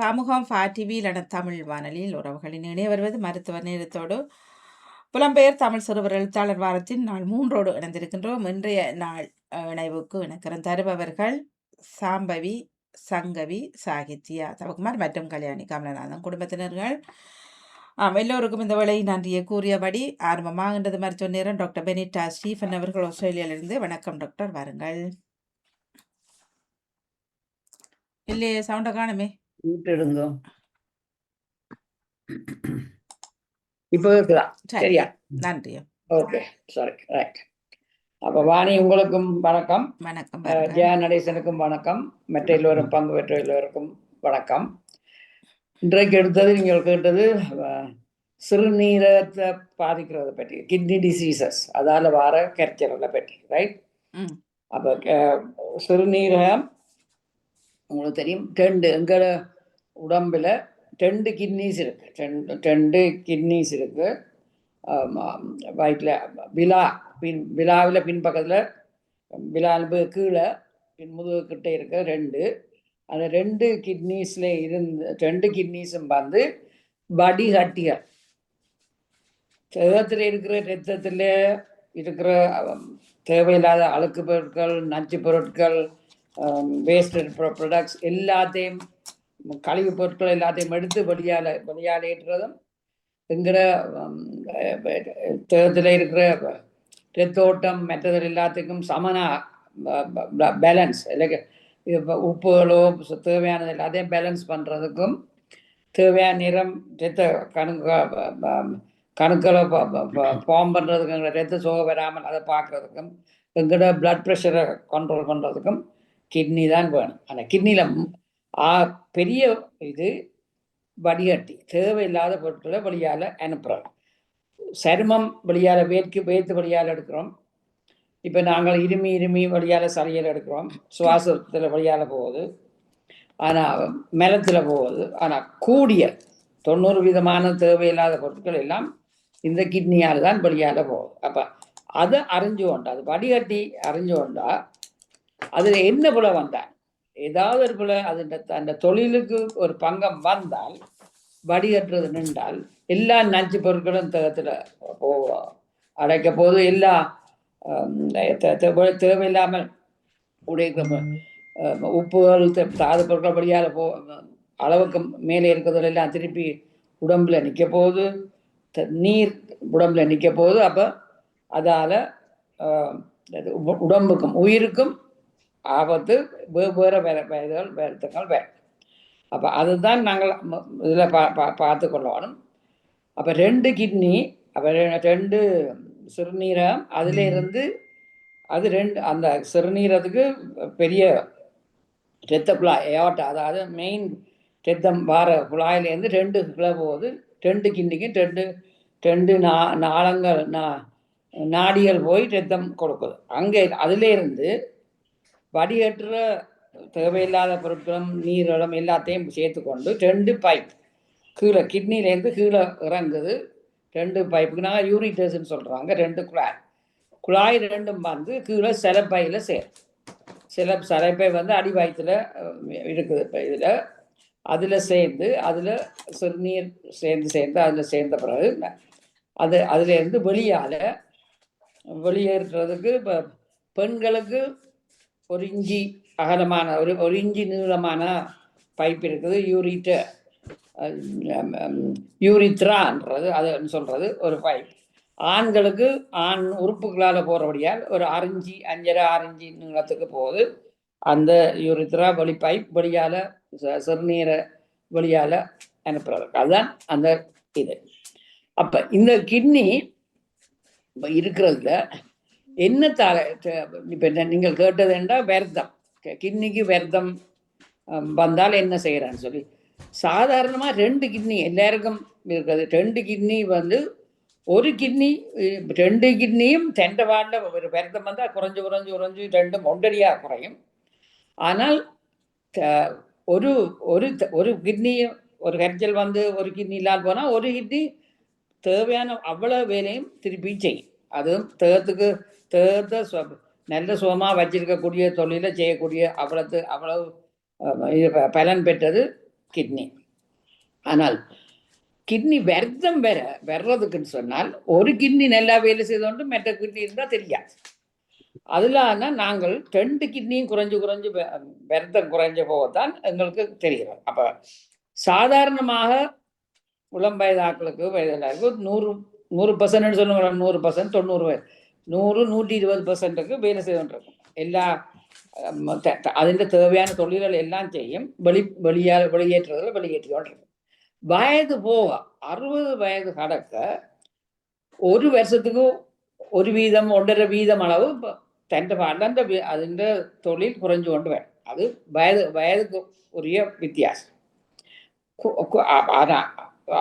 பாமுகம் டிவியிலான தமிழ் வானொலியில் உறவுகளின் இணைய வருவது மருத்துவ நேரத்தோடு புலம்பெயர் தமிழ் சிறுவர் எழுத்தாளர் வாரத்தின் நாள் 3 இணைந்திருக்கின்றோம். இன்றைய நாள் இணைவுக்கு இணக்கரம் தருபவர்கள் சாம்பவி, சங்கவி, சாகித்யா தவக்குமார் மற்றும் கல்யாணி கமலநாதன் குடும்பத்தினர்கள். எல்லோருக்கும் இந்த வேளை நன்றியை கூறியபடி ஆரம்பமாகின்றது மருத்துவ நேரம். டாக்டர் பெனிட்டா ஸ்டீஃபன் அவர்கள் ஆஸ்திரேலியாவிலிருந்து. வணக்கம் டாக்டர், வாருங்கள். இல்லையே, சவுண்டை காணுமே. விட்டுடுங்க. இப்போ இருக்குதா? சரியா? நன்றி. Okay, sorry, right. அப்போ வாணி, உங்களுக்கும் வணக்கம். வணக்கம். ஜெயா நடேசனுக்கும் வணக்கம். மற்ற எல்லோரும் பங்கு பெற்ற எல்லோருக்கும் வணக்கம். இன்றைக்கு எடுத்தது நீங்கள் கேட்டது சிறுநீரகத்தை பாதிக்கிறத பற்றி, கிட்னி டிசீசஸ், அதால் வர கரைச்சலை பற்றி, ரைட்? அப்போ சிறுநீரகம் உங்களுக்கு தெரியும், எங்களோட உடம்புல 2 கிட்னிஸ் இருக்கு. 2 கிட்னிஸ் இருக்கு. வயிற்றில் விழாவில் பின்பக்கத்தில் விழாவுக்கு கீழே முதுகுக்கிட்ட இருக்க 2. அந்த 2 கிட்னிஸில் இருந்து 2 கிட்னிஸும் வந்து வடிகட்டிகள், தேகத்தில் இருக்கிற ரத்தத்தில் இருக்கிற தேவையில்லாத அழுக்கு பொருட்கள், நச்சு பொருட்கள், வேஸ்டட் ப்ராடக்ட்ஸ் எல்லாத்தையும், கழிவு பொருட்கள் எல்லாத்தையும் எடுத்து வெளியால் ஏற்றுறதும் என்கிற தேகத்தில் இருக்கிற ரத்தோட்டம் மற்றதில் எல்லாத்துக்கும் சமனா பேலன்ஸ், உப்புகளோ தேவையானது எல்லாத்தையும் பேலன்ஸ் பண்ணுறதுக்கும், தேவையான நிறம் ரத்த கணுக்களை ஃபார்ம் பண்ணுறதுக்கும், ரத்த சோகை வராமல் அதை பார்க்குறதுக்கும், எங்களோட பிளட் ப்ரெஷரை கண்ட்ரோல் பண்ணுறதுக்கும் கிட்னி தான் வேணும். அந்த கிட்னியில் பெரிய இது வடிகட்டி தேவையில்லாத பொருட்களை வெளியால் அனுப்புகிறோம். சருமம் வெளியால் வேர்த்து வெளியால் எடுக்கிறோம். இப்போ நாங்கள் இருமி வழியால் சளியல் எடுக்கிறோம். சுவாசத்தில் வழியால் போகுது, ஆனால் மலத்தில் போகுது. ஆனால் கூடிய 90% தேவையில்லாத பொருட்கள் எல்லாம் இந்த கிட்னியால் தான் வெளியால் போகுது. அப்போ அதை அறிஞ்சு கொண்டா, அது வடிகட்டி அறிஞ்சு கொண்டா, அதில் என்ன போல வந்தால், ஏதாவது ஒரு போல அது அந்த தொழிலுக்கு ஒரு பங்கம் வந்தால், வடிகட்டுறது நின்றால், எல்லா நச்சு பொருட்களும் தேகத்தில் அடைக்க போது, எல்லா தேவையில்லாமல் உடைய உப்புகள், தாது பொருட்கள் வழியால் அளவுக்கு மேலே இருக்கிறதுல எல்லாம் திருப்பி உடம்புல நிற்க போகுது, நீர் உடம்புல நிற்க போகுது. அப்போ அதால் உடம்புக்கும் உயிருக்கும் ஆபத்து, வேறு வருத்தங்கள் வேறு. அப்போ அதுதான் நாங்கள் இதில் பார்த்து கொள்ளணும். அப்போ 2 கிட்னி, அப்போ 2 சிறுநீரகம், அதில் இருந்து அது 2 அந்த சிறுநீரகத்துக்கு பெரிய இரத்த குழாய் ஏவாட்டா, அதாவது மெயின் ரத்தம் வார குழாயிலேருந்து 2 கிளை போகுது. 2 கிட்னிக்கும் 2 நாளங்கள் நாடிகள் போய் ரத்தம் கொடுக்குது. அங்கே அதிலேருந்து வடிகட்டுற தேவையில்லாத பொருட்களும் நீர்களும் எல்லாத்தையும் சேர்த்து கொண்டு 2 பைப் கீழே கிட்னிலேருந்து கீழே இறங்குது. 2 பைப்புக்கு நாங்கள் யூரிட்டர்ஸ்ன்னு சொல்கிறாங்க. 2 குழாய் 2ம் வந்து கீழே சிலப்பையில் சேரும். சிலப்பை வந்து அடி வயிற்றில் இருக்குது. இப்போ இதில் அதில் சேர்ந்து, அதில் சிறுநீர் சேர்ந்து அதில் சேர்ந்த பிறகு அதுலேருந்து வெளியேற்றுறதுக்கு இப்போ பெண்களுக்கு 1 இன்ச்சு அகலமான, 1 இன்ச்சு நீளமான பைப் இருக்குது. யூரித்ரான்றது அதுன்னு சொல்கிறது ஒரு பைப். ஆண்களுக்கு ஆண் உறுப்புகளால் போகிறபடியால் ஒரு 5.5 இன்ச்சு நீளத்துக்கு போகுது. அந்த யூரித்ரா பைப் வெளியால் சிறுநீரை வெளியால் அனுப்புறதுக்கு அதுதான் அந்த இது. அப்போ இந்த கிட்னி இருக்கிறதுல என்ன இப்போ நீங்கள் கேட்டது என்றால் விரதம், கிட்னிக்கு விரதம் வந்தால் என்ன செய்கிறான்னு சொல்லி, சாதாரணமாக 2 கிட்னி எல்லாருக்கும் இருக்கிறது. 2 கிட்னி வந்து ஒரு கிட்னி 2 கிட்னியும் சென்றவாடில் ஒரு விரதம் வந்தால் குறைஞ்சு 2 ஒன்றடியாக குறையும். ஆனால் ஒரு ஒரு கிட்னி ஒரு கரைச்சல் வந்து ஒரு கிட்னி இல்லாமல் போனால் ஒரு கிட்னி தேவையான அவ்வளோ வேலையும் திருப்பி செய்யும். அதுவும் தேகத்தை நல்ல சுகமாக வச்சிருக்கக்கூடிய தொழிலை செய்யக்கூடிய அவ்வளவு பலன் பெற்றது கிட்னி. ஆனால் கிட்னி விரதம் வர்றதுக்குன்னு சொன்னால் ஒரு கிட்னி நல்லா வேலை செய்தோண்டு மற்ற கிட்னி இருந்தால் தெரியாது. அதில் நாங்கள் 2 கிட்னியும் குறைஞ்சு விரதம் குறைஞ்ச போகத்தான் எங்களுக்கு தெரிகிறது. அப்போ சாதாரணமாக இளம்பயதாக்களுக்கு வயதில் 100% சொல்லுங்க, 100%, 90 100 120%க்கு வேலை செய்துകൊண்டிருக்கும். எல்லா അതിൻ്റെ தேவையான தொழில்கள் எல்லாம் செய்யும். வெளியேற்றுறதுல வெளியேற்றி கொண்டிருக்கும். வயது போக 60 வயது கடக்க 1 வருஷத்துக்கு 1% 1.5% அளவு തൻ്റെ പാടൻ്റെ അതിൻ്റെ തൊഴിൽ കുറഞ്ഞുകൊണ്ട് വരും. അത് വയതുக்கு உரிய வித்தியாசம்.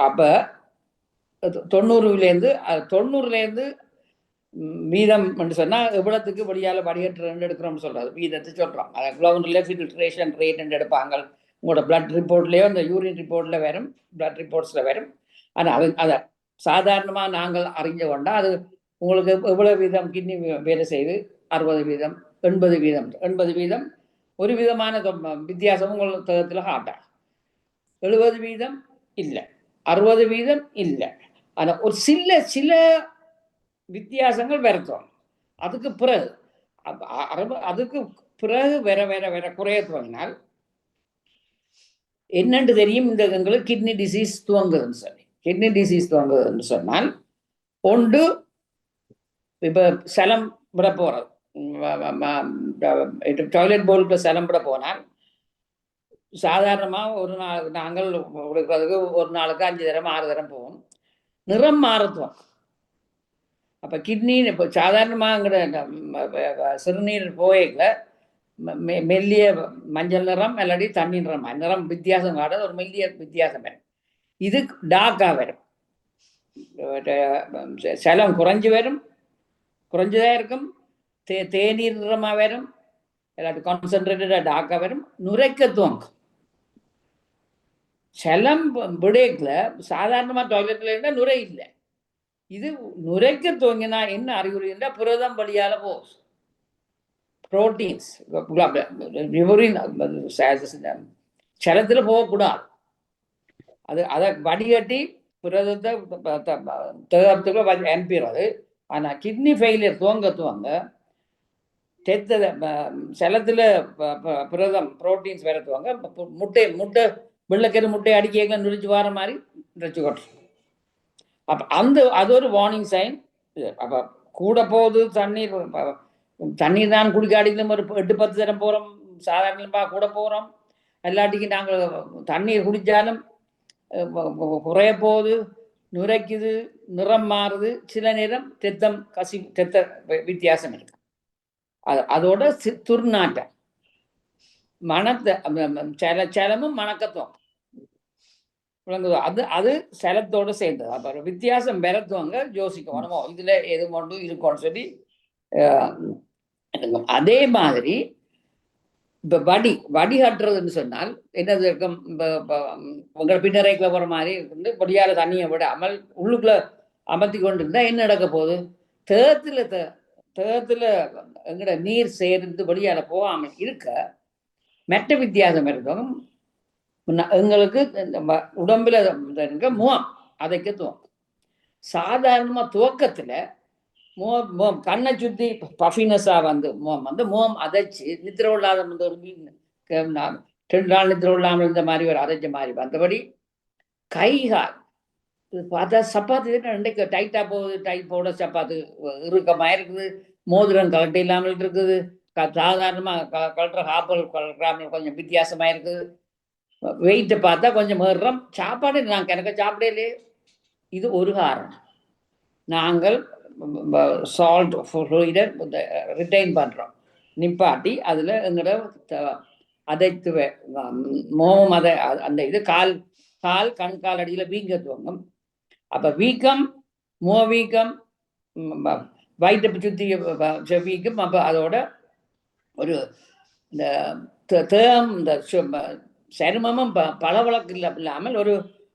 அப்போ 90லேருந்து வீதம் சொன்னால் எவ்வளோத்துக்கு வெளியால் வடிகட்டுறன்னு எடுக்கிறோம்னு சொல்கிறது, வீதத்தை சொல்கிறோம். அதை குளோபல் ஃபில்ட்ரேஷன் ரேட்டுன்னு எடுப்பாங்க. உங்களோட பிளட் ரிப்போர்ட்லேயோ இந்த யூரின் ரிப்போர்ட்டில் வரும், பிளட் ரிப்போர்ட்ஸில் வரும். ஆனால் அதை சாதாரணமாக நாங்கள் அறிஞ்ச கொண்டா அது உங்களுக்கு எவ்வளோ வீதம் கிட்னி வேலை செய்து 60%, 80%, ஒரு விதமான வித்தியாசம் உங்கள் தேகத்தில் காட்டாது. 70% இல்லை, 60% இல்லை. ஆனால் ஒரு சில வித்தியாசங்கள் வருத்தம். அதுக்கு பிறகு வேற குறைய துவங்கினால் என்னென்று தெரியும். இந்த எங்களுக்கு கிட்னி டிசீஸ் துவங்குதுன்னு சொல்லி, கிட்னி டிசீஸ் துவங்குதுன்னு சொன்னால் ஒன்று இப்போ சலம் விட போகிறது, டாய்லெட் பவுலுக்கு சலம் விட போனால் சாதாரணமாக ஒரு நாள் நாங்கள் கொடுக்கறதுக்கு ஒரு நாளுக்கு 5 தரம் 6 தரம் போவோம். நிறம் மாறுத்துவோம். அப்போ கிட்னி இப்போ சாதாரணமாக சிறுநீர் போயில மெல்லிய மஞ்சள் நிறம் இல்லாட்டி தண்ணி நிறம் வித்தியாசம் காட்டாது, ஒரு மெல்லிய வித்தியாசம் வரும். இது டார்க்காக வரும். சலம் குறைஞ்சுதான் இருக்கும். தேநீர் நிறமாக வரும், இல்லாட்டி கான்சன்ட்ரேட்டடாக டார்க்காக வரும். நுரைக்கத்துவம் சலம் விடேக்கில் சாதாரணமாக டாய்லெட்டில் இருந்தால் நுரை இல்லை. இது நுரைக்க துவங்கினா என்ன அறிகுறி என்றால் புரதம் வழியால் போகும். புரோட்டீன்ஸ் சலத்தில் போகக்கூடாது. அதை வடிகட்டி புரதத்தை தேகத்துக்குள்ள அனுப்பிடுறது. ஆனால் கிட்னி ஃபெயிலியர் துவங்க சலத்தில் புரதம் புரோட்டீன்ஸ் வேற துவங்க முட்டை வெள்ளைக்கரு முட்டை அடிக்க நுரிச்சு வர மாதிரி நுரைச்சு கொட்டுரும். அப்போ அது ஒரு வார்னிங் சைன். அப்போ கூட போகுது தண்ணீர் தான் குடிக்க அடிக்கலும் ஒரு 8-10 தரம் போகிறோம், சாதாரணமாக கூட போகிறோம். எல்லாட்டிக்கு நாங்கள் தண்ணீர் குடித்தாலும் குறைய போகுது, நுரைக்குது, நிறம் மாறுது, சில நேரம் ரத்த வித்தியாசம் இருக்கு. அதோட துர்நாட்டம், மனத்தை சலமும் மணக்கத்துவம் அது சலத்தோடு சேர்ந்தது. அப்புறம் வித்தியாசம் பெறத்துவங்க யோசிக்கணும், இதுல எது மட்டும் இருக்கும்னு சொல்லி. அதே மாதிரி இப்போ வடி கட்டுறதுன்னு சொன்னால் என்னது இருக்கும். உங்களை பின்னரைக்குள்ள போகிற மாதிரி வந்து பொடியால தண்ணியை விடாமல் உள்ளுக்குள்ள அமர்த்தி கொண்டு இருந்தால் என்ன நடக்க போகுது? தேகத்தில் எங்கட நீர் சேர்ந்து வெளியால போகாமல் இருக்க மெட்ட வித்தியாசம் இருக்கும். எங்களுக்கு உடம்புல முகம் அதைக்கத்துவம் சாதாரணமாக துவக்கத்தில் முகம் கண்ணை சுற்றி பஃபினஸாக முகம் அதைச்சி நித்திர இல்லாத 2 நாள் நித்திர இல்லாமல் இருந்த மாதிரி ஒரு அதைச்ச மாதிரி வந்தபடி கைகால் பார்த்தா சப்பாத்து இன்றைக்கு டைட்டாக போகுது, டைட் போட சப்பாத்து இறுக்கமாக இருக்குது, மோதிரம் கலட்டு இல்லாமல் இருக்குது, சாதாரணமாக கலட்டுற காப்பல் கலக்கிறாமல் கொஞ்சம் வித்தியாசமாக இருக்குது, வெயிட்டை பார்த்தா கொஞ்சம் ஏறுறோம், சாப்பாடு நாங்கள் எனக்கு சாப்பிடலே. இது ஒரு காரணம். நாங்கள் சால்ட் ஃப்ளூயிடை ரிட்டைன் பண்ணுறோம், நிப்பாட்டி அதில் எங்களோட அதைத்து மோகம் அந்த இது கால் கண்கால் அடியில் வீங்க துவங்கும். அப்போ வீக்கம், வீக்கம், வயிற்றை சுற்றி வீக்கம். அப்போ அதோட ஒரு இந்த இந்த சருமமும் பளபளக்கு இல்லாமல்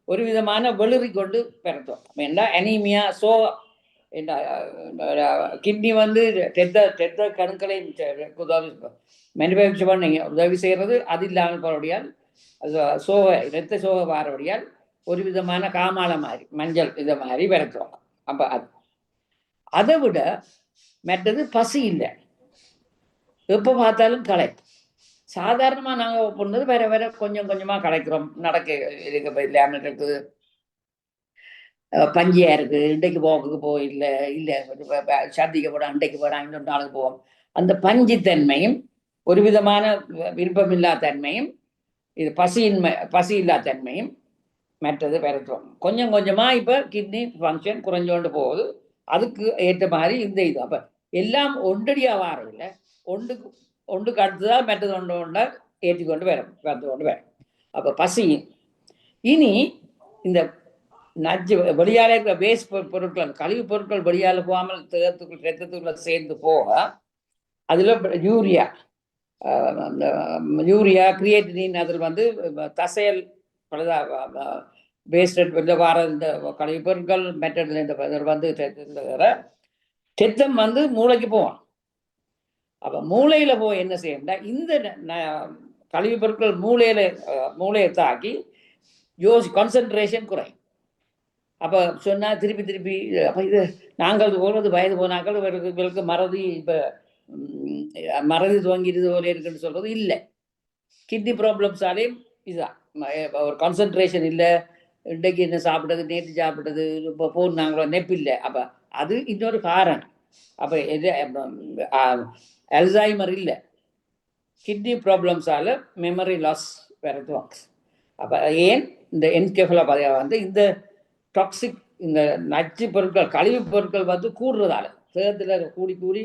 ஒரு விதமான வெளிறி கொண்டு பெறத்தோம். ஏன்னா அனீமியா சோகம், கிட்னி வந்து ரத்த கணுக்களை மேனுஃபேக்சர் பண்ண உதவி செய்கிறது. அது இல்லாமல் போறபடியால் சோகை இரத்த சோகை வாரபடியால் ஒரு விதமான காமால மாதிரி மஞ்சள் இதை மாதிரி விரட்டுவாங்க. அப்போ அதை விட மற்றது பசி இல்லை, எப்போ பார்த்தாலும் களைப்பு. சாதாரணமாக நாங்கள் பண்ணது வேற வேற கொஞ்சம் கொஞ்சமாக களைக்கிறோம். நடக்க இருக்க இல்லையான்னு இருக்குது, பஞ்சியா இருக்கு, இன்றைக்கு போக்குக்கு போய் இல்லை இல்லை சந்திக்க போட அன்றைக்கு போட இன்னொரு நாளுக்கு போவோம். அந்த பஞ்சித்தன்மையும் ஒரு விதமான விருப்பமில்லா தன்மையும் இது பசி இல்லா தன்மையும் மற்றது பெறத்துவோம். கொஞ்சம் கொஞ்சமாக இப்போ கிட்னி ஃபங்க்ஷன் குறைஞ்சோண்டு போகுது. அதுக்கு ஏற்ற மாதிரி இந்த இது அப்போ எல்லாம் ஒன்றடியாக வாரதில்லை, ஒன்றுக்கு அடுத்ததாக மற்றது ஒன்று ஏற்றிக்கொண்டு வந்து கொண்டு வரும். அப்போ பசி இனி இந்த நச்சு வெளியால் இருக்கிற வேஸ்ட் பொருட்கள், கழிவு பொருட்கள் வெளியால் போகாமல் ரத்தத்துக்குள்ள சேர்ந்து போக அதில் யூரியா கிரியேட்டினின் அதில் வந்து தசையல் வேஸ்ட் வெளில வார இந்த கழிவு பொருட்கள் மெட்டல் இந்த வந்து ரத்தம் வந்து மூளைக்கு போவான். அப்போ மூளையில் போய் என்ன செய்யணும்னா இந்த கழிவு பொருட்கள் மூளையை தாக்கி கான்சன்ட்ரேஷன் குறையும். அப்போ சொன்னால் திருப்பி அப்போ இது நாங்கள் போகிறது வயது போனாக்கள் இவர்களுக்கு மறதி இப்போ மறதி துவங்கிடுது போல இருக்குன்னு சொல்கிறது இல்லை. கிட்னி ப்ராப்ளம்ஸாலேயும் இதுதான், ஒரு கான்சன்ட்ரேஷன் இல்லை, இன்றைக்கு என்ன சாப்பிட்டது நேற்று சாப்பிட்டது இப்போ போன் நாங்களோ நெப்பு இல்லை. அப்போ அது இன்னொரு காரணம். அப்போ அல்சைமர் இல்லை, கிட்னி ப்ராப்ளம்ஸால் மெமரி லாஸ் வரதுவாங்க. அப்போ ஏன் இந்த என்கெஃபலோபதியா வந்து இந்த டாக்ஸிக் இந்த நச்சு பொருட்கள் கழிவு பொருட்கள் வந்து கூடுறதால தேகத்தில் கூடி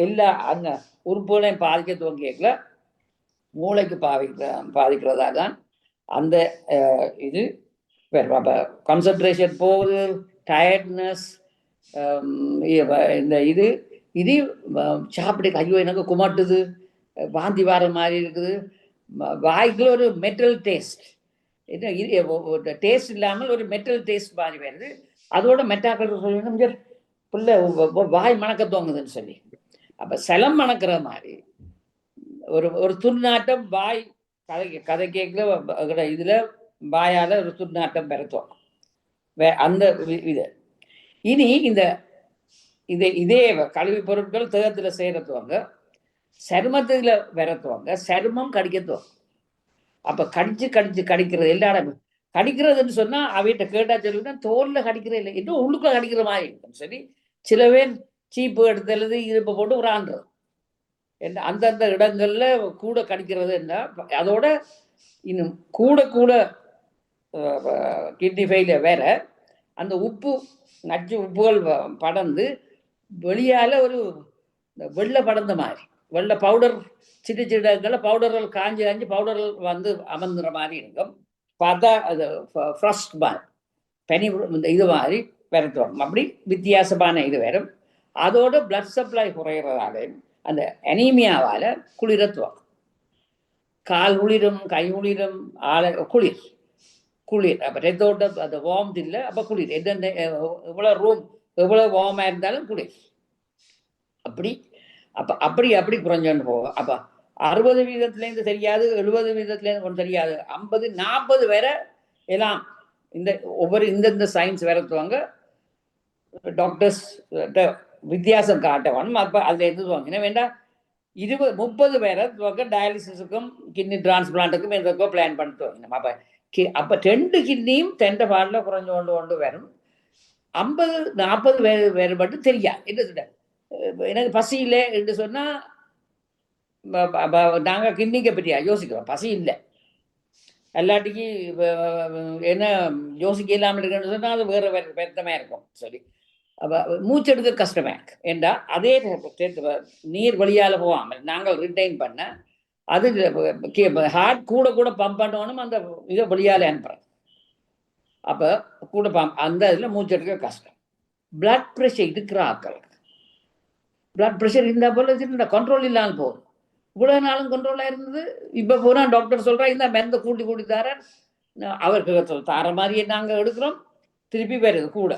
எல்லா அந்த உறுப்புகளையும் பாதிக்க துவங்கியல மூளைக்கு பாதிக்கிறதா தான் அந்த இது வரும். அப்போ கான்சன்ட்ரேஷன் போகுது, டயர்ட்னஸ், இந்த இது சாப்பிட்டு ஐயோ எனக்கு குமட்டுது, வாந்தி வார மாதிரி இருக்குது, வாய்க்குள்ள ஒரு மெட்டல் டேஸ்ட், டேஸ்ட் இல்லாமல் ஒரு மெட்டல் டேஸ்ட் மாதிரி வருது. அதோட மெட்டாக்கள் சொல்லி பிள்ளை வாய் மணக்க தோங்குதுன்னு சொல்லி. அப்போ செலம் மணக்கிற மாதிரி ஒரு துர்நாட்டம் வாய் கதை கேட்கல இதில் வாயால் ஒரு துர்நாட்டம் பெறத்தோம் அந்த இது. இனி இதே கழிவு பொருட்கள் தேகத்தில் சேரத்துவாங்க, சருமத்தில் வரத்துவாங்க, சருமம் கடிக்கத்துவாங்க. அப்போ கடிக்கிறது எல்லாரும் கடிக்கிறதுன்னு சொன்னால் அவைகிட்ட கேட்டா சொல்லுன்னா தோலில் கடிக்கிற இல்லை, இன்னும் உள்ளுக்குள்ள கடிக்கிற மாதிரி இருக்கும். சரி, சில பேர் சீப்பு எடுத்தது இருப்பை போட்டு உரான்றது என்ன அந்தந்த இடங்கள்ல கூட கடிக்கிறது என்ன. அதோட இன்னும் கூட கிட்னி ஃபெயிலியர் வேற அந்த நச்சு உப்புகள் படர்ந்து வெளியால் ஒரு வெள்ளை படர்ந்த மாதிரி வெள்ளை பவுடர் சின்ன பவுடர்கள் காஞ்சி பவுடர்கள் வந்து அமர்ந்துற மாதிரி இருக்கும். பார்த்தா அது ஃப்ரஸ்ட் மாதிரி பனி இது மாதிரி விரட்டுவோம். அப்படி வித்தியாசமான இது வரும். அதோட பிளட் சப்ளை குறைகிறதால அந்த அனீமியாவால் குளிரத்துவோம். கால் குளிரும், கை குளிரும், குளிர் அப்போ ரத்தோட்ட அந்த வார்ம்த் இல்லை, அப்போ குளிர் எந்த எவ்வளோ வார்மாக இருந்தாலும் குளிர். அப்படி குறைஞ்சோன்னு போகும். அப்போ 60% தெரியாது, 70% ஒன்று தெரியாது, 50-40 வேற எல்லாம் இந்த ஒவ்வொரு இந்த சயின்ஸ் வரத்துவாங்க. டாக்டர்ஸ் வித்தியாசம் காட்டணும். அப்போ அதில் எதுவாங்க வேண்டாம் 20-30 பேரை டயாலிசிஸுக்கும் கிட்னி டிரான்ஸ்பிளான்ட்டுக்கும் எதுக்கோ பிளான் பண்ணிட்டு அப்போ 2 கிட்னியும் 2 பாட்டில் குறைஞ்சு வரும். 50-40 வேறுபட்டு தெரியாது. என்ன எனக்கு பசி இல்லை என்று சொன்னால் நாங்கள் கிட்னிக்கை பற்றியா யோசிக்கிறோம், பசி இல்லை எல்லாட்டிக்கு என்ன யோசிக்க இல்லாமல் இருக்குன்னு சொன்னால் அது வேறு வருத்தமாக இருக்கும். சரி, அப்போ மூச்செடுக்க கஷ்டமாக இருக்கு ஏண்டா அதே நீர் வழியால் போகாமல் நாங்கள் ரிட்டைன் பண்ண அது ஹார்ட் கூட பம்ப் பண்ணணும், அந்த இதை வழியால் அனுப்புகிறோம். அப்போ கூட பம்ப் அந்த இதில் மூச்செடுக்க கஷ்டம். பிளட் ப்ரெஷர் இருக்கிற ஆட்களுக்கு பிளட் ப்ரெஷர் இருந்தால் போல இந்த கண்ட்ரோல் இல்லாமல் போகும். இவ்வளோ நாளும் கண்ட்ரோலாக இருந்தது, இப்போ போனால் டாக்டர் சொல்கிறா இந்த மருந்தை கூட்டி தர அவருக்கு தர மாதிரியே நாங்கள் எடுக்கிறோம், திருப்பி வருது கூட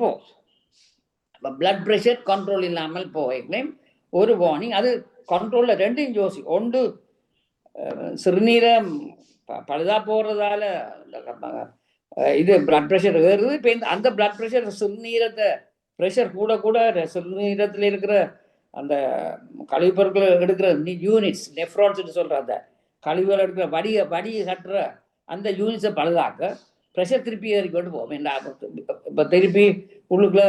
போகும். அப்போ பிளட் ப்ரெஷர் கண்ட்ரோல் இல்லாமல் போகலையும் ஒரு வார்னிங். அது கண்ட்ரோலில் 2 யோசி, ஒன்று சிறுநீரம் பழுதா போகிறதால இது பிளட் ப்ரெஷர் ஏறுது. இப்போ அந்த பிளட் ப்ரெஷர் சிறுநீரத்தை ப்ரெஷர் கூட கூட சிறுநீரத்தில் இருக்கிற அந்த கழிப்பொருட்களை எடுக்கிற யூனிட்ஸ் நெஃப்ரான்ஸ்னு சொல்கிற அந்த கழிவுகள் எடுக்கிற வடியை கட்டுற அந்த யூனிட்ஸை பழுதாக்க ப்ரெஷர் திருப்பி ஏறிக்கொண்டு போகும். இப்போ திருப்பி உள்ளுக்குள்ள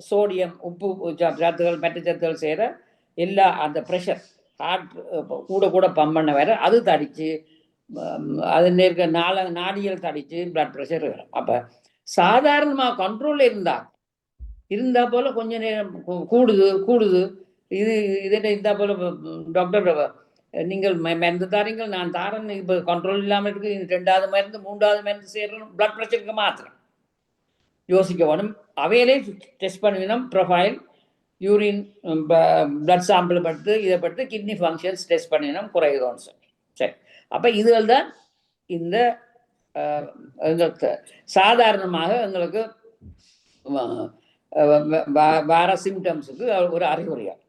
சோடியம் உப்பு சத்துகள் மற்ற சத்துகள் செய்கிற எல்லா அந்த ப்ரெஷர் ஹார்ட் கூட கூட பம்ப் பண்ண வேற அது தடிச்சு அது இருக்க நாடிகள் தடிச்சு பிளட் ப்ரெஷர் வரும். அப்போ சாதாரணமாக கண்ட்ரோலில் இருந்தா போல கொஞ்ச நேரம் கூடுது இது இருந்தா போல டாக்டர் நீங்கள் மருந்து தாரீங்கள், நான் தாரேன், இப்போ கண்ட்ரோல் இல்லாமல் இருக்கு, 2வது மருந்து 3வது மருந்து சேரணும், பிளட் ப்ரெஷருக்கு மாத்திரம் யோசிக்க வேணும். அவையிலே டெஸ்ட் பண்ணினோம், ப்ரொஃபைல் யூரின் பிளட் சாம்பிள் படுத்து இதை படுத்து கிட்னி ஃபங்க்ஷன்ஸ் டெஸ்ட் பண்ணினோம், குறையுதோன்னு சொல்லி. சரி, அப்போ இதுகள் தான் இந்த எங்களுக்கு சாதாரணமாக எங்களுக்கு வேற சிம்டம்ஸுக்கு ஒரு அறிகுறியாக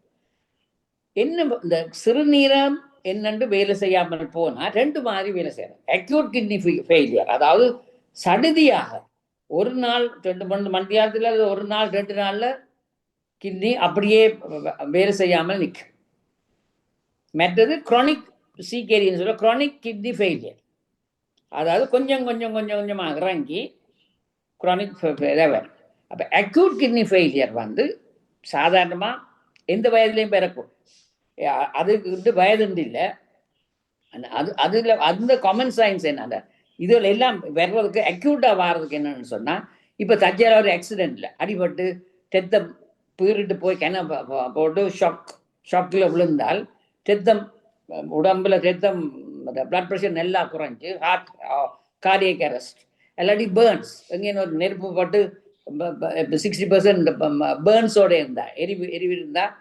என்ன. இந்த சிறுநீரம் என்னென்று வேலை செய்யாமல் போனால் 2 மாதிரி வேலை செய்யணும். அக்யூட் கிட்னி ஃபெயிலியர், அதாவது சடுதியாக ஒரு நாள் 2 மணித்தியாலத்தில் ஒரு நாள் 2 நாளில் கிட்னி அப்படியே வேலை செய்யாமல் நிற்கும். மற்றது குரானிக் சீக்கேரியன்னு சொல்ல குரானிக் கிட்னி ஃபெயிலியர், அதாவது கொஞ்சம் கொஞ்சம் கொஞ்சம் கொஞ்சமாக இறங்கி குரானிக் லெவல். அப்போ அக்யூட் கிட்னி ஃபெயிலியர் வந்து சாதாரணமாக எந்த வயதுலையும் பிறக்கும், அதுக்கு வயதுண்டு இல்லை. அதில் அந்த காமன் சயின்ஸ் என்னன்னா இதில் எல்லாம் வர்றதுக்கு அக்யூட்டாக வர்றதுக்கு என்னன்னு சொன்னால், இப்போ தஞ்சாவூர் ஒரு ஆக்சிடெண்ட்டில் அடிபட்டு ரத்தம் பீறிட்டு போய் போட்டு ஷாக்கில் விழுந்தால் ரத்தம் உடம்புல ரத்தம் பிளட் ப்ரெஷர் நல்லா குறைஞ்சி ஹார்ட் கார்டியக் அரெஸ்ட், இல்லாட்டி பேர்ன்ஸ் எங்கேயும் ஒரு நெருப்பு பட்டு 60% பேர்ன்ஸோடு இருந்தால் எரிவு இருந்தால்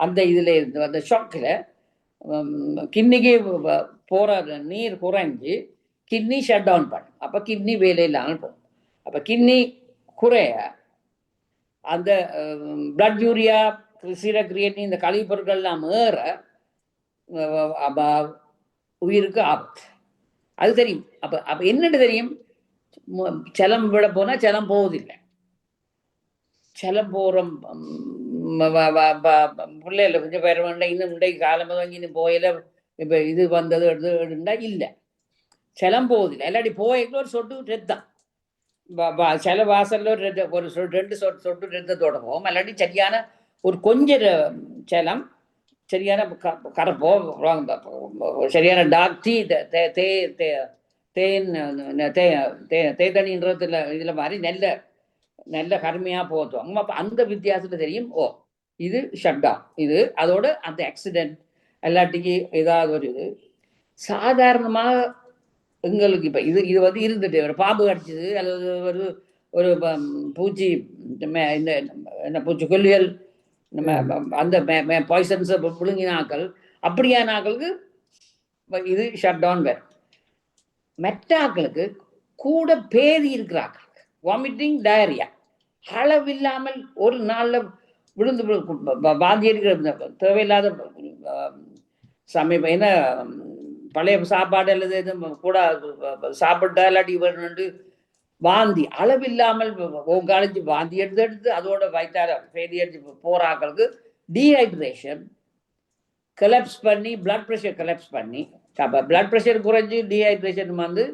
அந்த இதில் இருந்து அந்த ஷாக்கில் கிட்னிக்கு போகிற நீர் குறைஞ்சி கிட்னி ஷட் டவுன் பண்ணும். அப்போ கிட்னி வேலை இல்லாமல் போகும். அப்போ கிட்னி குறைய அந்த பிளட் யூரியா கிரியேட்டின் இந்த கழிவு பொருட்கள்லாம் ஏற உயிருக்கு ஆபத்து, அது தெரியும். அப்போ என்னட்டு தெரியும், சலம் விட போனால் சலம் போவதில்லை. சலம் போகிறோம் பிள்ளைகள் கொஞ்சம் பேர் வேண்டாம், இன்னும் இன்றைக்கு காலம் இன்னும் போயில இப்போ இது வந்தது எடுத்துட்டா இல்லை, சலம் போவதில்லை. இல்லாட்டி போய்க்கு ஒரு சொட்டு ரத்தம் சில வாசல்ல ஒரு 2 சொட்டு ரத்தத்தோட போகும். இல்லாட்டி சரியான ஒரு கொஞ்சம் சலம் சரியான கரப்போ சரியான டார்க் டீ தேத்தனின்றதுல இதில் மாதிரி நல்ல கருமையாக போத்துவாங்க. அப்போ அந்த வித்தியாசத்தில் தெரியும், ஓ இது ஷட் டவுன், இது அதோட அந்த ஆக்சிடென்ட் எல்லாட்டிக்கு ஏதாவது ஒரு இது. சாதாரணமாக எங்களுக்கு இப்போ இது வந்து இருந்துட்டு ஒரு பாம்பு கடிச்சது அல்லது ஒரு பூச்சி இந்த என்ன பூச்சி கொல்லியல் அந்த பாய்சன்ஸை விழுங்கினாக்கள், அப்படியான ஆக்களுக்கு இது ஷட் டவுன் வேறு. மற்ற ஆக்களுக்கு கூட பேதி இருக்கிறாங்க, வாமிட்டிங் டயரியா அளவில்லாமல் ஒரு நாளில் விழுந்து வாந்தி எடுக்கிற தேவையில்லாத சமயம் என்ன பழைய சாப்பாடு அல்லது எதுவும் கூட சாப்பிட்டா இல்லாட்டி வேணும்னு வாந்தி அளவில்லாமல் காலேஜ் வாந்தி எடுத்து அதோட வயிற்றார பேதி அடிச்சு போறாக்களுக்கு டீஹைட்ரேஷன் கலப்ஸ் பண்ணி பிளட் ப்ரெஷர் கலப்ஸ் பண்ணி, அப்போ பிளட் ப்ரெஷர் குறைஞ்சி டீஹைட்ரேஷன் வந்து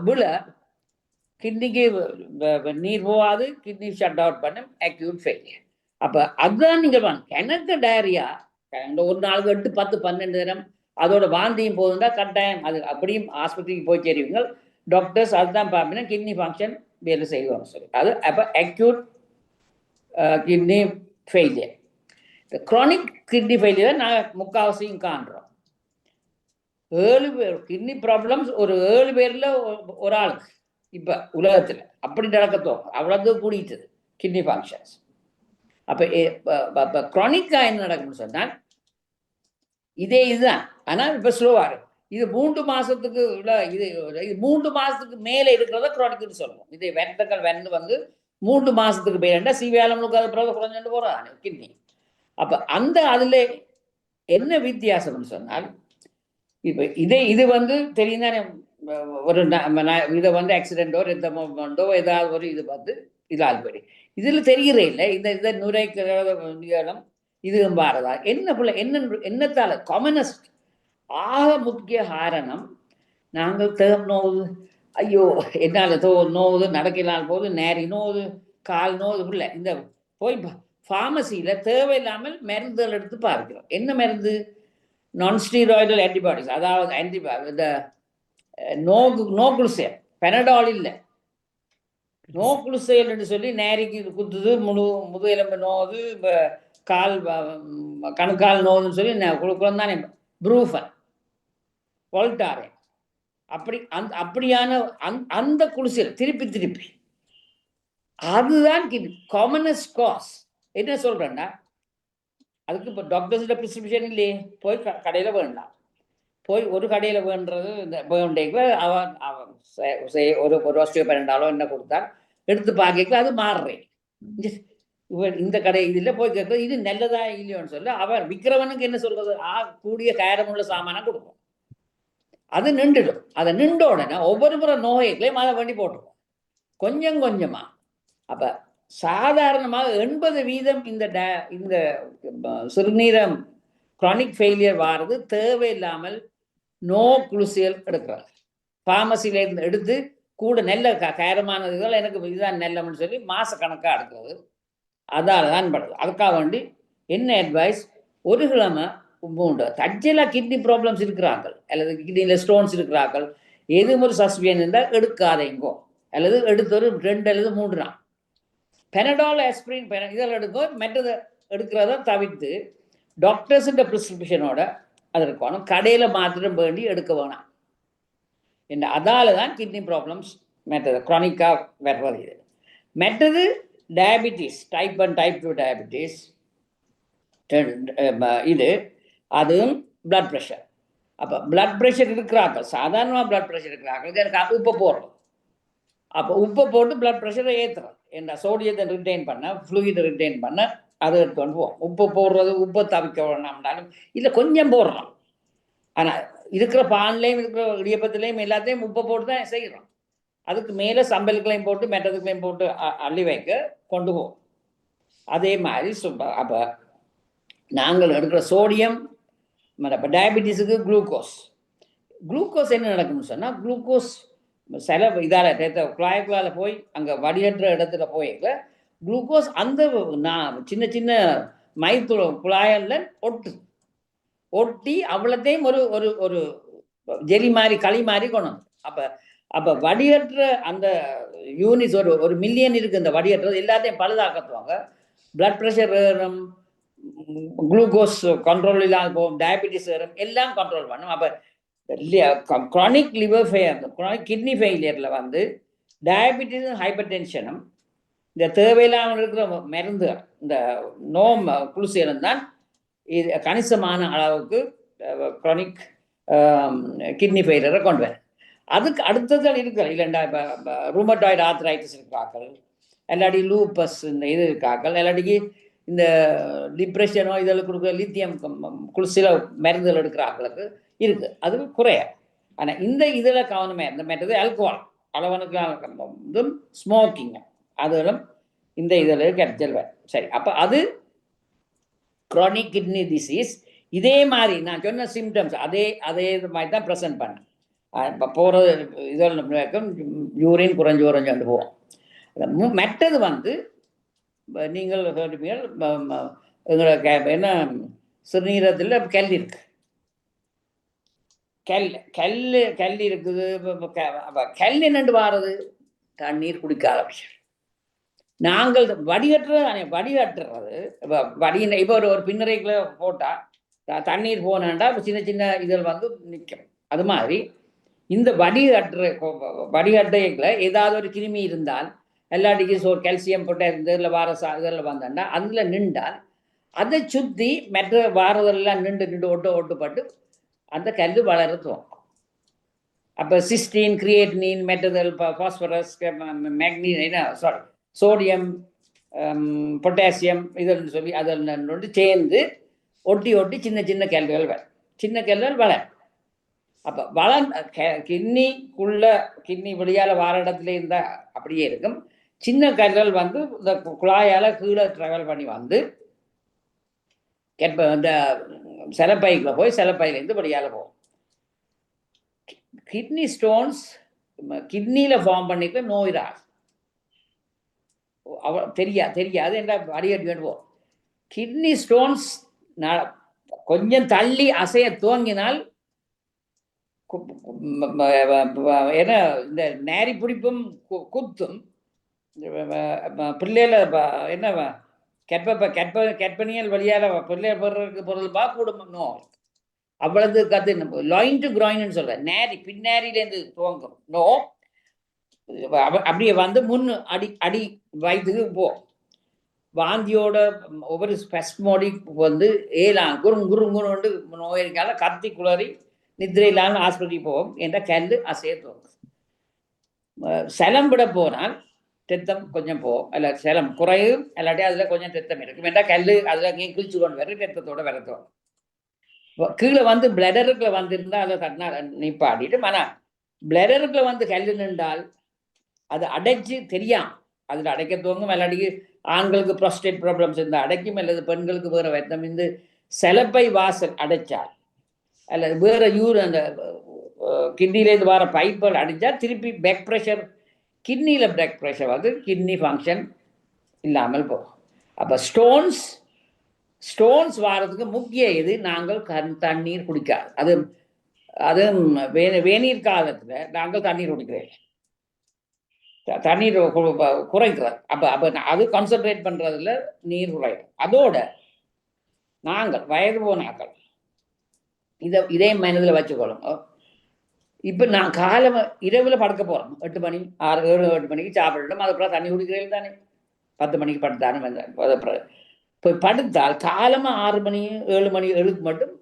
விழ கிட்னிக்கு நீர் போகாது, கிட்னி ஷட் அவுட் பண்ணும், அக்யூட் ஃபெயிலியர். அப்போ அதுதான் நீங்கள் எனக்கு டயரியா ஒரு நாளுக்கு 8, 10, 12 நேரம் அதோட வாந்தியும் போகுதுன்னா கட்டாயம் அது அப்படியும் ஆஸ்பத்திரிக்கு போய் சேருவீங்க. டாக்டர்ஸ் அதுதான் பார்ப்பீங்கன்னா கிட்னி ஃபங்க்ஷன் வேலை செய்வாங்க சொல்லி. அது அப்போ அக்யூட் கிட்னி ஃபெயிலியர். இந்த குரானிக் கிட்னி ஃபெயிலியர் நாங்கள் முக்கால்வாசியும் காண்றோம். 7 பேர் கிட்னி ப்ராப்ளம்ஸ் ஒரு 7 பேரில் ஒரு ஆளுக்கு இப்போ உலகத்தில் அப்படி நடக்கத்தோம், அவ்வளவு கூடிட்டது கிட்னி ஃபங்க்ஷன்ஸ். அப்போ குரானிக்காக என்ன நடக்கும்னு சொன்னால் இதுதான். ஆனால் இப்போ ஸ்லோவாக இருக்கும். இது 3 மாதத்துக்கு இது 3 மாதத்துக்கு மேலே இருக்கிறத குரானிக்னு சொல்லுவோம். இது வெந்தங்கள் வந்து 3 மாதத்துக்கு பேருண்டா சிவியாலம் முழுக்காத பிறகு குறைஞ்சுட்டு போகிறான் கிட்னி. அப்போ அதில் என்ன வித்தியாசம்னு சொன்னால் இப்போ இது வந்து தெரியும் தானே, ஒரு இதை வந்து ஆக்சிடென்ட்டோ ரத்த மூமெண்ட்டோ ஏதாவது ஒரு இது பார்த்து இதால் போய் இதில் தெரிகிறே இல்லை. இதை நுரைக்கீரலும் இது பாரதா என்ன பிள்ளை என்னத்தால் காமனஸ்ட் ஆக முக்கிய காரணம் நாங்கள் தேம் நோவுது, ஐயோ என்னால் நோவுது, நடக்கலாம் போது நேரி நோவுது, கால் நோவுது பிள்ளை. இந்த போய் ஃபார்மசியில் தேவையில்லாமல் மருந்துகள் எடுத்து பார்க்கிறோம். என்ன மருந்து? நான்ஸ்டீராய்டல் ஆன்டிபாடிஸ், அதாவது இந்த நோகுலுசேல், பெனடால் இல்லை, நோகுலுசேல் என்று சொல்லி நேரிக்கு குத்துது, முதுகெலும்பு நோவுது, கால் கணுக்கால் நோவுதுன்னு சொல்லி குழந்தான் தானே ப்ரூஃபன், பொல்டாரே, அப்படி அப்படியான அந்த குளிசல் திருப்பி அதுதான் காமனஸ்ட் காஸ். என்ன சொல்றேன்னா, அதுக்கு இப்போ டாக்டர்ஸோட ப்ரிஸ்கிரிப்ஷன் இல்லையே, போய் கடையில் வேண்டாம். போய் ஒரு கடையில் வேண்டுறது இந்த வேண்டைக்கு அவன் ஒரு ஆஸ்ட்ரியோபெரண்டாலோ என்ன கொடுத்தான் எடுத்து பார்க்க அது மாறுறேன். இவன் இந்த கடை இதில் போய் கேட்குறது இது நல்லதா இல்லையோன்னு சொல்ல அவன் விற்கிறவனுக்கு என்ன சொல்றது, கூடிய காரமுள்ள சாமானா கொடுக்கும். அது நின்றுடும். அதை நின்ற உடனே ஒவ்வொரு முறை நோய்களையும் அதை வேண்டி போட்டுருவோம் கொஞ்சம் கொஞ்சமா. அப்ப சாதாரணமாக 80% இந்த சிறுநீரம் கிரானிக் ஃபெயிலியர் வாரது தேவையில்லாமல் நோ குளுசியல் எடுக்கிறார். ஃபார்மசியில இருந்து எடுத்து கூட நல்ல காரமானதுகள் எனக்கு இதுதான் நல்லம்னு சொல்லி மாச கணக்காக எடுக்கிறது. அதால தான் படுது. அதுக்காக வேண்டி என்ன அட்வைஸ், ஒரு கிழமை உண்டு தற்செயலாக கிட்னி ப்ராப்ளம்ஸ் இருக்கிறார்கள் அல்லது கிட்னியில் ஸ்டோன்ஸ் இருக்கிறார்கள், எதுவும் ஒரு சஸ்பியன் இருந்தால் எடுக்காதேங்கோ, அல்லது எடுத்த ஒரு 2 அல்லது 3 நாள் பெனடால், ஆஸ்பிரின், இதெல்லாம் எடுக்கும். மற்றது எடுக்கிறத தவிர்த்து டாக்டர்ஸுன்ற ப்ரிஸ்கிரிப்ஷனோட அது இருக்கணும். கடையில் மாத்திரம் வேண்டி எடுக்க வேணாம். அதால தான் கிட்னி ப்ராப்ளம்ஸ் மற்றது க்ரானிக்காக வர்றது. இது மற்றது டயபிட்டிஸ், டைப் 1 டைப் 2 டயபிட்டிஸ், இது அதுவும் பிளட் ப்ரெஷர். அப்போ பிளட் ப்ரெஷர் இருக்கிறார்கள், சாதாரணமாக பிளட் ப்ரெஷர் இருக்கிறார்கள், எனக்கு உப்பை போடுறோம். அப்போ உப்பை போட்டு பிளட் ப்ரெஷரை ஏற்றுறோம். என்ன சோடியத்தை ரிட்டைன் பண்ண, ஃப்ளூயிடை ரிட்டைன் பண்ண அதை எடுத்துகிட்டு போவோம். உப்பு போடுறது உப்பை தவிக்க வேணாம்னாலும் இல்லை கொஞ்சம் போடுறோம். ஆனால் இருக்கிற பான்லேயும் இருக்கிற இடியப்பத்துலேயும் எல்லாத்தையும் உப்பை போட்டு தான் செய்கிறோம். அதுக்கு மேலே சம்பலுக்களையும் போட்டு மெட்டதுக்களையும் போட்டு அள்ளி வைக்க கொண்டு போவோம். அதே மாதிரி அப்போ நாங்கள் எடுக்கிற சோடியம், இப்போ டயபிட்டிஸுக்கு குளுக்கோஸ் என்ன நடக்கும்னு சொன்னால், குளுக்கோஸ் சில இதால் குழாய்க்குள்ளால் போய் அங்கே வடிகட்டுற இடத்துல போயில குளுக்கோஸ் அந்த சின்ன சின்ன மைத்துள குழாயில் ஒட்டி அவ்வளோத்தையும் ஒரு ஒரு ஒரு ஜெலி மாதிரி களி மாதிரி கொண்டு வந்து அப்போ வடிகட்டுற அந்த யூனிட்ஸ் ஒரு மில்லியன் இருக்குது. இந்த வடிகட்டுறது எல்லாத்தையும் பழுதாக்கத்துவாங்க. பிளட் ப்ரெஷர் ஏறும், குளுக்கோஸ் கண்ட்ரோல் இல்லாமல் போகும், டயபிட்டிஸ் ஏறும், எல்லாம் கண்ட்ரோல் பண்ணும். அப்போ chronic liver failure, chronic kidney ஃபெயிலியரில் வந்து டயபிட்டிஸும் ஹைப்பர் டென்ஷனும் இந்த தேவையில்லாமல் இருக்கிற மருந்து இந்த குளுசியலும் தான் இது கணிசமான அளவுக்கு கிரானிக் கிட்னி ஃபெயிலியரை கொண்டு வரும். அதுக்கு அடுத்ததான் இருக்கிற இல்லைண்டா இப்போ ரூமட்டாய்டு ஆர்த்ரைட்டிஸ் இருக்கிறார்கள், இல்லாட்டி லூப்பஸ் இந்த இது இருக்கார்கள், இல்லாட்டிக்கு இந்த டிப்ரெஷனோ இதில் கொடுக்குற லித்தியம் சில மருந்துகள் எடுக்கிறார்களுக்கு இருக்குது, அது குறைய. ஆனால் இந்த இதில் கவனமே இந்த மற்றது ஆல்கோஹால் அளவனுக்கு ஸ்மோக்கிங் அதுவும் இந்த இதில் கிடைச்சல்வேன். சரி, அப்போ அது க்ரானிக் கிட்னி டிசீஸ். இதே மாதிரி நான் சொன்ன சிம்டம்ஸ் அதே மாதிரி தான் ப்ரெசென்ட் பண்ணேன். இப்போ போகிறது இதில் யூரின் குறைஞ்சு கொண்டு போவோம். மற்றது வந்து நீங்கள் எங்களை என்ன சிறுநீரகத்தில் கல் இருக்கு, கல் இருக்குது. கல் என்னண்டு வாரது, தண்ணீர் குடிக்காத விஷயம். நாங்கள் வடிகட்டுறது இப்போ ஒரு பின்னரைக்குள்ள போட்டால் தண்ணீர் போனாண்டா சின்ன சின்ன இதில் வந்து நிற்கும். அது மாதிரி இந்த வடிகட்டைகளை ஏதாவது ஒரு கிருமி இருந்தால் எல்லாட்டிக்கும் கால்சியம் பொட்டாசியம் இதில் வார இதில் வந்தாண்டா அதில் நின்றால் அதை சுற்றி மற்ற வாரதெல்லாம் நின்று ஒட்டுப்பட்டு அந்த கல் வளரத்துவோம். அப்போ சிஸ்டீன், கிரியேட்டினின், மெட்டதல், பாஸ்பரஸ், சோடியம், பொட்டாசியம் இதெல்லாம் சொல்லி அதில் சேர்ந்து ஒட்டி சின்ன சின்ன கல்லுகள் வரும். சின்ன கல்லுகள் வளரும். அப்போ கிட்னிக்குள்ள கிட்னி வெளியால் வார இடத்துல இருந்தால் அப்படியே இருக்கும். சின்ன கல்லல் வந்து இந்த குழாயால் கீழே ட்ராவல் பண்ணி வந்து இந்த செலப்பைக்குள்ள போய் செலப்பையிலேருந்து வெளியால் போகும். கிட்னி ஸ்டோன்ஸ் கிட்னியில் ஃபார்ம் பண்ணிக்க நோய்தான் தெரியாது என்ற அடிக்கடி வேண்டுவோம். கிட்னி ஸ்டோன்ஸ் கொஞ்சம் தள்ளி அசைய துவங்கினால் ஏன்னா இந்த நேரி பிடிப்பும் குத்தும் பிள்ளையில என்ன கற்பனியல் வழியால் பிள்ளைய பொருள் கூடும் நோய் அவ்வளவு கத்து லாயின் டு கிராயின்னு சொல்ற நேரி பின்னேரியிலேருந்து துவங்கும் நோ அப்படியே வந்து அடி வயிற்றுக்கு போ வாந்தியோட ஒவ்வொரு ஸ்பெஸ்மோடிக் வந்து ஏலாம் குறுங்குறுங்குறு நோயிருக்கால கத்தி குளறி நித்திரை இல்லாமல் ஆஸ்பத்திரிக்கு போவோம் என்ற கல் அசைய துவங்கும். செலம் விட போனால் ரத்தம் கொஞ்சம் போகும், அல்ல செலம் குறையும், இல்லாட்டி அதில் கொஞ்சம் ரத்தம் இருக்கும். ஏன்னா கல் அதில் அங்கேயும் கிழிச்சு கொண்டு வர ரத்தத்தோட வரத்தோம். கீழே வந்து பிளடருக்குள்ள வந்திருந்தால் அதை தட்டினா நிப்பாட்டிட்டு ஆனால் பிளடருக்குள்ள வந்து கல் நின்றால் அது அடைச்சு தெரியாம அதில் அடைக்க துவங்கும். இல்லாட்டி ஆண்களுக்கு ப்ராஸ்டேட் ப்ராப்ளம்ஸ் இருந்தால் அடைக்கும், அல்லது பெண்களுக்கு வேறு ரத்தம் இந்த செலப்பை வாசல் அடைச்சால் அல்லது வேறு அந்த கிட்னிலேருந்து வர பைப்புகள் அடித்தால் திருப்பி பேக் ப்ரெஷர் கிட்னியில் பேக் ப்ரெஷர் வந்து கிட்னி ஃபங்க்ஷன் இல்லாமல் போகும். அப்போ ஸ்டோன்ஸ் வாரத்துக்கு முக்கிய இது நாங்கள் தண்ணீர் குடிக்காது. அது வேநீர் காலத்தில் நாங்கள் தண்ணீர் குடிக்கிறேன், தண்ணீர் குறைக்கிறது. அப்போ அது கான்சன்ட்ரேட் பண்ணுறதுல நீர் குறையும். அதோட நாங்கள் வயது போனாக்கள் இதே மனதில் வச்சுக்கொள்ளுங்க. இப்போ நான் இரவில் படுக்க போகிறோம் 8 மணி 6 7 8 மணிக்கு சாப்பிடணும். அதுக்கப்புறம் தண்ணி குடிக்கிறீர்கள் தானே, 10 மணிக்கு படுத்தானே போய் படுத்தால் காலமாக 6 மணி 7 மணி எழுக்கு மட்டும்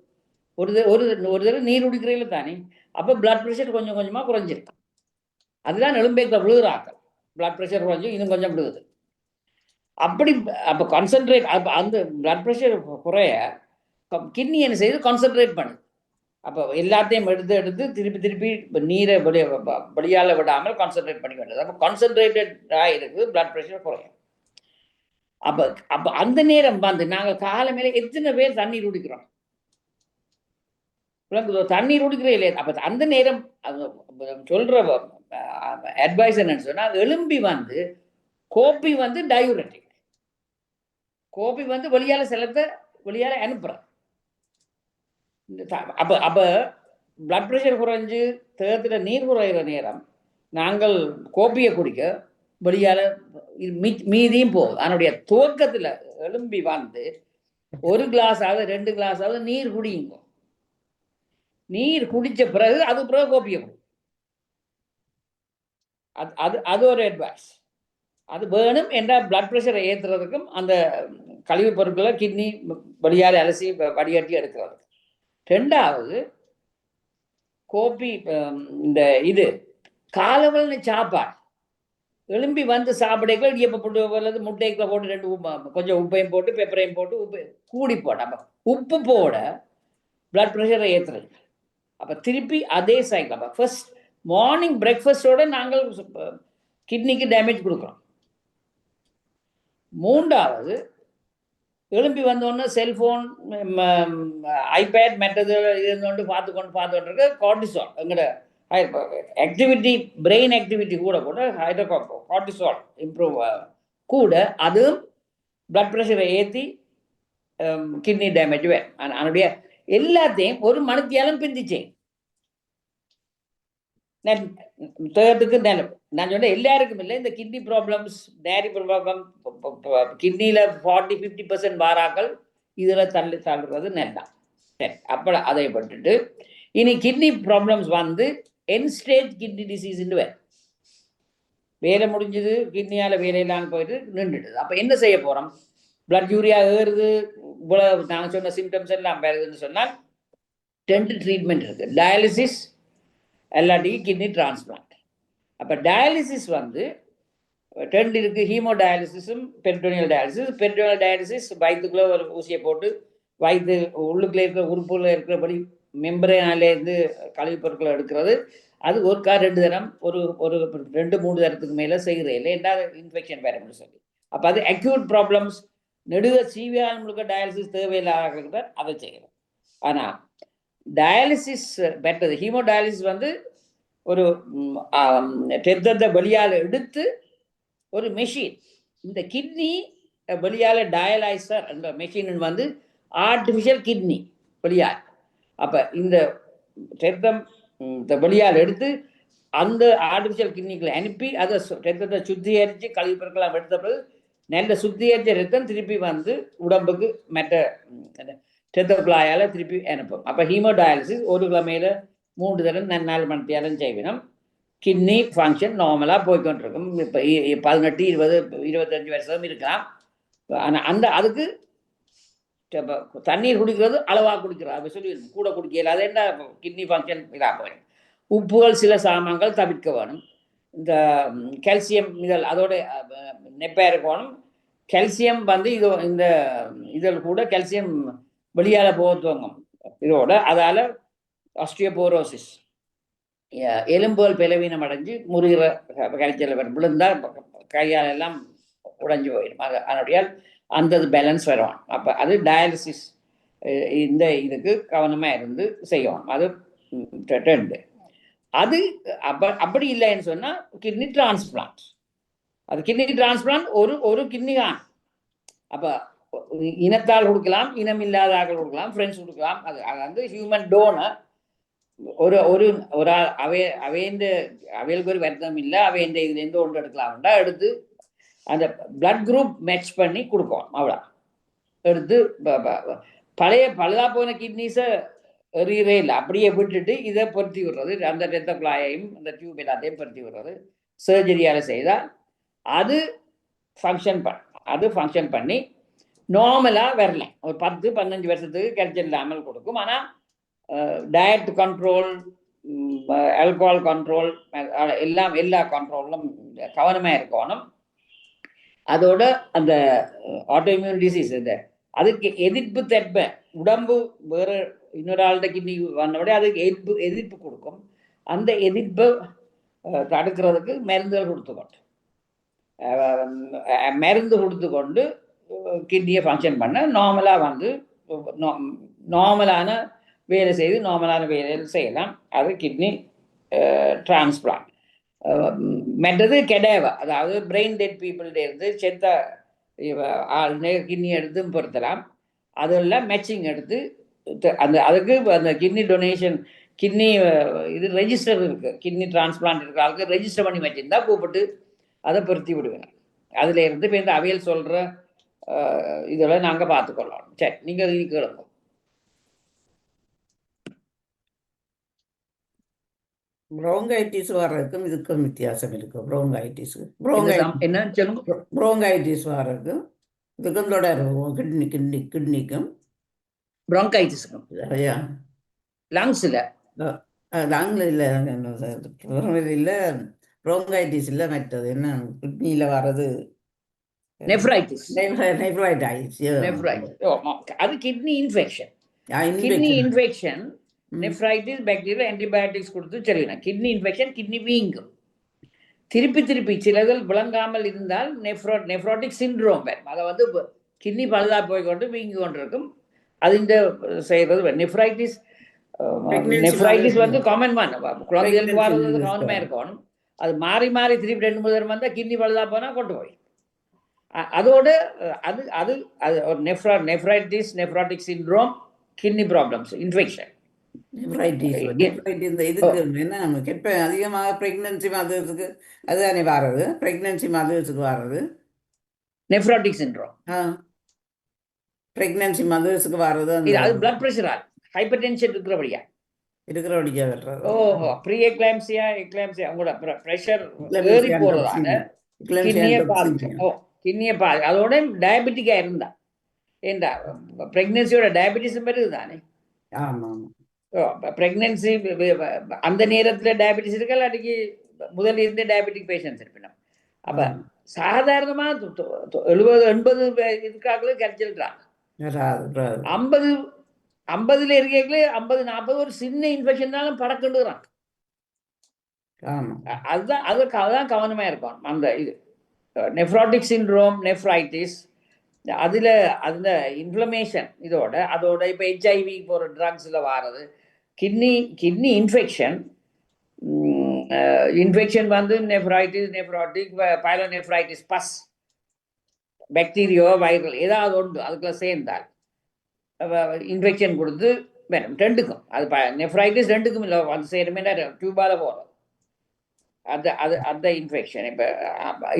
ஒரு தடவை நீர் குடிக்கிறீர்கள் தானே. அப்போ பிளட் ப்ரெஷர் கொஞ்சம் கொஞ்சமாக குறைஞ்சிருக்கு. அதுதான் எலும்பேக்கில் விழுகிறாக்கள். பிளட் ப்ரெஷர் குறைஞ்சி இன்னும் கொஞ்சம் விழுகுது. அப்போ கான்சன்ட்ரேட் அந்த பிளட் ப்ரெஷர் குறைய கிட்னி என்ன செய்து கான்சன்ட்ரேட் பண்ணுது. அப்போ எல்லாத்தையும் எடுத்து திருப்பி நீரை வெளியால் விடாமல் கான்சன்ட்ரேட் பண்ணி வேண்டியது. அப்போ கான்சன்ட்ரேட்டடாக இருக்குது, பிளட் ப்ரெஷர் குறையும். அப்போ அந்த நேரம் வந்து நாங்கள் காலமேல எத்தனை பேர் தண்ணீர் குடிக்கிறோம், தண்ணீர் குடிக்கிறே இல்லையா. அப்போ அந்த நேரம் சொல்கிற அட்வைஸ் என்னன்னு சொன்னால், எலும்பி வந்து கோப்பி வந்து டயூரட்டிக், கோப்பி வந்து வெளியால் செலத்தை வெளியால் அனுப்புகிறோம். அப்போ பிளட் ப்ரெஷர் குறைஞ்சு தேகத்தில் நீர் குறைகிற நேரம் நாங்கள் கோப்பியை குடிக்க வெளியால் மீதியும் போகுது. அதனுடைய துவக்கத்தில் எலும்பி வந்து 1 கிளாஸாவது 2 கிளாஸாவது நீர் குடியுங்க. நீர் குடித்த பிறகு கோப்பியை குடி. அது ஒரு அட்வைஸ். அது வேணும் என்றால் பிளட் ப்ரெஷரை ஏற்றுறதுக்கும் அந்த கழிவுப் பொருட்களை கிட்னி வெளியால் அலசி வடிகட்டி எடுக்கிறது. 2வது கோப்பி இந்த இது காலவல்னு சாப்பாடு எலும்பி வந்து சாப்பிடைக்குள்ள இடியப்ப போட்டு அல்லது முட்டைக்குள்ள போட்டு 2 கொஞ்சம் உப்பையும் போட்டு பெப்பரையும் போட்டு கூடி போட உப்பு போட பிளட் ப்ரெஷரை ஏற்றுறது. அப்போ திருப்பி அதே சைக்கிள். அப்போ ஃபர்ஸ்ட் மார்னிங் பிரேக்ஃபாஸ்டோட நாங்கள் கிட்னிக்கு டேமேஜ் கொடுக்குறோம். 3வது எழும்பி வந்தோடனே செல்ஃபோன் ஐபேட் மெட்டது இருந்தோண்டு பார்த்துக்கொண்டு இருக்க கார்டிசால் எங்களோட ஆக்டிவிட்டி பிரெயின் ஆக்டிவிட்டி கூட கார்டிசால் இம்ப்ரூவ் கூட அதுவும் பிளட் ப்ரெஷரை ஏற்றி கிட்னி டேமேஜ் வேணும். அதனுடைய எல்லாத்தையும் ஒரு மணித்தியாலும் பிந்திச்சேன் தேர்ட்டுக்கு நான் சொன்னேன் எல்லாருக்கும் இல்லை. இந்த கிட்னி ப்ராப்ளம்ஸ் டேரி ப்ராப்ளம் கிட்னியில் 40-50% வாராக்கள் இதில் தள்ளுறது நல்லா. சரி, அப்போ அதை பட்டுட்டு இனி கிட்னி ப்ராப்ளம்ஸ் வந்து என் ஸ்டேஜ் கிட்னி டிசீஸ்ன்னு வேலை முடிஞ்சது, கிட்னியால் வேலையெல்லாம் போயிட்டு நின்றுடுது. அப்போ என்ன செய்ய போகிறோம்? பிளட் யூரியா ஏறுது, இவ்வளோ நான் சொன்ன சிம்டம்ஸ் எல்லாம் வருதுன்னு சொன்னால் 2 ட்ரீட்மெண்ட் இருக்குது. டயாலிசிஸ் இல்லாட்டி கிட்னி டிரான்ஸ்பிளான்ட். அப்போ டயாலிசிஸ் வந்து 2 இருக்குது. ஹீமோ டயாலிசிஸும் பெரிட்டோனியல் டயாலிசிஸ். பெரிட்டோனியல் டயாலிசிஸ் வயிற்றுக்குள்ளே ஒரு ஊசியை போட்டு வயிற்று உள்ளுக்குள்ளே இருக்கிற உறுப்புல இருக்கிறபடி மெம்பரேனாலேருந்து கழிவுப் பொருட்களை எடுக்கிறது அது ஒருக்கா 2 தரம் ஒரு ஒரு 2-3 தரத்துக்கு மேலே செய்கிறேன் இல்லை என்ன இன்ஃபெக்ஷன் வேறும்னு சொல்லி அப்போ அது அக்யூட் ப்ராப்ளம்ஸ் நெடுக சிவிஆர் முழுக்க டயாலிசிஸ் தேவையில்லாத அதை செய்கிறோம். ஆனால் டயாலிசிஸ் பெட்டது ஹீமோ டயாலிசிஸ் வந்து ஒரு ரத்தத்தை வெளியால் எடுத்து ஒரு மெஷின் இந்த கிட்னி வெளியால் டயலைசர் அந்த மெஷின் வந்து ஆர்டிஃபிஷியல் கிட்னி வெளியால் அப்போ இந்த ரத்தம் வெளியால் எடுத்து அந்த ஆர்டிஃபிஷியல் கிட்னிகளை அனுப்பி அதை ரத்தத்தை சுத்திகரித்து கழிவுப்பொருட்களாம் எடுத்த பிறகு நல்ல சுத்திகரித்த ரத்தம் திருப்பி வந்து உடம்புக்கு மற்ற ரத்த குழாயால் திருப்பி அனுப்பும். அப்போ ஹீமோ டயாலிசிஸ் ஒரு கிழமையில் 3 தரம் 4 மணி நேரம் செய்வினோம். கிட்னி ஃபங்க்ஷன் நார்மலாக போய்கொண்டிருக்கும். இப்போ 18, 20, 25 வருஷம் இருக்கலாம். ஆனால் அதுக்கு தண்ணீர் குடிக்கிறது அளவாக குடிக்கிறது அப்படி சொல்லி கூட குடிக்கல அது என்ன கிட்னி ஃபங்க்ஷன் இதாக போயிடும். உப்புகள் சில சாமான்கள் தவிர்க்க வேணும். இந்த கால்சியம் இதழ் அதோட நெப்பாக இருக்கணும். கால்சியம் வந்து இந்த இதழ் கூட கால்சியம் வெளியால் போக துவங்கும் இதோட அதால் ஆஸ்டியோபோரோசிஸ் எலும்புகள் பலவீனம் அடைஞ்சு முறிகிற கரைச்சல் விழுந்தால் கையால் எல்லாம் உடைஞ்சு போயிடும். அதனுடைய அந்த பேலன்ஸ் வருவான். அப்போ அது டயாலிசிஸ் இந்த இதுக்கு கவனமாக இருந்து செய்யணும். அது 2 அது அப்படி இல்லைன்னு சொன்னால் கிட்னி டிரான்ஸ்பிளான்ட் அது கிட்னி டிரான்ஸ்பிளான்ட் ஒரு கிட்னி தான். அப்போ இனத்தால் கொடுக்கலாம், இனம் இல்லாத ஆக்கள் கொடுக்கலாம், ஃப்ரெண்ட்ஸ் கொடுக்கலாம். அது வந்து ஹியூமன் டோனர் ஒரு ஒரு ஒரு அவைகளுக்கு ஒரு வருத்தம் இல்லை அவைந்த இதுலேருந்து ஒன்று எடுக்கலாம்டா எடுத்து அந்த பிளட் குரூப் மேட்ச் பண்ணி கொடுப்போம். அவ்வளோ எடுத்து பழுதா போன கிட்னிஸை எறியவே இல்லை அப்படியே விட்டுட்டு இதை பொருத்தி விடுறது அந்த ரத்த குழாயையும் அந்த டியூப் எல்லாத்தையும் பொருத்தி விடுறது சர்ஜரியால் செய்தால் அது ஃபங்க்ஷன் பண்ணி நார்மலாக வரலாம். ஒரு 10-15 வருஷத்துக்கு கல்ச்சர் இல்லாமல் கொடுக்கும். ஆனால் டயட் கண்ட்ரோல் ஆல்கஹால் கண்ட்ரோல் எல்லா கண்ட்ரோலும் கவனமாக இருக்கணும். அதோட அந்த ஆட்டோஇம்யூன் டிசீஸ் இது அதுக்கு எதிர்ப்பு தன்மை உடம்பு வேறு இன்னொரு ஆள்கிட்ட கிட்னி வந்தபடி அதுக்கு எதிர்ப்பு கொடுக்கும். அந்த எதிர்ப்பை தடுக்கிறதுக்கு மருந்துகள் கொடுத்து கொண்டு கிட்னியை ஃபங்க்ஷன் பண்ண நார்மலாக வந்து நார்மலான வேலை செய்து நார்மலான வேலையில் செய்யலாம். அது கிட்னி டிரான்ஸ்பிளான்ட். மற்றது கெடேவா அதாவது பிரெயின் டெட் பீப்புள்டேருந்து செத்த கிட்னி எடுத்து பொருத்தலாம். அதெல்லாம் மேட்சிங் எடுத்து அதுக்கு அந்த கிட்னி டொனேஷன் கிட்னி இது ரெஜிஸ்டர் இருக்குது. கிட்னி டிரான்ஸ்பிளான்ட் இருக்கிற ஆளுக்கு ரெஜிஸ்டர் பண்ணி வச்சுருந்தா கூப்பிட்டு அதை பொருத்தி விடுவேன். அதில் இருந்து இப்போ இந்த அவியல் சொல்கிற இதெல்லாம் நாங்கள் பார்த்துக்கொள்ளலாம். சரி, நீங்கள் இது கேளுங்க. ப்ரோங்கைட்டிஸ் வர்றதுக்கும் இதுக்கும் வித்தியாசம் இருக்குது. என்ன சொல்லுங்க? ப்ரோங்கைட்டிஸ் வர்றதுக்கும் இதுக்கும் தொடரும் கிட்னிக்கும் ப்ரோங்கைட்டிஸுக்கும் லங்ஸில் லங்கில் இல்லை இல்லை ப்ரோங்கைட்டிஸ் இல்லை மற்றது என்ன கிட்னியில் வர்றது நெஃப்ரைட்டிஸ். அது kidney infection. Kidney infection nephritis bacteria antibiotics கொடுத்து சொல்லிடணும். கிட்னி இன்ஃபெக்ஷன் கிட்னி வீங்கும். திருப்பி சிலர்கள் விளங்காமல் இருந்தால் நெஃப்ரோட்டிக் சிண்ட்ரோம் வரும். அதை வந்து கிட்னி பழுதா போய்கொண்டு வீங்கி கொண்டிருக்கும். அது இந்த செய்கிறது நெஃப்ரைட்டிஸ் வந்து காமன் குழந்தைகளுக்கு வாழ்றது கவனமாக இருக்கணும். அது மாறி திருப்பி 2-3 தரம் வந்தால் கிட்னி பழுதா போனால் கொண்டு போய் அதோட அது ஒரு nephritis nephrotic syndrome kidney problems infection. இதுக்கு என்ன கேட்பேன் அதிகமாக பிரெக்னன்சி மதர்ஸுக்கு அதுதானே வர்றது. பிரெக்னன்சி மதர்ஸுக்கு வர்றது நெஃப்ரோட்டிக் சிண்ட்ரோம். பிரெக்னன்சி மதர்ஸுக்கு வர்றது அது பிளட் ப்ரெஷரா ஹைப்பர் டென்ஷன் இருக்கிறபடியா வர்றது. ஓஹோ, ப்ரீ எக்லாம்சியா உங்களோட ப்ரெஷர் ஏறி போறதால கிட்னியை பாதி அதோட டயபெட்டிக்காக இருந்தா ஏண்டா பிரெக்னன்சியோட டயபெட்டிஸும் வருது தானே. ஆமாம், பிரெக்னன்சி அந்த நேரத்தில் டயபெட்டிஸ் இருக்கா இல்லாட்டிக்கு முதல்ல இருந்தே டயபெட்டிக் பேஷண்ட்ஸ் இருப்பினோம். அப்போ சாதாரணமாக 70-80 இதுக்காக கரைச்சிருக்கிறாங்க. 50 50 இருக்கீங்களே 50-40 ஒரு சின்ன இன்ஃபெக்ஷன்னாலும் படக்குண்டுறான். ஆமா அதுதான் கவனமா இருக்கும். அந்த இது நெஃப்ராட்டிக் சிண்ட்ரோம், நெஃப்ரைட்டிஸ், அதுல அந்த இன்ஃப்ளமேஷன் அதோட இப்போ HIV போகிற ட்ரக்ஸில் வாரது கிட்னி இன்ஃபெக்ஷன் வந்து நெஃப்ராட்டிக் பைலோநெஃப்ரைட்டிஸ், பஸ், பாக்டீரியோ, வைரல் ஏதாவது ஒன்று அதுக்குள்ள சேர்ந்தால் இன்ஃபெக்ஷன் கொடுத்து வேணும் ரெண்டுக்கும். அது நெஃப்ரைட்டிஸ் ரெண்டுக்கும் இல்லை, அது சேருமே டியூபால போகிறது. அந்த இன்ஃபெக்ஷன் இப்போ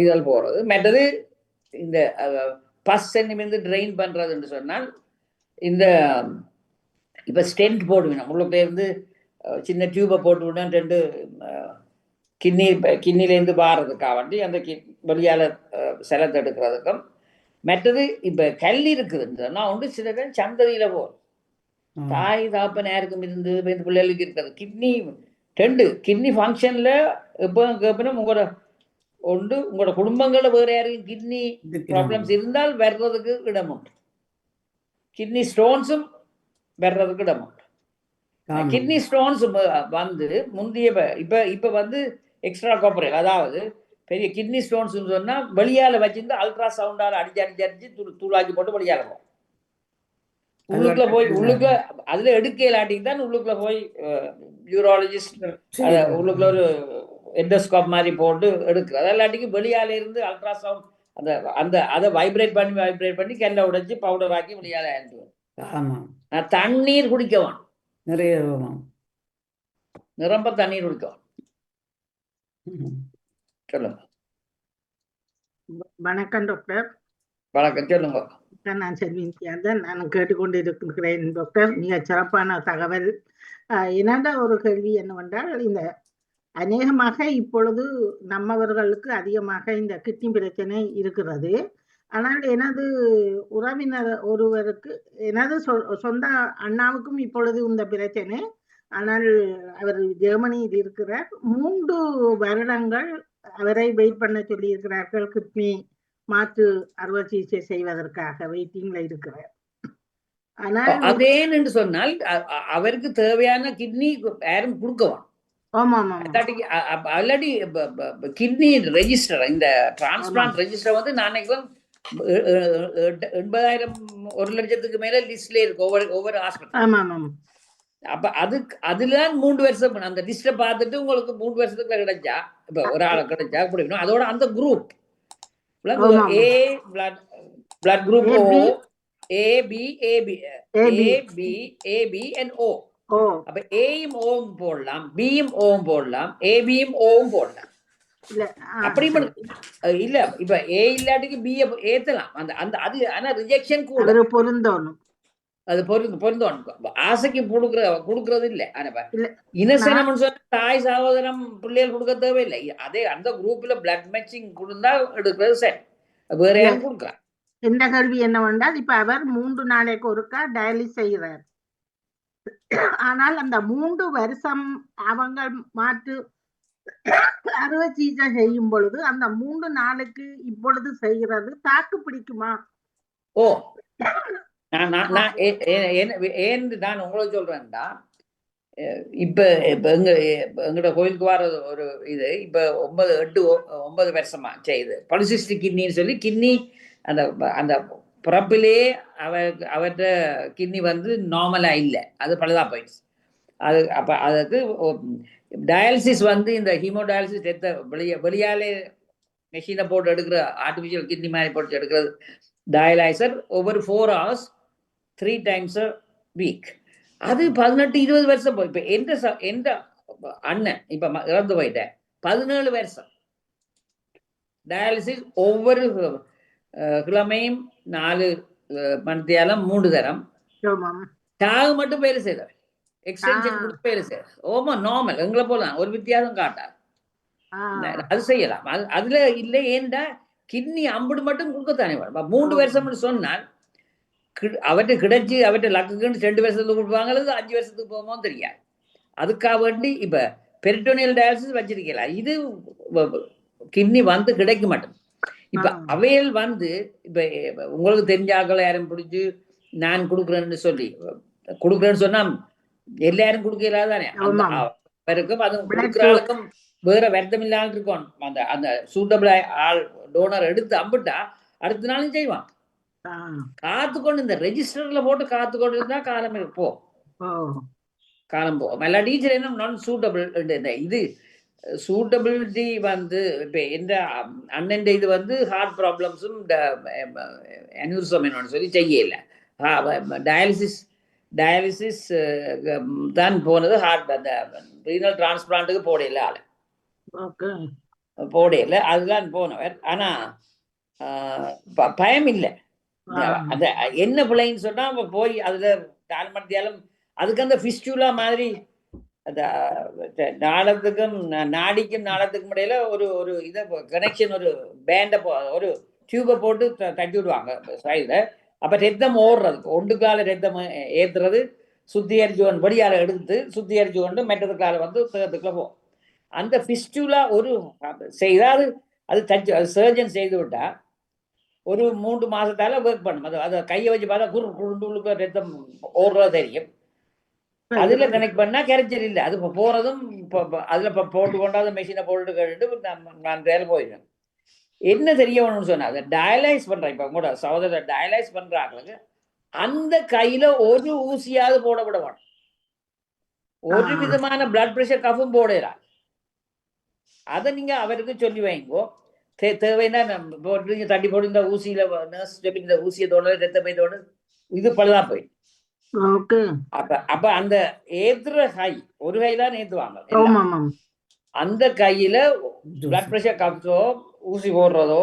இதில் போகிறது. மற்றது இந்த பஸ் இருந்து ட்ரெயின் பண்ணுறதுன்னு சொன்னால் இந்த இப்போ ஸ்டென்ட் போடுவேன் உள்ளுக்குள்ளே இருந்து சின்ன டியூபை போட்டு விட 2 கிட்னிலேருந்து வாரதுக்காக வேண்டி அந்த வெளியால் செலத்தை எடுக்கிறதுக்கும். மற்றது இப்போ கல் இருக்குதுன்னு சொன்னால் ஒன்று சில பேர் சந்ததியில் போகும். தாய் தாப்பன் யாருக்கும் இருந்து இந்த பிள்ளைகளுக்கு இருக்கிறது கிட்னி ஃபங்க்ஷனில் எப்போதும் உங்களோட குடும்பங்களில் வேறு யாருக்கும் கிட்னி ப்ராப்ளம்ஸ் இருந்தால் வர்றதுக்கு இடம் உண்டு. கிட்னி ஸ்டோன்ஸும் வர்றதுக்கு இடம் உண்டு. கிட்னி ஸ்டோன்ஸ் வந்து முந்தைய இப்போ வந்து எக்ஸ்ட்ரா கார்பரேட், அதாவது பெரிய கிட்னி ஸ்டோன்ஸ் சொன்னால் வெளியால் வச்சிருந்து அல்ட்ரா சவுண்டால் அடிச்சு தூளாக்கி போட்டு வெளியால் போகும். உள்ளுக்குள்ள அதுல எடுக்க இல்லாட்டிக்கு தான் உள்ளுக்குள்ள போய் யூரோலஜிஸ்ட் உள்ளுக்குள்ள ஒரு எண்டோஸ்கோப் மாதிரி போட்டு எடுக்கு. அதெல்லாட்டிக்கு வெளியால இருந்து அல்ட்ரா சவுண்ட் அதை வைப்ரேட் பண்ணி கெல்ல உடைச்சு பவுடர் ஆக்கி வெளியால அனுப்புவேன். தண்ணீர் குடிக்கவான், நிறைய நிரம்ப தண்ணீர் குடிக்கவான். சொல்லுங்க. வணக்கம் டாக்டர். வணக்கம், சொல்லுங்க. நான் செல்விந்தியாதான் நான் கேட்டுக்கொண்டு இருக்கிறேன் டாக்டர். மிக சிறப்பான தகவல். என்னடா ஒரு கேள்வி என்னவென்றால், இந்த அநேகமாக இப்பொழுது நம்மவர்களுக்கு அதிகமாக இந்த கிட்னி பிரச்சனை இருக்கிறது. ஆனால் எனது உறவினர் ஒருவருக்கு, எனது சொந்த அண்ணாவுக்கும் இப்பொழுது இந்த பிரச்சனை. ஆனால் அவர் ஜெர்மனியில் இருக்கிறார். 3 வருடங்கள் அவரை வெயிட் பண்ண சொல்லி இருக்கிறார்கள் கிட்னி மாற்று அறுவை சிகிச்சை செய்வதற்காக வெயிட்டிங்ல இருக்கிறார். ஆனால் அதேன்னு சொன்னால் அவருக்கு தேவையான கிட்னி யாரும் கொடுக்கலாம். ஆல்ரெடி கிட்னி ரெஜிஸ்டர், இந்த டிரான்ஸ்பிளான்ட் ரெஜிஸ்டர் வந்து நான் 80,000 1 லட்சத்துக்கு மேல லிஸ்ட்ல இருக்கு ஒவ்வொரு ஹாஸ்பிட்டல். அப்ப அதுதான் 3 வருஷம் அந்த லிஸ்ட பார்த்துட்டு உங்களுக்கு 3 வருஷத்துக்குள்ள கிடைச்சா, இப்ப ஒரு ஆளை கிடைச்சா பிடிக்கணும். அதோட அந்த group A blood group O, AB and O. அப்ப ஏயும் ஓவும் போடலாம், பியும் ஓவும் போடலாம், ஏபியும் ஓவும் போடலாம். அப்படி இல்ல இப்ப ஏ இல்லாட்டிக்கு பி ஏத்தலாம். அது ஆனா ரிஜெக்ஷன் கூட பொருந்தணும். அது பொருந்தணும். ஆசைக்கு கொடுக்கறது இல்ல. இனசனம் சொன்ன தாய் சகோதரம் பிள்ளைகள் கொடுக்க தேவையில்லை. அதே அந்த குரூப்ல பிளட் மேட்சிங் கொடுத்தா எடுக்கிறது சரி, வேற யாரும் கொடுக்கலாம். இந்த கேள்வி என்னவென்றால், இப்ப அவர் 3 நாளைக்கு ஒருக்கா டயாலிசிஸ் செய்கிறார். ஆனால் அந்த 3 வருஷம் அவங்க மாற்று அறுவை சிகிச்சை செய்யும் பொழுது அந்த 3 நாளுக்கு இப்பொழுது செய்கிறது தாக்கு பிடிக்குமா? நான் உங்களுக்கு சொல்றேன்டா, இப்ப எங்கட கோயிலுக்கு வர ஒரு இது இப்ப 9 வருஷமா செய்யுது பாலிசிஸ்டிக் கிட்னின்னு சொல்லி. கிட்னி அந்த பிறப்பிலே அவர்கிட்ட கிட்னி வந்து நார்மலா இல்லை, அது பழுதா போயிடுச்சு. அப்ப அதுக்கு டயாலிசிஸ் வந்து இந்த ஹீமோடயாலிசிஸ் வெளியாலே மெஷினை போட்டு எடுக்கிற ஆர்டிஃபிஷியல் கிட்னி மாதிரி போட்டு எடுக்கிறது டயாலிசர் ஒவ்வொரு 4 hours 3 times a week. அது 18-20 வருஷம் போய். இப்ப எந்த அண்ணன் இப்ப இறந்து போயிட்டேன், 17 வருஷம் டயாலிசிஸ் ஒவ்வொரு கிழமையும் 4 மணித்தியாலம் 3 தரம். சாகு மட்டும் பேரு செய்தார், எக்ஸ்டென்ஷன் கொடுத்து பேரு செய்தார். நார்மல் எங்களை போலாம், ஒரு வித்தியாசம் காட்டார். அது செய்யலாம். அதுல இல்லை. ஏன்டா கிட்னி அம்புடு மட்டும் கொடுக்கத்தானே வேணும். 3 வருஷம்னு சொன்னால் அவற்றை கிடைச்சி அவற்றை லக்குன்னு 2 வருஷத்துக்கு கொடுப்பாங்க, 5 வருஷத்துக்கு போகுமோ தெரியாது. அதுக்காக வேண்டி இப்ப பெரிட்டோனியல் டயாலிசிஸ் வச்சிருக்கலாம். இது கிட்னி வந்து கிடைக்க மாட்டேன். இப்ப அவையல் வந்து இப்ப உங்களுக்கு தெரிஞ்சாக்கள் யாரும் பிடிச்சி நான் கொடுக்குறேன்னு சொல்லி கொடுக்குறேன்னு சொன்னா எல்லாரும் கொடுக்கல தானே, அந்த ஆமாம். அவருக்கும் அது Blood கொடுக்குற ஆளுக்கும் வேற வருத்தம் இல்லாமல் இருக்கும். அந்த அந்த சூட்டபிள் ஆள் டோனர் எடுத்து அம்பிட்டா அடுத்த நாளும் செய்வான். ஆ. காத்துக்கொண்டு இந்த ரெஜிஸ்டர்ல போட்டு காத்துக்கொண்டு இருந்தா காலம் போ ஓ. காலம் போகும். எல்லா டீச்சர் என்ன நான் சூட்டபிள் இது சூட்டபிலிட்டி வந்து இப்போ எந்த அண்ணன் இது வந்து ஹார்ட் ப்ராப்ளம்ஸும் அனியூரிசம் என்னன்னு சொல்லி செய்யல. டயாலிசிஸ் தான் போனது. ஹார்ட் அந்த ரீனல் டிரான்ஸ்பிளான்ட்டுக்கு போடையில ஆள் ஓகே. போடையில அதுதான் போனவர். ஆனா பயம் இல்லை. அந்த என்ன பிள்ளைன்னு சொன்னா போய் அதுல தாழ்மத்தியாலும் அதுக்கு அந்த ஃபிஸ்டுலா மாதிரி அந்த நாளத்துக்கும் நாடிக்கும் நாளத்துக்கும் இடையில ஒரு ஒரு இதை கனெக்ஷன், ஒரு பேண்டை ஒரு டியூபை போட்டு தட்டி விடுவாங்க சைடில். அப்போ ரத்தம் ஓடுறதுக்கு ஒன்றுக்கால ரத்தம் ஏற்றுறது சுத்திகரிச்சு கொண்டு வடியால் எடுத்து சுத்திகரிச்சு கொண்டு மெட்டதுக்கால வந்து தேகத்துக்குள்ள போகும். அந்த ஃபிஸ்டுலா ஒரு செய்தால் அது தச்சு அது சர்ஜன் செய்து விட்டா ஒரு 3 மாசத்தால ஒர்க் பண்ணும். அதை கையை வச்சு பார்த்தா குருண்டுக்கு ரத்தம் ஓடுறது தெரியும். அதுல கனெக்ட் பண்ணா கேரக்டர் இல்லை. அது போறதும் அதுல போட்டு கொண்டாத மெஷினை போட்டு கேட்டுட்டு நான் வேலை போயிடுவேன். என்ன தெரியணும்னு சொன்னா அதை டயலைஸ் பண்றேன். இப்ப கூட சகோதர டயலைஸ் பண்றாங்களுக்கு அந்த கையில ஒரு ஊசியாவது போட விட வேணும். ஒரு விதமான பிளட் பிரஷர் கஃபும் போடலாம். அதை நீங்க அவருக்கு சொல்லி வைங்கோ. தேவைன்னா தட்டி போட்டு இந்த ஊசியில நர்ஸ் இந்த ஊசியை தோட ரத்த போய் தோட இது பழுதா போயிடும். அப்ப அந்த ஏத்துற கை ஒரு கைதான் ஏத்துவாங்க. அந்த கையில பிளட் பிரஷர் கப்ஸோ ஊசி போடுறதோ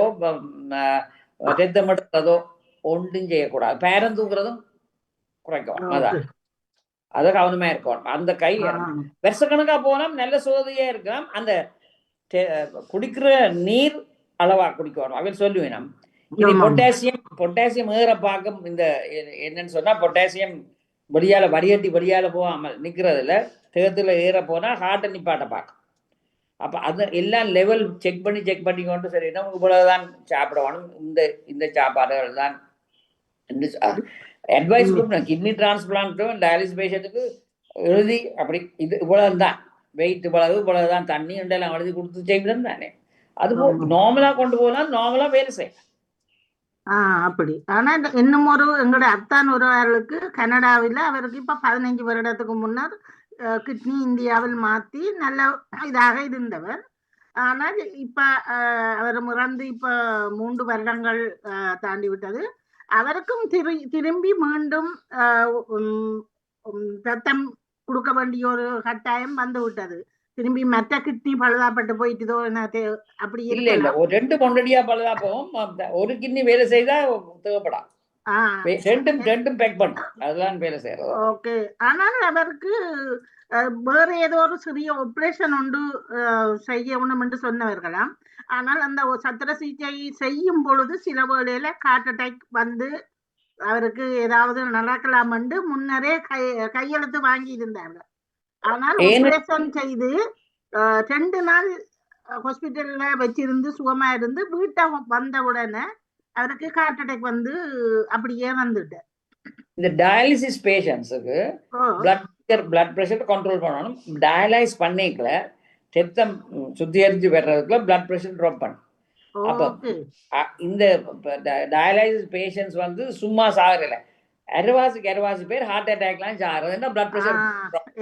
ரத்தம் எடுக்கிறதோ ஒன்றும் செய்யக்கூடாது. பேரம் தூக்குறதும் குறைக்கும். அதான் அதை கவனமா இருக்கணும். அந்த கை வருஷக்கணக்கா போனா நல்ல சோதனையா இருக்கலாம். அந்த குடிக்கிற நீர் அளவா குடிக்கணும். அவர் சொல்லுவேன் இது பொட்டாசியம் ஏற பார்க்கும். இந்த என்னன்னு சொன்னா பொட்டாசியம் வடியால வடியால போகாமல் நிக்கிறதுல தேகத்துல ஏற போனா ஹார்ட்டை நிப்பாட்ட பார்க்கும். அப்ப அது எல்லாம் லெவல் செக் பண்ணி கொண்டு சரி நமக்கு இவ்வளவுதான் சாப்பிடணும், இந்த சாப்பாடுகள் தான் அட்வைஸ் கொடுக்கணும். கிட்னி டிரான்ஸ்பிளான்ட்டும் டயாலிசிஸ் பேஷண்ட்டுக்கு எழுதி அப்படி இது இவ்வளவுதான் வெயிட் இவ்வளவுதான் தண்ணி எல்லாம் எழுதி கொடுத்து செய்யணும் தானே. அது நார்மலா கொண்டு போகலாம், நார்மலா வேலை செய்யலாம். அப்படி. ஆனா இன்னும் ஒரு எங்களோட அத்தான் ஒருவர்களுக்கு கனடாவில் அவருக்கு இப்ப 15 வருடத்துக்கு முன்னர் கிட்னி இந்தியாவில் மாத்தி நல்ல இதாக இருந்தவர். ஆனால் இப்ப அவர் இறந்து இப்ப 3 வருடங்கள் தாண்டி விட்டது. அவருக்கும் திரும்பி மீண்டும் ரத்தம் கொடுக்க வேண்டிய ஒரு கட்டாயம் வந்து விட்டது. திரும்பி மற்ற கிட்னி பழுதாப்பட்டு போயிட்டுதோ அப்படி இல்ல இல்ல. ஒரு 2 கொண்டடியா பழுதா போகும். ஒரு கிட்னி வேலை செய்தா தேவைப்படாது. ரெண்டும் பேக் பண்ணும். அதுதான் வேலை செய்யறது. ஓகே. ஆனால் அவருக்கு வேற ஏதோ ஒரு சிறிய ஆபரேஷன் ஒன்று செய்யணும் என்று சொன்னவர்களாம். ஆனால் அந்த சத்திர சிகிச்சை செய்யும் பொழுது சில வேளையில ஹார்ட் அட்டாக் வந்து அவருக்கு ஏதாவது நடக்கலாம் என்று முன்னரே கையெழுத்து வாங்கி இருந்தார்கள். ஆனால் ஆபரேஷன் செய்து 2 நாள் ஹாஸ்பிட்டல்ல வச்சிருந்து சுகமா இருந்து வீட்டை வந்த உடனே அவருக்கு ஹார்ட் அட்டாக் வந்து அப்படியே வந்துட்டு. இந்த டயாலிசிஸ் பேஷண்ட்ஸுக்கு பிளட் பிரஷர் கண்ட்ரோல் பண்ணணும். டயாலைஸ் பண்ணிக்கல ரத்தம் சுத்திகரிச்சு வர்றதுக்குள்ள பிளட் பிரஷர் ட்ராப் பண்ணும். அப்ப இந்த டயாலிசிஸ் பேஷண்ட்ஸ் வந்து சும்மா சாகல, அரைவாசி பேர் ஹார்ட் அட்டாக்லாம் சாகுறதுன்னா பிளட் பிரஷர்.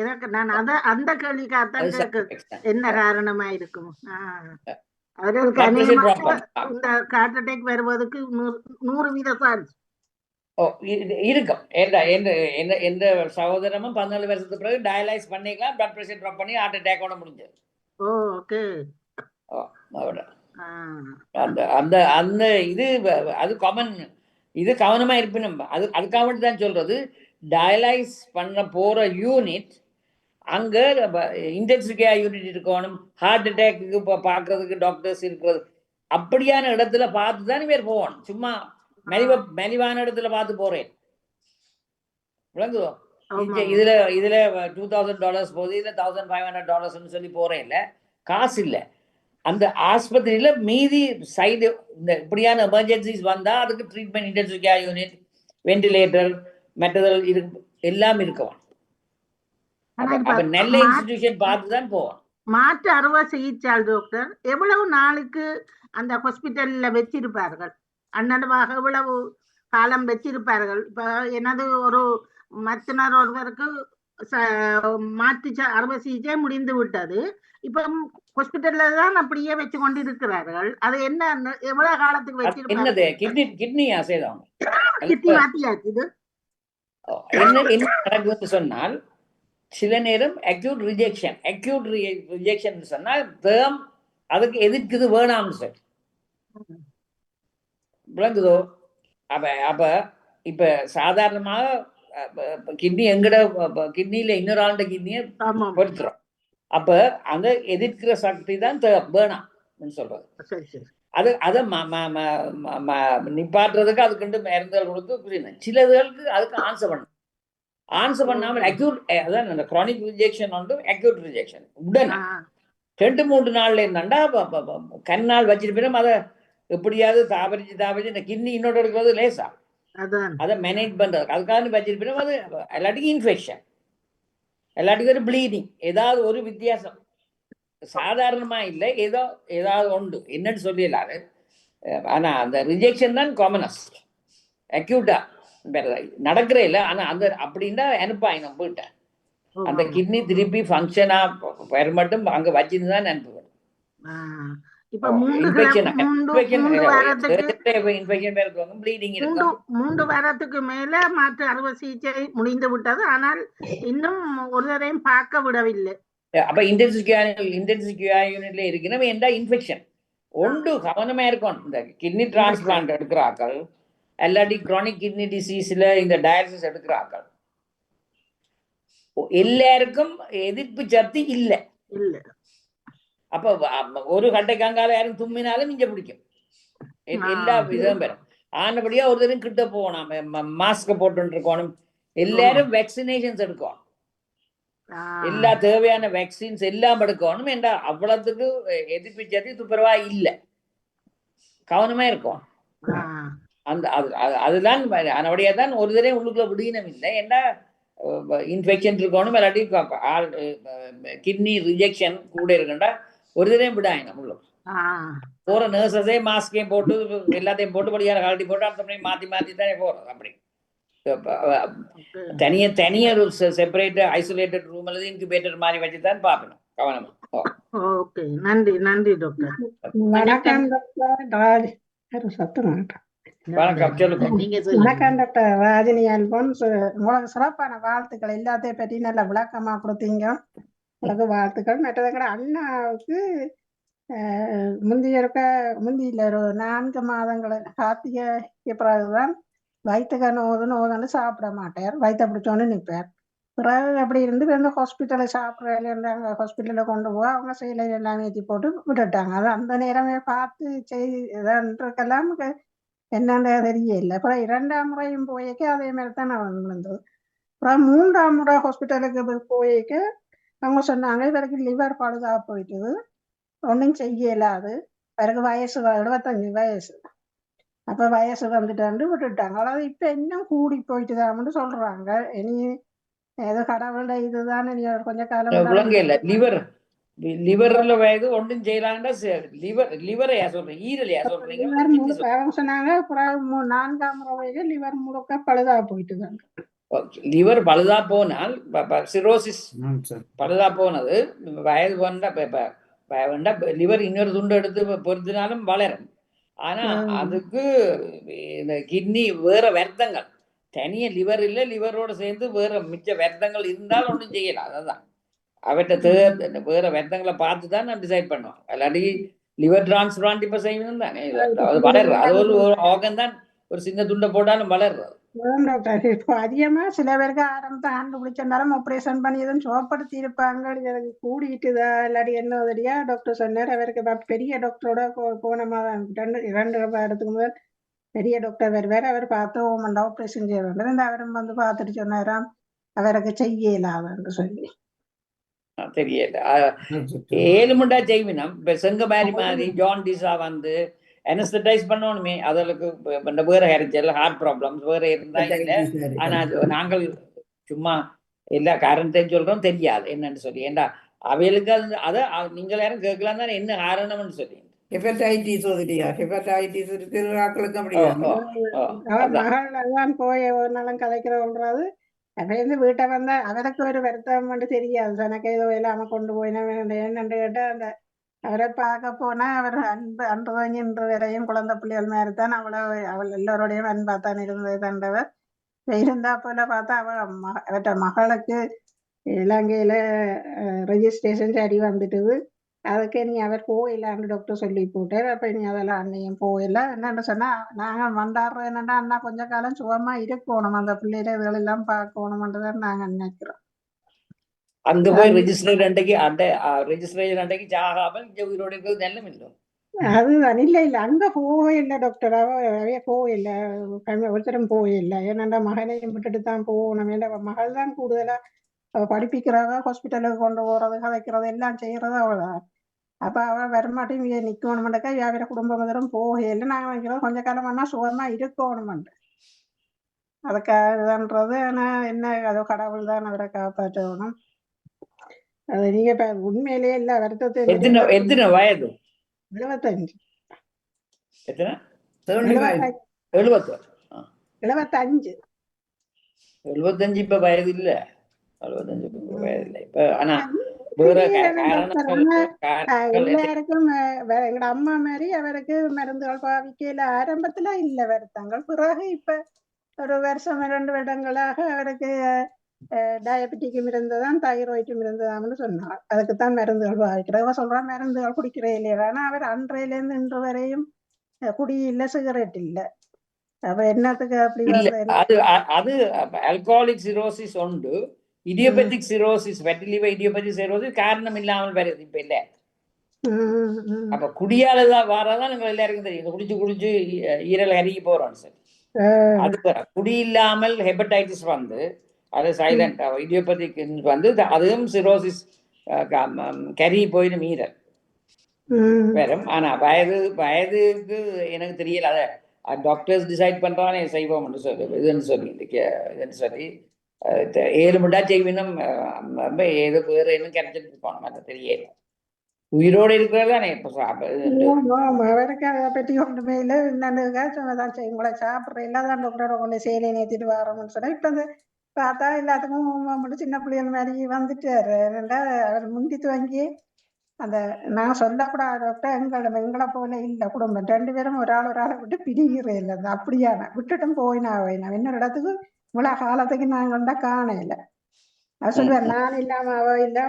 எனக்கு நான் அந்த கேள்விக்காக என்ன காரணமா இருக்கும். அவர்களுக்கு இந்த ஹார்ட் அட்டாக் வருவதற்கு 100% சான்ஸ் இருக்கும். எந்த சகோதரமும் 14 வருஷத்துக்கு பிறகு டயாலைஸ் பண்ணிக்கலாம், பிளட் பிரஷர் ட்ராப் பண்ணி ஹார்ட் அட்டாக்கோட முடிஞ்சது. ஓகே. அந்த இது அது காமன். இது கவனமா இருப்பினும் அதுக்காக தான் சொல்றது. டயாலைஸ் பண்ண போற யூனிட் அங்க இன்டென்சிவ் கேர் யூனிட் இருக்கணும். ஹார்ட் அட்டாக்கு பாக்குறதுக்கு டாக்டர்ஸ் இருக்கிறது அப்படியான இடத்துல பார்த்து தான் இவர் போகணும். சும்மா மெலிவான இடத்துல பார்த்து போறேன் விளங்குதோ. இதுல $2,000 போகுது, இதுல $1,500 சொல்லி போறேன். இல்ல காசு இல்லை. அந்த ஆஸ்பத்திரியில மீதி சைடு இந்த இப்படியான எமர்ஜென்சிஸ் வந்தா அதுக்கு treatment, intensive care unit, ventilator, மெட்டதல் எல்லாம் இருக்கணும். ஆனா இப்ப அப்ப நல்ல மா- இன்ஸ்டிடியூஷன் பார்த்து தான் போவோம். மாற்று அறுவை சிகிச்சை டாக்டர் எவ்வளவு நாளுக்கு அந்த ஹாஸ்பிட்டல்ல வச்சிருப்பார்கள்? அன்னடமாக எவ்வளவு காலம் வச்சிருப்பார்கள்? இப்ப எனது ஒரு மத்தினர் ஒருவருக்கு மாற்று அறுவை சிகிச்சை முடிந்து விட்டது. இப்ப ஹாஸ்பிட்டல்ல தான் அப்படியே வச்சு கொண்டிருக்கிறார்கள். அது என்ன எவ்வளவு காலத்துக்கு என்னது வச்சிருப்பாங்க? கிட்னியா சேதம்? கிட்னி மாத்தியாச்சு. இது என்ன நடக்குதுன்னு சொன்னால் சில நேரம் அக்யூட் ரிஜெக்ஷன் சொன்னால் தேம் அதுக்கு எதிர்க்குது வேணாம்னு சொல்லி விளங்குதோ. அப்ப இப்ப சாதாரணமாக கிட்னி எங்கட கிட்னியில இன்னொரு ஆண்ட கிட்னியை பொறுத்துறோம். அப்ப அங்க எதிர்க்கிற சக்தி தான் வேணாம் சொல்றது. அதை நிப்பாட்டுறதுக்கு அதுக்கு மருந்துகள் கொடுத்து சிலதுகளுக்கு அதுக்கு ஆன்சர் பண்ணாமல் அக்யூட் அதான் அந்த கிரானிக் ரிஜெக்ஷன் உண்டு, அக்யூட் ரிஜெக்ஷன் உடனே 2-3 நாள்ல இருந்தாண்டா கண்ணால் வச்சிருப்போம். அதை எப்படியாவது தாபரிச்சு இந்த கிட்னி இன்னொரு எடுக்கிறது லேசா அதை மேனேஜ் பண்றது அதுக்காக வச்சிருப்போம். அது எல்லாத்துக்கும் இன்ஃபெக்ஷன், எல்லாத்துக்கும் ஒரு ப்ளீடிங், ஏதாவது ஒரு வித்தியாசம் சாதாரணமா இல்லை, ஏதாவது உண்டு என்னன்னு சொல்லிடலாரு. ஆனா அந்த ரிஜெக்ஷன் தான் காமனஸ்ட், அக்யூட்டா நடக்கிற இல்லை. ஆனா அந்த அப்படின்னா அனுப்பாங்க நம்ம கிட்ட அந்த கிட்னி திருப்பி ஃபங்க்ஷனா மட்டும் அங்க வச்சிருந்துதான் அனுப்புவேன். இப்ப 3 வாரத்துக்கு மேல மாற்று அறுவை சிகிச்சை முடிந்து விட்டது. ஆனால் இன்னும் ஒருவரையும் பார்க்க விடவில்லை. அப்ப இன்டென்சிவ் கேர் யூனிட்ல இருக்கணும். என்ன இன்ஃபெக்ஷன் ஒன்று கவனமா இருக்கும். இந்த கிட்னி டிரான்ஸ்பிளான்ட் எடுக்கிறார்கள், இல்லாட்டி கிரானிக் கிட்னி டிசீஸ்ல இந்த டயாலிசிஸ் எடுக்கிறார்கள், எல்லாருக்கும் எதிர்ப்பு சக்தி இல்லை. அப்ப ஒரு கட்டைக்காங்கால யாரும் தும்மினாலும் இங்க பிடிக்கும், எல்லா விதம் பெறும். ஆனபடியா ஒரு தரம் கிட்ட போகணும், மாஸ்க போட்டு இருக்கணும், எல்லாரும் வேக்சினேஷன்ஸ் எடுக்கணும், எல்லா தேவையான வேக்சின்ஸ் எல்லாம் எடுக்கணும். என்ற அவ்வளவுக்கு எதிர்ப்பு சக்தி துப்புரவா இல்லை, கவனமா இருக்கும். அந்த அதுதான் அதனுடைய தான் ஒரு தடவை உள்ளுக்குள்ள விடணும் இல்லை. ஏன்னா இன்ஃபெக்ஷன் இருக்கணும், இல்லாட்டி கிட்னி ரிஜெக்ஷன் கூட இருக்குண்டா ஒரு தடவை விடாங்க உள்ள போற நர்சஸே மாஸ்கையும் போட்டு எல்லாத்தையும் போட்டு படியார கழட்டி போட்டு அந்த மாத்தி தானே போறது. அப்படி தனியா ஒரு செப்பரேட் ஐசோலேட்டட் ரூம் அல்லது இன்குபேட்டர் மாதிரி வச்சுதான் பார்க்கணும் கவனமா. ஓகே, நன்றி டாக்டர். வணக்கம் டாக்டர். வணக்கம் டாக்டர் ராஜினி அல்போன்ஸ். உங்களுக்கு சிறப்பான வாழ்த்துக்கள், எல்லாத்தையும் பற்றி நல்ல விளக்கமா கொடுத்தீங்க, உங்களுக்கு வாழ்த்துக்கள். மற்றதுக்கிற அண்ணாவுக்கு முந்தியில ஒரு 4 மாதங்கள் கார்த்திகை பிறகுதான் வயிற்றுக்க நோதுன்னு சாப்பிட மாட்டார், வயிற்ற பிடிச்சோன்னு நிற்பார். பிறகு அப்படி இருந்து ஹாஸ்பிட்டலில் சாப்பிட்றதுல அங்கே ஹாஸ்பிட்டலில் கொண்டு போக அவங்க செயலை எல்லாம் ஏற்றி போட்டு விட்டுட்டாங்க. அது அந்த நேரமே பார்த்து செய்தெல்லாம் என்னென்ன தெரியல. அப்புறம் 2ஆம் முறையும் போய்க்க அதே மாதிரி தான் நான் விழுந்தது. அப்புறம் 3ஆம் முறை ஹாஸ்பிட்டலுக்கு போய்க்க அவங்க சொன்னாங்க இவருக்கு லிவர் பழுதா போயிட்டுது, ஒன்றும் செய்யலாது, பிறகு வயசு 75 வயசு, அப்போ வயசு வந்துட்டு விட்டுட்டாங்க. அதாவது இப்போ இன்னும் கூடி போயிட்டுதான்னு சொல்றாங்க. இனி ஏதோ கடவுள இதுதான் இனி கொஞ்சம் காலம் லிவர்ல வயது ஒன்றும் செய்யலாம்டா. லிவரையா சொல்றீங்க, ஈரலையா சொல்றீங்க? அவங்க சொன்னாங்க 4ஆம் முறை லிவர் முழுக்க பழுதா போயிட்டுதாங்க. லிவர் பழுதா போனால் சிரோசிஸ் பழுதா போனது வயது வேண்டா லிவர் இன்னொரு துண்டு எடுத்து பொறுத்தினாலும் வளரும். ஆனா அதுக்கு இந்த கிட்னி வேற வருத்தங்கள் தனிய லிவர் இல்லை, லிவரோட சேர்ந்து வேற மிச்ச வருத்தங்கள் இருந்தால் ஒன்றும் செய்யலாம். அதான் அவர்கிட்ட வேற வருத்தங்களை பார்த்து தான் நான் டிசைட் பண்ணுவோம். இல்லாட்டி லிவர் டிரான்ஸ்பிளான்ட் இப்ப செய்யணும் தானே, அது வளர்றது. அது ஒரு ஆர்கன் தான், ஒரு சின்ன துண்டை போட்டாலும் வளர்றது. இப்போ அதிகமா சில பேருக்கு ஆரம்பத்தை கண்டுபிடிச்சிருந்தாலும் ஆப்ரேஷன் பண்ணி எதுவும் சோப்படுத்தி இருப்பாங்க, எனக்கு கூடிட்டுதா இல்லாட்டி என்னதியா டாக்டர் சொன்னார். அவருக்கு பெரிய டாக்டரோட போன மாதம் 2 வாரத்துக்கு முதல் பெரிய டாக்டர் வேறு அவர் பார்த்து ஓமண்டா ஆப்ரேஷன் செய்ய வேண்டும். அவரும் வந்து பார்த்துட்டு சொன்னாராம் அவருக்கு செய்யலாதுன்னு சொல்லி. தெரியல 7 முண்டா செய்வினம். இப்ப செங்க மாதிரி ஜாண்டிஸா வந்து அனஸ்தடைஸ் பண்ணணுமே, அதற்கு வேற ஹார்ட் ப்ராப்ளம்ஸ் வேற இருந்தா இல்லை. ஆனா நாங்கள் சும்மா எல்லா காரணத்தையும் சொல்றோம் தெரியாது என்னன்னு சொல்லி. ஏண்டா அவைகளுக்கு அதை நீங்கள் யாரும் கேட்கலாம் தானே என்ன காரணம்னு சொல்லி. ஹெப்படைட்டிஸ் வந்துட்டியா? ஹெப்படைட்டிஸ் இருக்கிற ஆட்களுக்கு ஓ அப்படிதான். ஓ ஓ அவன் அதான் மகள் தான் போய் ஒரு நாளும் கதைக்கிறோன்றது அவன் வீட்டை வந்தா அவருக்கு ஒரு வருத்தம் மட்டும் தெரியாது. எனக்கு ஏதோ இல்லாம கொண்டு போயினா என்னன்னு கேட்டா அந்த அவரை பார்க்க போனா அவர் அன்பு அன்று வாங்கி இன்று வரையும் குழந்தை பிள்ளைகள் மாதிரி தான் அவள் எல்லோருடையும் அன்பாத்தான் இருந்தது கண்டவர். இருந்தா போல பார்த்தா அவற்ற மகளுக்கு இலங்கையில ரெஜிஸ்ட்ரேஷன் சரி வந்துட்டுது. அதுக்கு நீ அவர் போயிடலான்னு டாக்டர் சொல்லி போட்டார். அப்ப நீ அதெல்லாம் அன்னையும் போயிடல. என்னன்னு சொன்னா நாங்க மண்டாடுறோம் என்னன்னா அண்ணா கொஞ்ச காலம் சுகமா இருக்கணும், அந்த பிள்ளைகளை இதெல்லாம் பார்க்கணும்ன்றதான் நாங்க நினைக்கிறோம். அங்க போய் ரெஜிஸ்ட்ரேஷன் அன்றைக்கு சாகாமல் இங்க உயிரோடு இருக்கிறது நல்ல இல்லை. அதுதான் இல்ல இல்ல அங்க போயில்லை டாக்டர். அவைய போயில்லை, ஒருத்தரும் போயில்லை. ஏன்னாண்டா மகனையும் விட்டுட்டு தான் போகணும். இல்ல மகள் தான் கூடுதலா படிப்பிக்கிறவ, ஹாஸ்பிட்டலுக்கு கொண்டு போறது, கதைக்கிறது எல்லாம் செய்யறது அவள்தான். அப்ப அவ வரமாட்டையும் இங்க நிக்கணும்னாக்கா யாவிர குடும்பம் முதலும் போகல. நாங்க நினைக்கிறோம் கொஞ்ச காலமானா சுகமா இருக்கணும்னு. அதுக்காகன்றது ஆனா என்ன அதோ கடவுள் தான் அவரை காப்பாற்றணும். அது நீங்க இப்ப உண்மையிலேயே இல்ல வருத்தத்தை எத்தனை வயது? 75. எத்தனை? 75. 70. 75. 75 இப்ப வயது இல்ல. 75 வயது இல்லை இப்ப. ஆனா வேற எல்லாருக்கும் எங்கட அம்மா மாதிரி அவருக்கு மருந்துகள் பாவிக்கல ஆரம்பத்துல இல்ல வருத்தங்கள். பிறகு இப்ப ஒரு வருஷம் 2 வருடங்களாக அவருக்கு டயபெட்டிக்கும் இருந்ததான், தைராய்டும் இருந்ததாம்னு சொன்னார். அதுக்குத்தான் மருந்துகள் பாவிக்கிறவ சொல்றா மருந்துகள் குடிக்கிறே இல்லையா. ஆனா அவர் அன்றையில இருந்து இன்று வரையும் குடி இல்ல, சிகரெட் இல்ல. அப்ப என்னத்துக்கு அப்படி அது ஆல்கஹாலிக் சிரோசிஸ் உண்டு. இடியோபெத்திக் சிரோசிஸ், வெட்டிலிவர் இடியோபெத்திக் சிரோசிஸ் காரணம் இல்லாமல் வருது இப்ப இல்ல. அப்ப குடியாலதான் வாரதான் எங்க எல்லாருக்கும் தெரியும். குடிச்சு ஈரல் அருகி போறோம் சார். அது குடி இல்லாமல் ஹெப்படைட்டிஸ் வந்து அது சைலண்ட் இடியோபெத்திக் வந்து அதுவும் சிரோசிஸ் கறி போயிடும் ஈரல் வரும். ஆனா வயதுக்கு எனக்கு தெரியல. அதை டாக்டர்ஸ் டிசைட் பண்றானே செய்வோம்னு சொல்லி இதுன்னு சொல்லி 7 மண்டா செய்வினும் ஏதோ வேற இன்னும் கிடைச்சிட்டு இருப்பாங்க. மற்ற தெரியல உயிரோடு இருக்கிறதானே இப்ப அவருக்கு அதை பற்றி ஒன்றுமே இல்லை. என்னன்னுதான் செய்யும் உங்களை சாப்பிட்ற இல்லாதான் டாக்டரை கொண்டு சேலை நேற்றிட்டு வரோம்னு சொன்னா இப்ப அது பார்த்தா எல்லாத்துக்கும் சின்ன பிள்ளைகள் மாதிரி வந்துட்டாரு. அவர் முந்தி துவங்கி அந்த நான் சொல்லக்கூடாது டாக்டர், எங்களை போல இல்லை குடும்பம். 2 பேரும் ஒரு ஆளை விட்டு பிரிகிறே இல்லை. அந்த அப்படியான விட்டுட்டும் போயினா இன்னொரு இடத்துக்கு இவ்வளவு காலத்துக்கு நாங்கள் தான் காணல. அது சொல்லுவார் நான் இல்லாம அவ இல்ல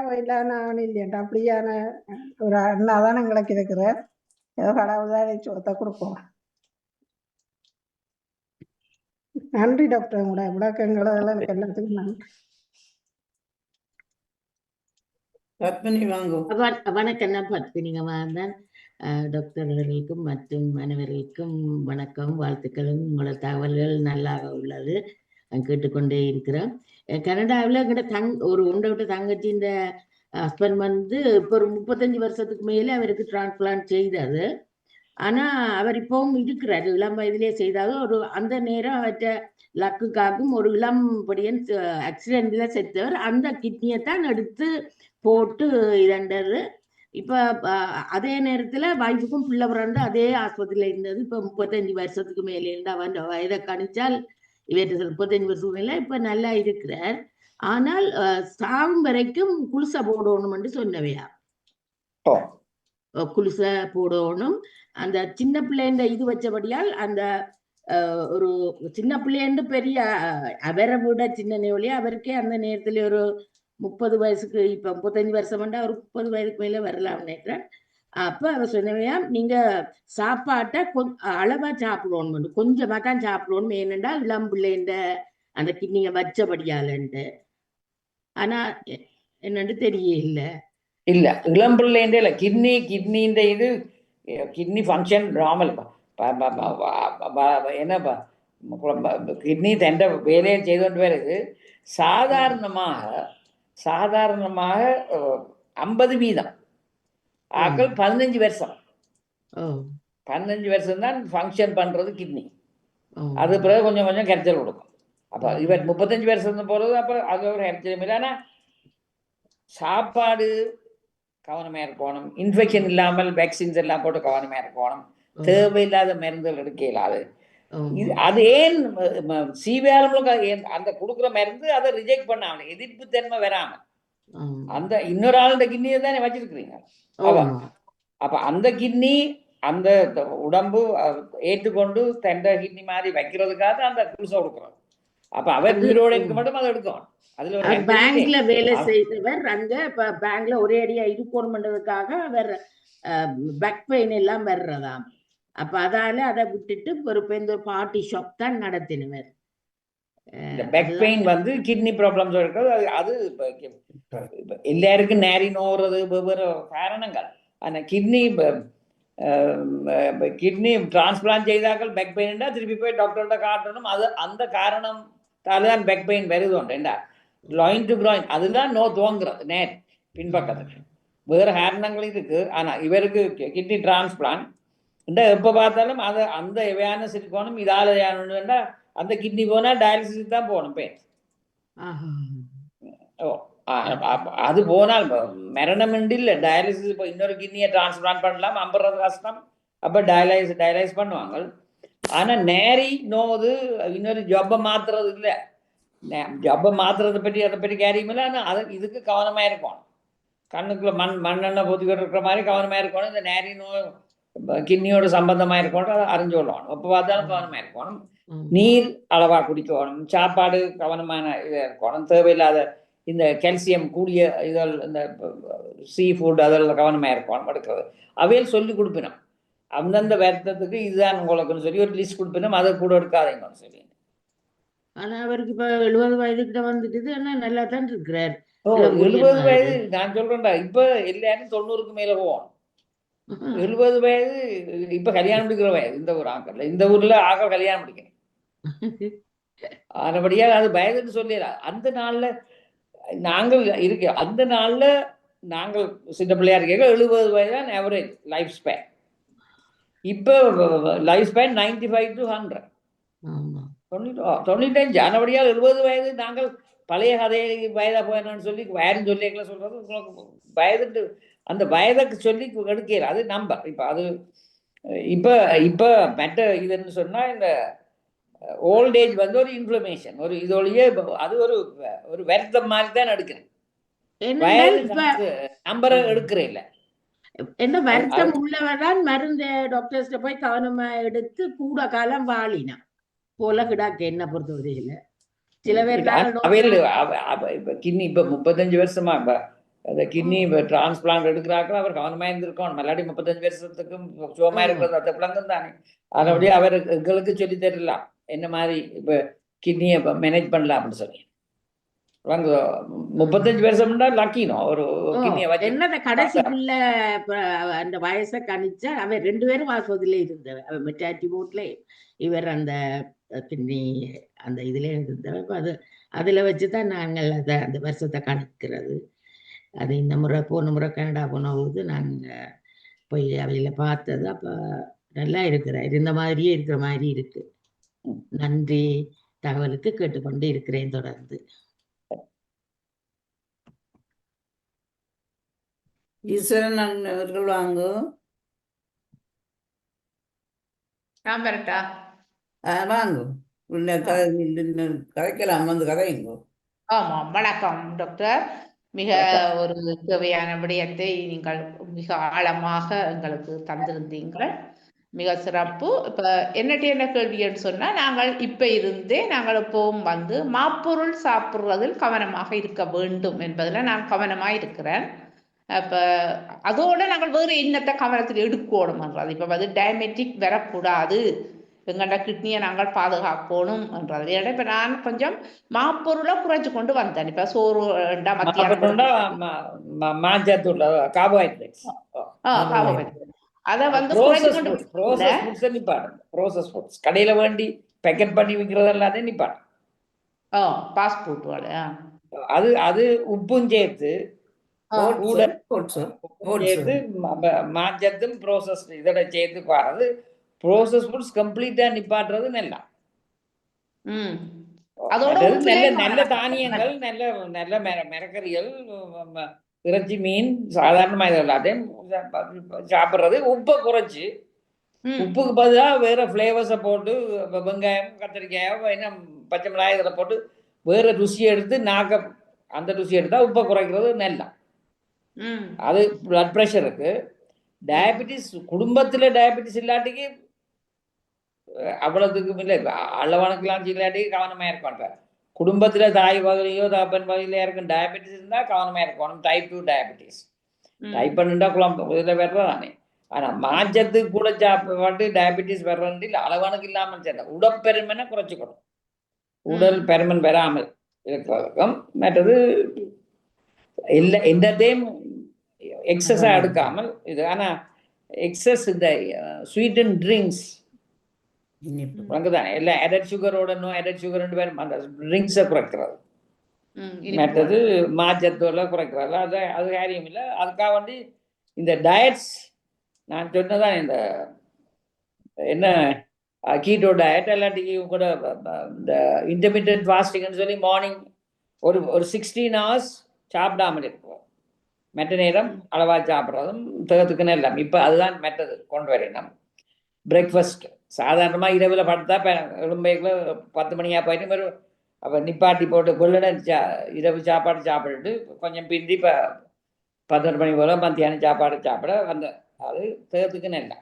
நான் இல்லையன்ட்டு. அப்படியான ஒரு அண்ணாதான் எங்களுக்கு இருக்கிற. ஏதோ கடவுள்தான் சொத்தை கொடுப்போம். நன்றி டாக்டர், உங்களோட விளக்கங்களை எனக்கு எல்லாத்துக்கும் நன்றி. பத்மினி வாங்கும். வணக்கம். நான் பத்மினிங்க தான். டாக்டர்களுக்கும் மற்றும் மாணவர்களுக்கும் வணக்கம், வாழ்த்துக்களும். உங்களோட தகவல்கள் நல்லாக உள்ளது, கேட்டுக்கொண்டே இருக்கிறேன். கனடாவில் எங்கிட்ட ஒரு ஒன்றை விட்ட தங்கச்சி இந்த ஹஸ்பண்ட் வந்து இப்போ ஒரு 35 வருஷத்துக்கு மேலே அவருக்கு டிரான்ஸ்பிளான்ட் செய்தது. ஆனா அவர் இப்பவும் இருக்கிறார், இளம் வயதிலே செய்தாலும். ஒரு அந்த நேரம் அவற்ற லக்குக்காகவும் ஒரு இளம்படியன் ஆக்சிடென்ட்ல செத்தவர் அந்த கிட்னியை தான் எடுத்து போட்டு இதண்டது. இப்ப அதே நேரத்துல வைஃபுக்கும் பிள்ளை பிறந்து அதே ஆஸ்பத்திரியில இருந்தது. இப்ப 35 வருஷத்துக்கு மேல இருந்து அவன் வயதை கணிச்சால் இவற்றை 35 வருஷம் மேல இப்ப நல்லா இருக்கிறார். ஆனால் சாகும் வரைக்கும் குளிச போடணும் சொன்னவையா, குளிச போடணும். அந்த சின்ன பிள்ளைன்ற இது வச்சபடியால் அந்த ஒரு சின்ன பிள்ளைன்னு பெரிய அவரை விட சின்ன ஒழிய அவருக்கே அந்த நேரத்துல ஒரு 30 வயசுக்கு, இப்ப 35 வருஷம் ஒரு 30 வயதுக்கு மேல வரலாம் நினைக்கிறேன். அப்ப அவர் சொன்னவையா நீங்க சாப்பாட்டை அளவா சாப்பிடணும், கொஞ்சமா தான் சாப்பிடணும். ஏனென்றா இளம் பிள்ளைன்ற அந்த கிட்னியை வச்சபடியாலன்ட்டு. ஆனா என்னன்னு தெரியல. இல்ல இளம் பிள்ளைன்ற இல்ல, கிட்னின்ற இது கிட்னி ஃபங்க்ஷன் நார்மல். என்னப்பா கிட்னி தண்ட வேலையை செய்து கொண்டு வருது. சாதாரணமாக 50% ஆக்கள் 15 வருஷம் 15 வருஷம் தான் ஃபங்க்ஷன் பண்றது கிட்னி. அது பிறகு கொஞ்சம் கரைச்சல் கொடுக்கும். அப்போ இவர் 35 வருஷம் போகிறது, அப்போ அது ஒரு ஹெல்த்தியம் இல்லை. ஆனால் சாப்பாடு கவனமாக இருக்கணும், இன்ஃபெக்ஷன் இல்லாமல் வேக்சின்ஸ் எல்லாம் போட்டு கவனமாக இருக்கணும், தேவையில்லாத மருந்துகள் எடுக்க இயலாது. அது ஏன் சீவியாலும் அந்த கொடுக்குற மருந்து அதை ரிஜெக்ட் பண்ணாம எதிர்ப்பு தன்மை வராம அந்த இன்னொரு ஆளுடைய கிட்னியை தானே வச்சிருக்கிறீங்க. அப்ப அந்த கிட்னி அந்த உடம்பு ஏற்றுக்கொண்டு தண்ட கிட்னி மாதிரி வைக்கிறதுக்காக அந்த குளிசை கொடுக்குறோம். அப்ப அவர் உயிரோட இருக்க மட்டும் அதை எடுக்கும். அதுல பேங்க்ல வேலை செய்தவர் அங்க பேங்க்ல ஒரே அடியா இருக்கணும்ன்றதுக்காக அவர் பேக் பெயின் எல்லாம் வர்றதாம். அப்ப அதால அதை விட்டுட்டு ஒரு பார்ட்டி ஷாப் தான் நடத்தினவர். இந்த பேக் பெயின் வந்து கிட்னி ப்ராப்ளம்ஸ் இருக்கிறது. அது எல்லாருக்கும் நேரி நோறது வெவ்வேறு காரணங்கள். ஆனால் கிட்னி டிரான்ஸ்பிளான்ட் செய்தாக்கள் பேக் பெயின்டா திருப்பி போய் டாக்டர்கிட்ட காட்டணும். அது அந்த காரணத்தால தான் பேக் பெயின் வருதுண்டா. லாயின் டு க்ராயின் அதுதான் நோ துவங்குறது நேர் பின்பக்கத்துக்கு. வேறு காரணங்கள் இருக்கு. ஆனால் இவருக்கு கிட்னி டிரான்ஸ்பிளான்ட் எப்போ பார்த்தாலும் அதை அந்த அவேர்னஸ் இருக்கணும். இதால் வேண்டா அந்த கிட்னி போனால் டயாலிசிஸ் தான் போகணும் பேர். அது போனால் மரணம் இல்லை. டயாலிசிஸ் இப்போ இன்னொரு கிட்னியை டிரான்ஸ்பிளான்ட் பண்ணலாம், அம்புறது கஷ்டம். அப்போ டயலைஸ் பண்ணுவாங்க. ஆனால் நேரி நோது இன்னொரு ஜப்பை மாத்துறது இல்லை. ஜப்பை மாத்துறதை பற்றி அதை பற்றி கேரியும் இல்லை. ஆனால் அது இதுக்கு கவனமாக இருக்கணும். கண்ணுக்குள்ள மண்ணெண்ணெய் பொத்திக்கிட்டு இருக்கிற மாதிரி கவனமாக இருக்கணும். இந்த நேரி நோய் கிட்னியோட சம்பந்தமாக இருக்கணும். அதை அறிஞ்சு கொள்ளணும். எப்போ பார்த்தாலும் கவனமாக இருக்கணும். நீர் அளவாக குடிக்கணும். சாப்பாடு கவனமான இதாக இருக்கணும். தேவையில்லாத இந்த கால்சியம் கூடிய இதழ் இந்த சீ ஃபுட் அதெல்லாம் கவனமாக இருக்கணும் எடுக்கிறது. அவையில் சொல்லி கொடுப்பினோம். அந்தந்த வருத்தத்துக்கு இதுதான் உங்களுக்குன்னு சொல்லி ஒரு லிஸ்ட் கொடுப்பினோம். அதை கூட எடுக்காதீங்கன்னு சொல்லி. ஆனால் அவருக்கு இப்போ 70 வயதுக்கிட்ட வந்துட்டு ஆனால் நல்லா தான் இருக்கிறார். 70 வயது நான் சொல்றேன்டா. இப்போ எல்லாரும் 90க்கு மேலே போவோம். 70 வயது இப்ப கல்யாணம் முடிக்கிற வயது. இந்த ஊர் ஆக்கல, இந்த ஊர்ல ஆக்கள் கல்யாணம் முடிக்கணும். ஆனபடியா அது வயதுன்னு சொல்லிடலாம். அந்த நாள்ல நாங்கள் இருக்க, அந்த நாள்ல நாங்கள் சின்ன பிள்ளையா இருக்க 70 வயது தான் ஆவரேஜ் லைஃப் ஸ்பேன். இப்போ லைஃப் ஸ்பேன் 95 to 100. 95. ஆனபடியால் 70 வயது நாங்கள் பழைய கதையை வயதா போயிடணும்னு சொல்லி வயதுன்னு சொல்லி சொல்றது உங்களுக்கு வயதுட்டு அந்த வயதுக்கு சொல்லி எடுக்கிற அது நம்பர். இப்போ அது இப்போ மெட்ட இதுன்னு சொன்னா இந்த ஓல்ட் ஏஜ் வந்து ஒரு இன்ஃப்ளமேஷன், ஒரு இதோடைய அது ஒரு வருத்தம் மாதிரி தான் எடுக்கிறேன். நம்பரை எடுக்கிறேன் இல்லை. என்ன வருத்தம் உள்ளவர்தான் மருந்து டாக்டர்ஸ்ட போய் கவனமா எடுத்து கூட காலம் வாழினா போல கிடாக்கு என்ன பொறுத்தவரையில. சில பேர் கிட்னி இப்போ 35 வருஷமா அந்த கிட்னி டிரான்ஸ்பிளான்ட் எடுக்கிறார்கள். அவர் கவனமா இருந்திருக்கணும். மல்லாடி 35 வருஷத்துக்கும் சுகமா இருக்கிறது அந்த பிளங்கும் தானே. அதனுடைய அவர் எங்களுக்கு சொல்லி தரலாம் என்ன மாதிரி இப்போ கிட்னியை மேனேஜ் பண்ணலாம் அப்படின்னு சொல்லி. 35 வருஷம்னா லக்கினோம் ஒரு கிட்னியை வச்சு என்னத கடைசிக்குள்ள அந்த வயசை கணிச்சா அவர் 2 பேரும் ஆஸ்பத்திரியில இருந்தவர். அவர் மெட்டாரிட்டி போர்ட்ல இவர் அந்த கிட்னி அந்த இதுல இருந்தவர். அது அதுல வச்சுதான் நாங்கள் அதை அந்த வருஷத்தை கணிக்கிறது. அது இந்த முறை போன முறை கனடா போன போது நாங்கள் போய் அவையில பார்த்தது. அப்போ நல்லா இருந்த மாதிரியே இருக்கிற மாதிரி இருக்கு. நன்றி தகவலுக்கு கேட்டுக்கொண்டு இருக்கிறேன் தொடர்ந்து. ஈஸ்வரன் அவர்கள் வாங்க. வாங்க கதைக்கலாம், வந்து கதைங்க. ஆமாம், வணக்கம் டாக்டர். மிக ஒரு தேவையான விடயத்தை நீங்கள் மிக ஆழமாக எங்களுக்கு தந்திருந்தீங்கள். மிக சிறப்பு. இப்ப என்ன கேள்வின்னு சொன்னா, நாங்கள் இப்ப இருந்தே நாங்கள் எப்பவும் வந்து மாப்பொருள் சாப்பிடுறதில் கவனமாக இருக்க வேண்டும் என்பதில் நான் கவனமாக இருக்கிறேன். அப்ப அதோட நாங்கள் வேறு என்னத்தை கவனத்தில் எடுக்கணும்ன்றது. இப்ப வந்து டயபெட்டிக் வரக்கூடாது, எங்கள்ட கிட்னியை நாங்கள் பாதுகாக்கணும் என்றது. இப்ப நான் கொஞ்சம் மாப்பொருளை குறைச்சு கொண்டு வந்தேன். இப்ப சோறு அதை வந்து கடையில வேண்டி பேக்கெட் பண்ணி விற்கிறது எல்லாத்தையும் நிப்பாடு. பாஸ்ட் ஃபுட் அது உப்பும் சேர்த்து மாஞ்சத்தும் ப்ரோசஸ் இதோட சேர்த்து பாருது. ப்ரோசஸ் ஃபுட்ஸ் கம்ப்ளீட்டா நிப்பாட்டுறது நல்லா. அதோட மற்றது நல்ல உப்புலேயும் நல்ல காணலாம். தானியங்கள், நல்ல நல்ல மிரக்கறிகள், இறைச்சி, மீன், சாதாரணமாக இது எல்லாத்தையும் சாப்பிட்றது. உப்பை குறைச்சி உப்புக்கு பதிலாக வேற ஃப்ளேவர்ஸை போட்டு வெங்காயம், கத்திரிக்காயோ, என்ன பச்சை மிளகாய் இதில் போட்டு வேற ருசியை எடுத்து அந்த ருசி எடுத்தால் உப்பை குறைக்கிறது நல்லா. அது பிளட் ப்ரெஷருக்கு. டயபெட்டிஸ் குடும்பத்தில் டயபெட்டிஸ் இல்லாட்டிக்கு அவ்வளோத்துக்கும் இல்லை. அளவணக்கெல்லாம் இல்லாட்டிக்கு கவனமாக இருப்பாங்க. குடும்பத்தில் தாய் வகையிலையோ தகப்பன் வகையிலையோ இருக்கும் டயபெட்டிஸ் இருந்தால் கவனமாக இருக்கணும். Type 2 diabetes. டைப் 1 குழம்பு இதில் வர்றதானே. ஆனால் மாற்றத்துக்கு கூட சாப்பிட்டு டயபெட்டிஸ் வர்றது இல்லை. அளவணுக்கு இல்லாமல் சரி, உடற்பெருமனை குறைச்சிக்கணும். உடல் பெருமன் வராமல் இருக்கிறதுக்கும். மற்றது எந்தத்தையும் எக்ஸஸாக எடுக்காமல் இது. ஆனால் எக்ஸஸ் இந்த ஸ்வீட் அண்ட் ட்ரிங்க்ஸ் தானே எல்லாம் அடட் சுகரோட அடட் சுகர் பேரும் அந்த ட்ரிங்க்ஸை குறைக்கிறது. மற்றது மாற்றத்தோட குறைக்கிறது அது காரியம் இல்லை. அதுக்காக வந்து இந்த டயட்ஸ் நான் சொன்னதான் இந்த என்ன கீட்டோ டயட் எல்லாத்தையும் கூட இந்த இன்டர்மீடியட் ஃபாஸ்டிங்னு சொல்லி மார்னிங் ஒரு 16 hours சாப்பிடாமல் இருக்கும். மற்ற நேரம் அளவாக சாப்பிட்றதும் தேகத்துக்குன்னு எல்லாம். இப்போ அதுதான் மெட்டது கொண்டு வரணும். பிரேக்ஃபாஸ்ட் சாதாரணமாக இரவில் படுத்தா எலும்பைக்குள்ள 10 மணியாக போயிட்டு ஒரு அப்போ நிப்பாட்டி போட்டு கொள்ளட இரவு சாப்பாடு சாப்பிட்டுட்டு கொஞ்சம் பிந்தி இப்போ 11 மணி போல மத்தியானம் சாப்பாடு சாப்பிட அந்த அது தேகத்துக்கு நல்லா.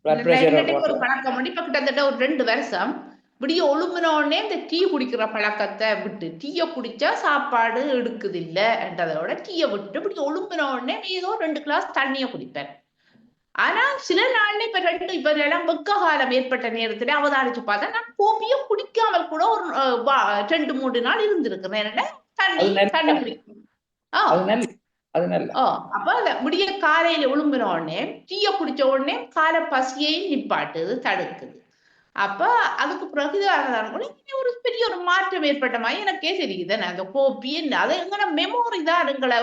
பிளட் ப்ரெஷர் ஒரு பழக்கம் பண்ணி இப்ப கிட்டத்தட்ட ஒரு 2 வருஷம் விடிய ஒழுங்குனோடனே இந்த டீ குடிக்கிற பழக்கத்தை விட்டு, டீயை குடிச்சா சாப்பாடு எடுக்குது இல்ல என்றதோட டீயை விட்டு இப்படி ஒழுங்குனோடனே ஏதோ 2 கிளாஸ் தண்ணியை குடிப்பேன். ஆனா சில நாள்ல இப்ப எல்லாம் வெக்க காலம் ஏற்பட்ட நேரத்துல அவதானிச்சு பார்த்தா நான் கோப்பியை குடிக்காமல் கூட ஒரு 2-3 நாள் இருந்திருக்கிறேன். தண்ணி குடிக்கும். அப்ப விடிய காலையில ஒழுங்குன உடனே டீயை குடிச்ச உடனே காலை பசியையும் நிப்பாட்டுது, தடுக்குது. அப்ப அதுக்கு பிறகு ஒரு பெரிய ஒரு மாற்றம் ஏற்பட்ட மாதிரி எனக்கே தெரியுது. அந்த கோப்பி அது எங்கட மெமோரி தான். எங்களை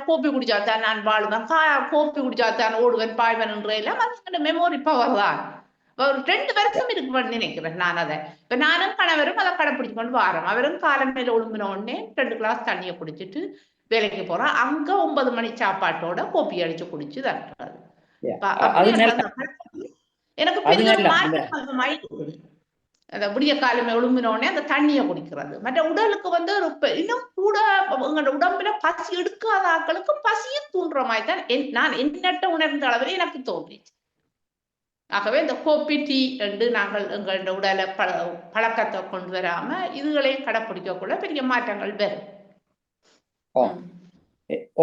கோப்பி குடிச்சாத்தான் நான் வாழுவேன், கோப்பி குடிச்சாத்தான் ஓடுவேன், பாய்வன் எல்லாம் அது எங்கட மெமோரி பவர் தான். ஒரு 2 வருஷம் இருக்குன்னு நினைக்கிறேன் நான் அதை. இப்ப நானும் கணவரும் அதை கடைப்பிடிச்சு கொண்டு வரோம். அவரும் காலமையில ஒழுங்குன உடனே 2 கிளாஸ் தண்ணியை குடிச்சிட்டு வேலைக்கு போறோம். அங்க 9 மணி சாப்பாட்டோட கோப்பி அடிச்சு குடிச்சு தட்டுறாரு. எனக்கு பெரிய அந்த விடிய காலமே ஒழுங்குனோடனே அந்த தண்ணியை குடிக்கிறது. மற்ற உடலுக்கு வந்து இன்னும் கூட எங்களோட உடம்புல பசி எடுக்காத ஆட்களுக்கு பசியை தூண்டுற மாதிரி தான் நான் என்னட்ட உணர்ந்த அளவில் எனக்கு தோன்றிச்சு. ஆகவே இந்த கோப்பி டீ என்று நாங்கள் எங்களோட உடலை பழக்கத்தை கொண்டு வராம இதுகளையும் கடைப்பிடிக்கக்குள்ள பெரிய மாற்றங்கள் வரும்.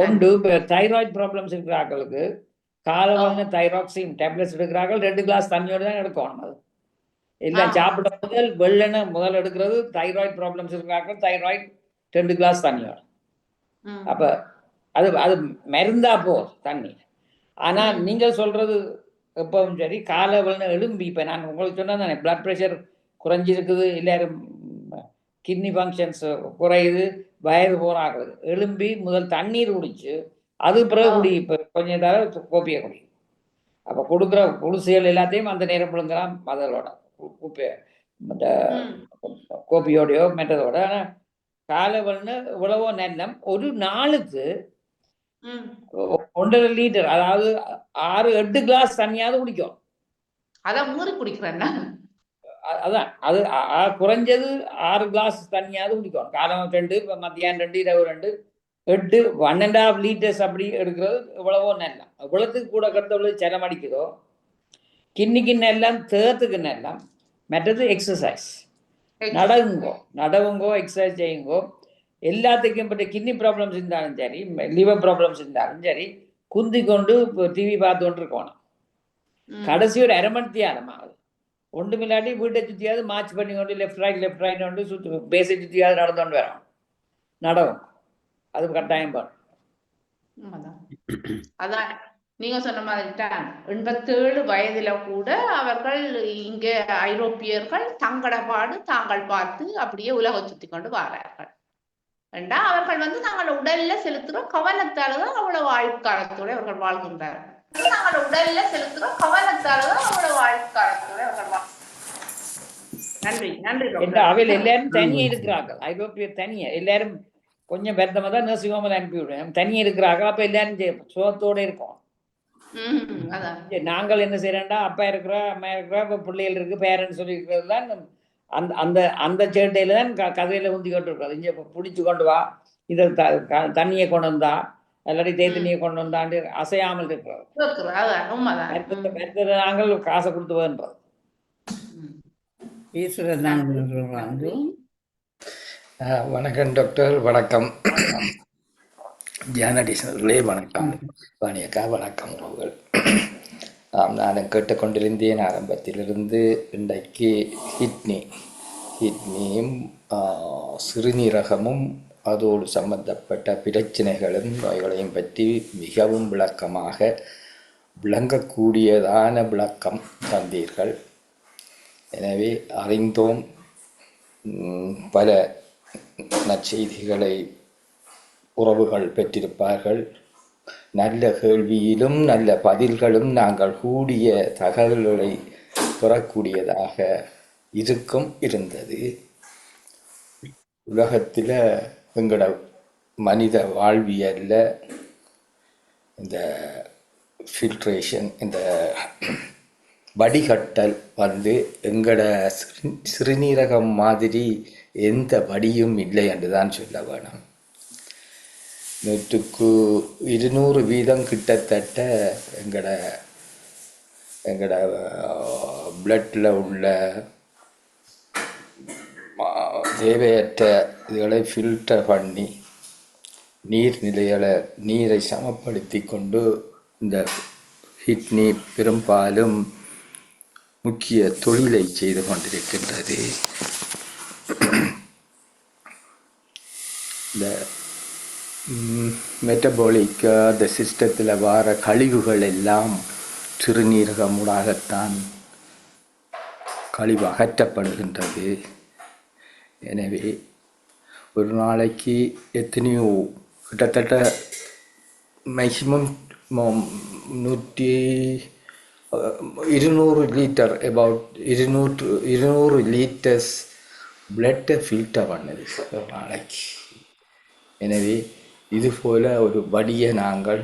ஒன்று தைராய்டு ப்ராப்ளம்ஸ் இருக்கிற ஆட்களுக்கு காலவான தைராக்சின் டேப்லெட்ஸ் எடுக்கிறார்கள். 2 கிளாஸ் தண்ணியோடு தான் எடுக்கணும். அது எல்லாம் சாப்பிட முதல் எடுக்கிறது தைராய்டு ப்ராப்ளம்ஸ் இருக்கிறார்கள். தைராய்டு 2 கிளாஸ் தண்ணியோட. அப்ப அது அது மருந்தா போகுது தண்ணி. ஆனா நீங்கள் சொல்றது எப்பவும் சரி, காலை வெள்ளன எழும்பி இப்ப நான் உங்களுக்கு சொன்னா தானே பிளட் ப்ரெஷர் குறைஞ்சிருக்குது, எல்லாரும் கிட்னி ஃபங்க்ஷன்ஸ் குறையுது, வயது போறாகுது. எழும்பி முதல் தண்ணீர் குடிச்சு அது பிறகு குடி. இப்போ கொஞ்சம் தடவை கோப்பியை குடி. அப்போ கொடுக்குற குடிசைகள் எல்லாத்தையும் அந்த நேரம் பிடுங்கலாம் முதலோட மற்ற கோப்பியோடையோ மெட்டதோட. ஆனால் காலை வெள்ளன இவ்வளவோ நேரம் ஒரு நாளுக்கு 1.5 லிட்டர், அதாவது 6-8 கிளாஸ் தண்ணியாவது குடிக்கும். அதான் ஊறி குடிக்கிறேன். அதான் அது குறைஞ்சது 6 கிளாஸ் தண்ணியாவது குடிக்கும். காலம் 2, மத்தியானம் 2, இரவு 2, 8, 1.5 liters அப்படி எடுக்கிறது இவ்வளவோ நல்லா. இவ்வளவுக்கு கூட கருத்தவளவு செலம் அடிக்குதோ கிண்ணிக்கு எல்லாம் தேர்த்துக்கு எல்லாம். மற்றது எக்ஸசைஸ், நடவுங்கோ எக்ஸசைஸ் செய்யுங்கோ. எல்லாத்துக்கும் பட்ட கிட்னி ப்ராப்ளம்ஸ் இருந்தாலும் சரி, லிவர் ப்ராப்ளம்ஸ் இருந்தாலும் சரி, குந்தி கொண்டு டிவி பார்த்து கொண்டு இருக்கணும். கடைசி ஒரு 1/2 மணி நேரம் ஆகுது. ஒன்று மில்லாட்டி வீட்டை சுற்றியாவது மார்ச் பண்ணி கொண்டு லெஃப்ட் ரைட் கொண்டு சுற்றி பேசி சுற்றியாவது நடந்து கொண்டு வரோம். நடவும் அது கட்டாயம் பண்ணும். அதான் நீங்க சொன்ன மாதிரி தான் 87 வயதுல கூட அவர்கள் இங்க ஐரோப்பியர்கள் தங்கடபாடு தாங்கள் பார்த்து அப்படியே உலக சுத்தி கொண்டு வரார்கள். ஏண்டா அவர்கள் வந்து தங்களோட உடல்ல செலுத்துற கவனத்தாலதான் அவ்வளவு ஆயுட்காலத்தோட அவர்கள் வாழ்கின்றார்கள். தங்களோட உடல்ல செலுத்துற கவனத்தாலதான் அவ்வளவு ஆயுட்காலத்தோட அவர்கள் நன்றி நன்றி என்ற டாக்டர். அவையில் எல்லாரும் தனியே ஆமாம். இருக்கிறார்கள். ஐரோப்பிய தனியே எல்லாரும் கொஞ்சம் பெருத்தமாக தான் நர்சிங் ஹோமில் அனுப்பிவிடுவேன். தனியே இருக்கிறார்கள். அப்போ எல்லாரும் சுகத்தோடு இருக்கும். அதான் நாங்கள் என்ன செய்யறோம்டா, அப்பா இருக்கிறா, அம்மா இருக்கிறா, இப்போ பிள்ளைகள் இருக்கு, பேரண்ட்ஸ் சொல்லி இருக்கிறது தான் அந்த அந்த அந்த சேட்டையில தான் கதையில உந்தி கொண்டு இருக்கிறது. இங்கே பிடிச்சி கொண்டு வா, இதை தண்ணியை கொண்டு வந்தா, இல்லாட்டி தேத்தண்ணியை கொண்டு வந்தாண்டு அசையாமல் இருக்கிறது. அதான் உண்மைதான். மற்ற நாங்கள் காசை கொடுத்து வேண்டது. ஈஸ்வரன் தான் சொல்றாங்க. வணக்கம் டாக்டர். வணக்கம் ஜானடிசனர்களே. வணக்கம் வாணியக்கா. வணக்கம் உறவுகள். நான் கேட்டுக்கொண்டிருந்தேன் ஆரம்பத்திலிருந்து. இன்றைக்கு கிட்னியும் சிறுநீரகமும் அதோடு சம்பந்தப்பட்ட பிரச்சனைகளும் நோய்களையும் பற்றி மிகவும் விளக்கமாக விளங்கக்கூடியதான விளக்கம் தந்தீர்கள். எனவே அறிந்தோம். பல நற்செய்திகளை உறவுகள் பெற்றிருப்பார்கள். நல்ல கேள்வியிலும் நல்ல பதில்களும் நாங்கள் கூடிய தகவல்களை பெறக்கூடியதாக இருந்தது. உலகத்தில் எங்களோட மனித வாழ்வியல்ல இந்த ஃபில்ட்ரேஷன், இந்த வடிகட்டல் எங்களோட சிறுநீரகம் மாதிரி எந்த வடியும் இல்லை என்று தான் சொல்ல வேணும். 100க்கு 200% கிட்டத்தட்ட எங்களோட பிளட்டில் உள்ள தேவையற்ற இதுகளை ஃபில்டர் பண்ணி நீரை சமப்படுத்தி கொண்டு இந்த கிட்னி பெரும்பாலும் முக்கிய தொழிலை செய்து கொண்டிருக்கின்றது. இந்த மெட்டபாலிக் அந்த சிஸ்டத்தில் வர கழிவுகள் எல்லாம் சிறுநீரகமூடாகத்தான் கழிவு அகற்றப்படுகின்றது. எனவே ஒரு நாளைக்கு எத்தனையோ கிட்டத்தட்ட மேக்சிமம் 200 லிட்டர் அபவுட் 200 லிட்டர்ஸ் பிளட்டை ஃபில்டர் பண்ணுது ஒரு நாளைக்கு. எனவே இதுபோல் ஒரு வடியை நாங்கள்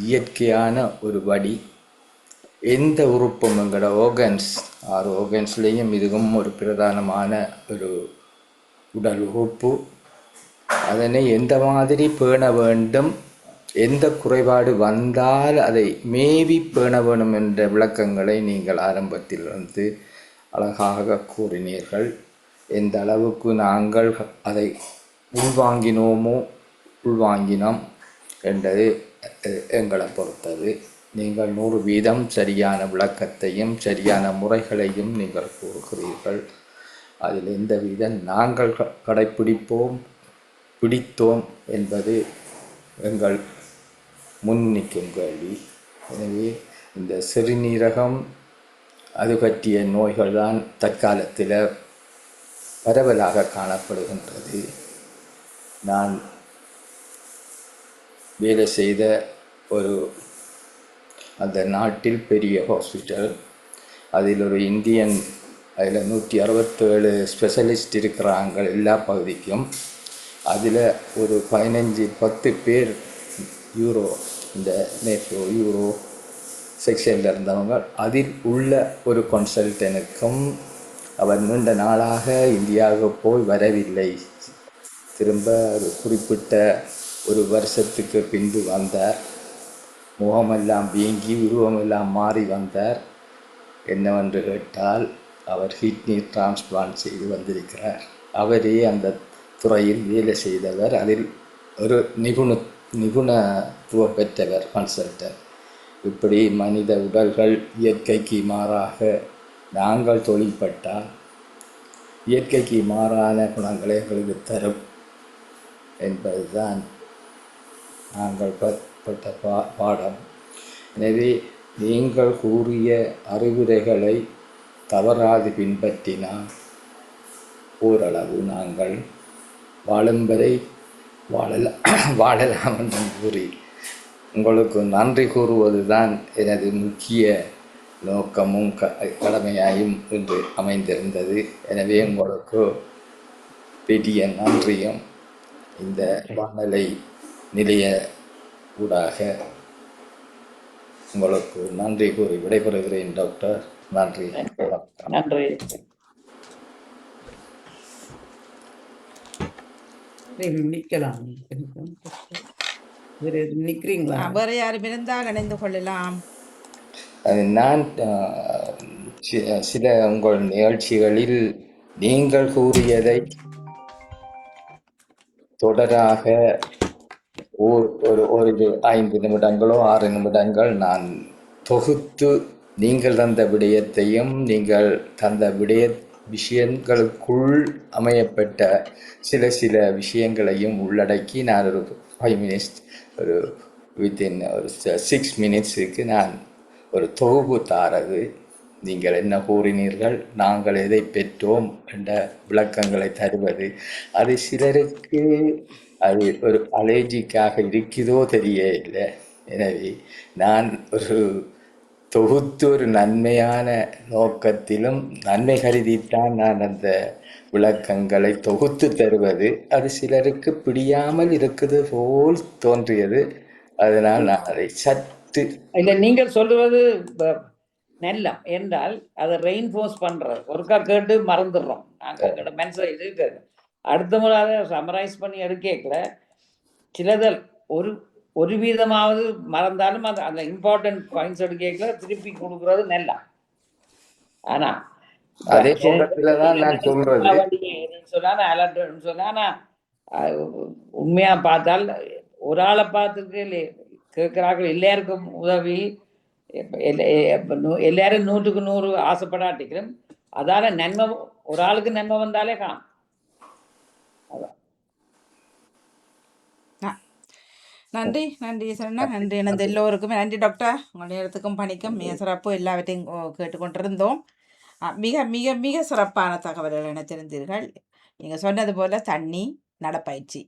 இயற்கையான ஒரு வடி எந்த உறுப்பும் எங்களோட ஓர்கன்ஸ்லேயும் இதுவும் ஒரு பிரதானமான ஒரு உடல் உறுப்பு. அதனை எந்த மாதிரி பேண வேண்டும், எந்த குறைபாடு வந்தால் அதை மேவி பேண வேண்டும் என்ற விளக்கங்களை நீங்கள் ஆரம்பத்திலிருந்து அழகாக கூறினீர்கள். எந்த அளவுக்கு நாங்கள் அதை உள்வாங்கினோம் என்றது எங்களை பொறுத்தது. நீங்கள் 100% சரியான விளக்கத்தையும் சரியான முறைகளையும் நீங்கள் கூறுகிறீர்கள். அதில் எந்த விதம் நாங்கள் பிடித்தோம் என்பது எங்கள் முன்னிக்கும் கேள்வி. எனவே இந்த சிறுநீரகம் அது பற்றிய நோய்கள் தான் தற்காலத்தில் பரவலாக காணப்படுகின்றது. நான் வேலை செய்த அந்த நாட்டில் பெரிய ஹாஸ்பிட்டல், அதில் ஒரு இந்தியன், அதில் 167 ஸ்பெஷலிஸ்ட் இருக்கிறாங்க எல்லா பகுதிக்கும். அதில் ஒரு 15-10 பேர் இந்த யூரோ செக்ஷனில் இருந்தவங்க. அதில் உள்ள ஒரு கன்சல்டனுக்கும் அவர் நீண்ட நாளாக இந்தியாவுக்கு போய் வரவில்லை. திரும்ப ஒரு குறிப்பிட்ட ஒரு வருஷத்துக்கு பின்பு வந்தார். முகமெல்லாம் வீங்கி உருவமெல்லாம் மாறி வந்தார். என்னவென்று கேட்டால் அவர் கிட்னி டிரான்ஸ்பிளான்ட் செய்து வந்திருக்கிறார். அவரே அந்த துறையில் வேலை செய்தவர், அதில் ஒரு நிபுணத்துவம் பெற்றவர், கன்சல்டன்ட். இப்படி மனித உடல்கள் இயற்கைக்கு மாறாக நாங்கள் தொழில்பட்டால் இயற்கைக்கு மாறான குணங்களை எங்களுக்கு தரும் என்பதுதான் நாங்கள் பட்ட பாடம். எனவே நீங்கள் கூறிய அறிவுரைகளை தவறாது பின்பற்றினால் ஓரளவு நாங்கள் வாழும் வரை வாழலாம் என்று கூறி உங்களுக்கு நன்றி கூறுவது தான் எனது முக்கிய நோக்கமும் கடமையாயும் இன்று அமைந்திருந்தது. எனவே உங்களுக்கு பெரிய நன்றியும் இந்த வானொலி நிலைய ஊடாக உங்களுக்கு நன்றி கூறி விடைபெறுகிறேன் டாக்டர். நன்றி. நன்றி. நிக்கலாம் நிக்கிறீங்களா? வேறு யாரும் இருந்தால் இணைந்து கொள்ளலாம். நான் சில உங்கள் நிகழ்ச்சிகளில் நீங்கள் கூறியதை தொடராக ஒரு 5 நிமிடங்களோ 6 நிமிடங்கள் நான் தொகுத்து நீங்கள் தந்த விடயத்தையும் நீங்கள் தந்த விஷயங்களுக்குள் அமையப்பட்ட சில விஷயங்களையும் உள்ளடக்கி நான் ஒரு 5 மினிட்ஸ் ஒரு வித்தின் ஒரு 6 மினிட்ஸுக்கு நான் ஒரு தொகுப்பு தாரது. நீங்கள் என்ன கூறினீர்கள், நாங்கள் எதை பெற்றோம் என்ற விளக்கங்களை தருவது, அது சிலருக்கு அது ஒரு அலர்ஜிக்காக இருக்குதோ தெரியவில்லை. எனவே நான் ஒரு தொகுத்து ஒரு நன்மையான நோக்கத்திலும் நன்மை கருதித்தான் நான் அந்த விளக்கங்களை தொகுத்து தருவது. அது சிலருக்கு பிடியாமல் இருக்குது போல் தோன்றியது. அதனால் நான் அதை சற்று இல்லை, நீங்கள் சொல்லுவது நல்லம் என்றால் அதை ரெயின்ஃபோர்ஸ் பண்ணுறது. ஒருக்கா கேட்டு மறந்துடுறோம். நாங்கள் மனசில் இது அடுத்த முறை அதை சமரைஸ் பண்ணி எடுக்கல சிலதல் ஒரு வீதமாவது மறந்தாலும் அந்த இம்பார்ட்டன்ட் பாயிண்ட்ஸ் எடுக்கல திருப்பி கொடுக்கறது நல்லா. ஆனா அதே நான் சொன்னா அலர்ட்னு சொன்னா, ஆனால் உண்மையா பார்த்தால் ஒரு ஆளை பார்த்துட்டு கேட்குறார்கள். எல்லாருக்கும் உதவி, எல்லாரும் 100க்கு 100 ஆசைப்படாட்டிக்கிறோம். அதால நன்மை ஒரு ஆளுக்கு நன்மை வந்தாலே காணும். நன்றி நன்றி சொன்னா நன்றி. எனது எல்லோருக்குமே நன்றி டாக்டர். உங்கள் நேரத்துக்கும் பணிக்கும் மிக சிறப்பு. எல்லாவற்றையும் கேட்டுக்கொண்டிருந்தோம். மிக மிக மிக சிறப்பான தகவல்கள் இணைத்திருந்தீர்கள். நீங்கள் சொன்னது போல தண்ணி, நடப்பயிற்சி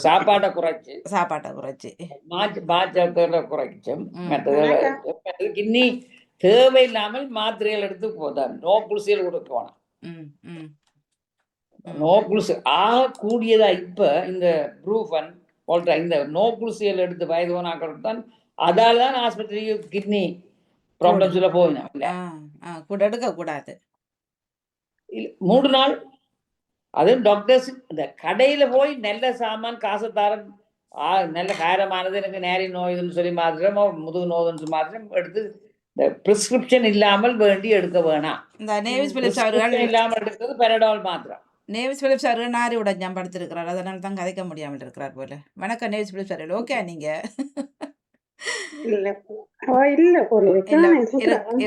சாப்பாட்டை குறைச்சி குறைச்சும் மற்றது கிண்ணி தேவையில்லாமல் மாத்திரைகள் எடுத்து போதான். நோ குளிசியல் கொடுக்கணும். நோ குளிசி கூடியதா இப்ப இந்த ப்ரூஃபன் போல்ற இந்த நோ குளிசியல் எடுத்து வயது போனாக்கள் தான். அதால தான் ஆஸ்பத்திரிக்கு கிட்னி ப்ராப்ளம்ஸ்ல போகணும். எடுக்க கூடாது 3 நாள். அதுவும் டாக்டர்ஸ் இந்த கடையில போய் நல்ல சாமான் காசத்தாரன் நல்ல காரமானது எனக்கு நேரி நோய்னு சொல்லி மாத்திரம் முதுகு நோய்னு மாத்திரம் எடுத்து இந்த பிரிஸ்கிரிப்ஷன் இல்லாமல் வேண்டி எடுக்க வேணாம். இந்த நேவிஸ் பிலிப்ஸ் அவர்கள் இல்லாமல் எடுக்கிறது பெரடால் மாத்திரம். நேவிஸ் பிலிப்ஸ் அவர்கள் நாரி உடஞ்சாம் படுத்திருக்கிறார். அதனால தான் கதைக்க முடியாமல் இருக்கிறார் போல. வணக்கம் நேவிஸ் பிலிப்ஸ் அவர்கள். ஓகே, நீங்க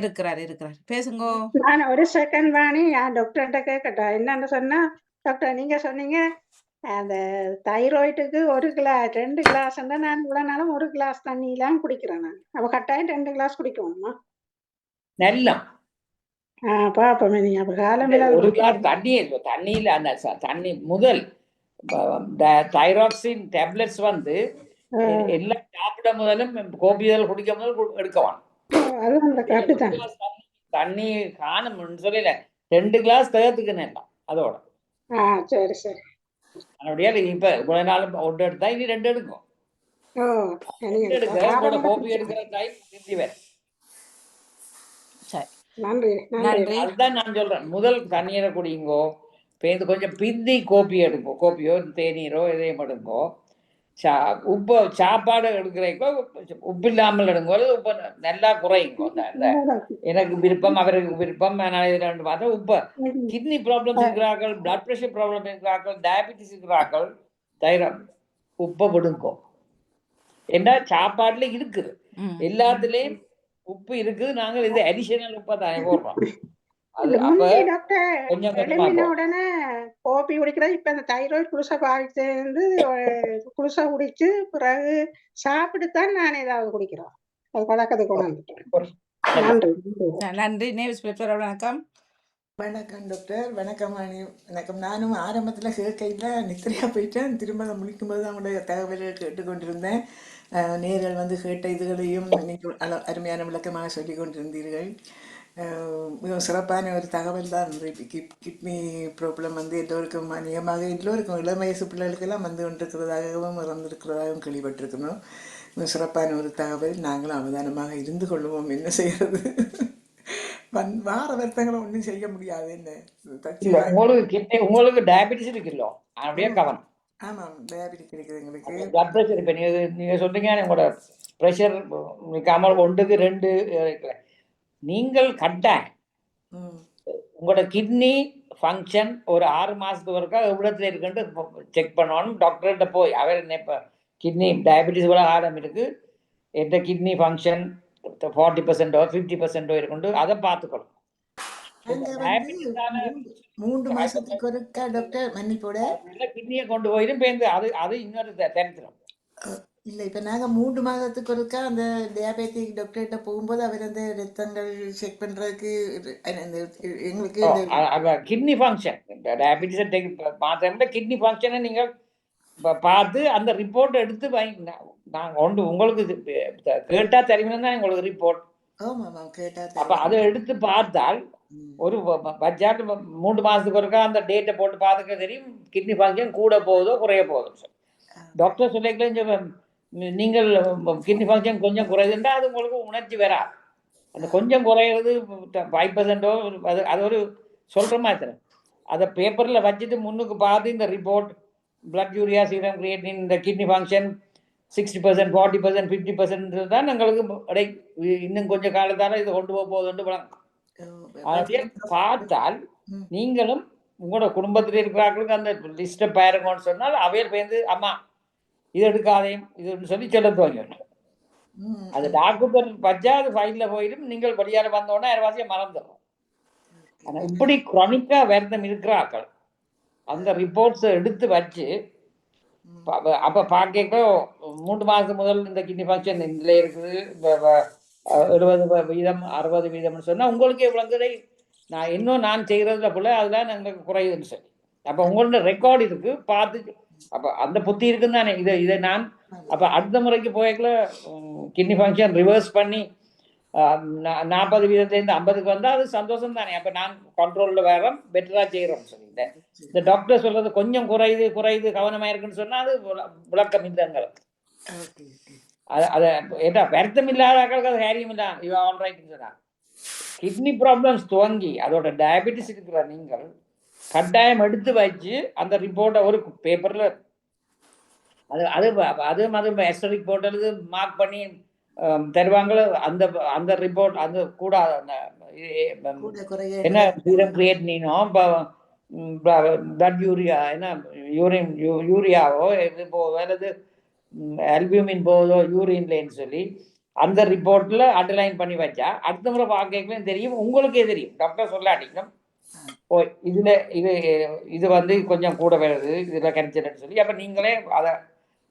இருக்கிறார் பேசுங்க. நான் ஒரு செகண்ட் வாணி டாக்டர்கிட்ட கேட்கட்டா என்னன்னு சொன்னா, டாக்டர் நீங்க சொன்னீங்க அந்த தைராய்டுக்கு 2 கிளாஸ் நான் இவ்வளவு நாளும் 1 கிளாஸ் தண்ணியெல்லாம் குடிக்கிறேன். நான் அப்ப கட்டாயம் 2 கிளாஸ் குடிக்கணுமா? நல்லா பாப்போமே. நீங்க அப்ப காலமில்ல 1 கிளாஸ் தண்ணியில் அந்த தண்ணி முதல் தைராக்சின் டேப்லெட்ஸ் வந்து எல்லாம் சாப்பிட முதலும் கோபியல் குடிக்க முதல் எடுக்கவான். தண்ணி காணும் சொல்லல 2 கிளாஸ் தேர்த்துக்கு நல்லா அதோட. சரி சரி. இப்ப இவ்வளவு நாள் 1 எடுத்தா இனி 2 எடுக்கும். கோபி எடுக்கிற டைம் திருப்பி வேற. அதுதான் நான் சொல்றேன். முதல் தண்ணீரை குடிங்கோ, கொஞ்சம் பிந்தி கோப்பி எடுங்கோ, கோப்பியோ தேநீரோ எதையும் எடுங்கோ. உப்பு சாப்பாடு எடுக்கிறீங்கோ உப்பு இல்லாமல் எடுங்கோ, உப்பு நல்லா குறையுங்கோ. எனக்கு விருப்பம், அவருக்கு விருப்பம். பார்த்தா உப்பு கிட்னி ப்ராப்ளம்ஸ் இருக்கிறார்கள், பிளட் ப்ரெஷர் ப்ராப்ளம் இருக்கிறார்கள், டயபிட்டிஸ் இருக்கிறார்கள், தைராய்டு உப்பை விடுங்கோ. ஏன்னா சாப்பாட்டுல இருக்குது, எல்லாத்துலயும் உப்பு இருக்குது. நாங்கள் இது அடிஷனல் உப்பை தானே போடுறோம். உடனே கோப்பி குடிக்கிறது. இப்ப இந்த தைராய்டு குளிசை பாய்ச்சிருந்து குளிசை குடிச்சு பிறகு சாப்பிட்டுத்தான் நான் ஏதாவது குடிக்கிறோம். அது பழக்கத்தை கொண்டு வந்துட்டேன். நன்றி. நேவிஸ் பிலிப்ஸ் வணக்கம். வணக்கம் டாக்டர். வணக்கம் வணக்கம். நானும் ஆரம்பத்தில் கேட்கையில் நித்திரையாக போயிட்டேன். திரும்ப முழிக்கும்போது அவங்களுடைய தகவல்கள் கேட்டுக்கொண்டிருந்தேன். நேர்கள் வந்து கேட்ட இதுகளையும் நீங்கள் அருமையான விளக்கமாக சொல்லி கொண்டிருந்தீர்கள். மிகவும் சிறப்பான ஒரு தகவல் தான். கிட்னி ப்ராப்ளம் வந்து எல்லோருக்கும் அநேகமாக எல்லோருக்கும் இளம் வயசு பிள்ளைகளுக்கெல்லாம் வந்து கொண்டிருக்கிறதாகவும் இறந்திருக்கிறதாகவும் கேள்விப்பட்டிருக்கணும். மிகவும் சிறப்பான ஒரு தகவல். நாங்களும் அவதானமாக இருந்து கொள்வோம். என்ன செய்கிறது? வார வருத்தங்களை ஒன்றும் செய்ய முடியாது. என்ன தற்செயலாக உங்களுக்கு கிட்னி உங்களுக்கு டயபெட்டிஸ் இருக்குல்லோ அப்படியே கவனம். ஆமாம், டயபெட்டிக் இருக்குது எங்களுக்கு. பிளட் ப்ரெஷர் இப்போ நீங்கள் சொல்றீங்க உங்களோட ப்ரெஷர் நிற்காமல் 1க்கு 2 இருக்குல்ல. நீங்கள் கட்டாயம் ம் உங்களோட கிட்னி ஃபங்க்ஷன் ஒரு 6 மாதத்துக்கு ஒருக்கா எவ்வளோத்துல இருக்குன்ட்டு செக் பண்ணணும். டாக்டர்கிட்ட போய் அவர் இப்போ கிட்னி டயபெட்டிஸ் கூட ஆரம்பிருக்கு, எந்த கிட்னி ஃபங்க்ஷன் 40%ஓ 50%ஓ இருக்குண்டு அதை பார்த்துக்கணும். நாங்கள் வந்து 3 மாசத்துக்கு ஒருக்கா டாக்டர் மன்னிப்போட கிட்னியை கொண்டு போயிடும் பேருந்து அது அது இன்னொரு தெரிஞ்சிடும். இல்லை, இப்போ நாங்கள் 3 மாதத்துக்கு ஒருக்கா அந்த டயாபெட்டிக் டாக்டர்கிட்ட போகும்போது அவர் அந்த ரத்தங்கள் செக் பண்ணுறதுக்கு எங்களுக்கு கிட்னி ஃபங்க்ஷன் டயபெட்டிஸ் பார்த்தோம்னா கிட்னி ஃபங்க்ஷனை நீங்கள் பார்த்து அந்த ரிப்போர்ட் எடுத்து வாங்கி நாங்கள் ஒன்று உங்களுக்கு கேட்டால் தெரியும் தான் உங்களுக்கு ரிப்போர்ட். அப்போ அதை எடுத்து பார்த்தால் ஒரு பட்ஜெட் 3 மாதத்துக்கு ஒருக்கா அந்த டேட்டை போட்டு பார்த்துக்க தெரியும் கிட்னி ஃபங்க்ஷன் கூட போகுதோ குறைய போகுதோ. டாக்டர் சொல்லிக்கலாம் நீங்கள் கிட்னி ஃபங்க்ஷன் கொஞ்சம் குறையுதுன்றா அது உங்களுக்கு உணர்ச்சி வரா. அந்த கொஞ்சம் குறையிறது 5%ஓ அது ஒரு சொல்கிற மாதிரி தரும். அதை பேப்பரில் வச்சுட்டு முன்னுக்கு பார்த்து இந்த report blood urea serum creatine இந்த கிட்னி ஃபங்க்ஷன் 60%, 40%, 50% தான் எங்களுக்கு இன்னும் கொஞ்சம் காலத்தால் இது கொண்டு போக போகுதுன்னு வழங்கும். அதே பார்த்தால் நீங்களும் உங்களோட குடும்பத்தில் இருக்கிறார்களுக்கு அந்த லிஸ்ட்டை பாருங்கன்னு சொன்னால் அவையில் பேருந்து அம்மா இது எடுக்காதையும் இதுன்னு சொல்லி சொல்ல துவங்கிடும். அது டாக்டர் வச்சா அது ஃபைலில் போயிடும். நீங்கள் வெளியால் வந்தோடனே அரைவாசியை மறந்துடும். ஆனால் இப்படி குரானிக்காக வருத்தம் இருக்கிறார்கள் அந்த ரிப்போர்ட்ஸை எடுத்து வச்சு அப்போ பார்க்க 3 மாதம் முதல் இந்த கிட்னி ஃபங்க்ஷன் இதில் இருக்குது 70% 60% சொன்னால் உங்களுக்கு விளங்குதை நான் செய்கிறதுல போல அதெல்லாம் எங்களுக்கு குறையுதுன்னு சொல்லி அப்போ உங்களோட ரெக்கார்டு இருக்கு பார்த்து அப்போ அந்த புத்தி இருக்குன்னு தானே இதை நான் அப்போ அடுத்த முறைக்கு போய்க்கல கிட்னி ஃபங்க்ஷன் ரிவர்ஸ் பண்ணி 40% 50க்கு வந்தால் அது சந்தோஷம் தானே. அப்போ நான் கண்ட்ரோலில் வேறோம் பெட்டராக செய்கிறோம்னு சொல்லிட்டேன். இந்த டாக்டர் சொல்றது கொஞ்சம் குறையுது கவனமாக இருக்குன்னு சொன்னால் அது விளக்கம் இல்லைங்க. அதை ஏட்டா வருத்தம் இல்லாதாக்களுக்கு அது ஹேரியம் இல்லை யூ ஆல் ரைட்னு சொன்னா. கிட்னி ப்ராப்ளம்ஸ் துவங்கி அதோட டயபெட்டிஸ் இருக்கிற நீங்கள் கட்டாயம் எடுத்து வச்சு அந்த ரிப்போர்ட்டை ஒரு பேப்பரில் அது எஸ்டரிக் போட்டது மார்க் பண்ணி தருவாங்களோ அந்த ரிப்போர்ட் அந்த கூட என்ன சீரம் கிரியேட்டினோ பிளட் யூரியா என்ன யூரியாவோ இது வேறது அல்பியூமின் போதோ யூரின்லேன்னு சொல்லி அந்த ரிப்போர்ட்டில் அண்டர்லைன் பண்ணி வச்சா அடுத்த முறை பார்க்கலையும் தெரியும் உங்களுக்கே தெரியும். டாக்டர் சொல்லாட்டிங்க ஓ இதில் இது வந்து கொஞ்சம் கூட வருது இதில் கிடைச்சிடன்னு சொல்லி அப்போ நீங்களே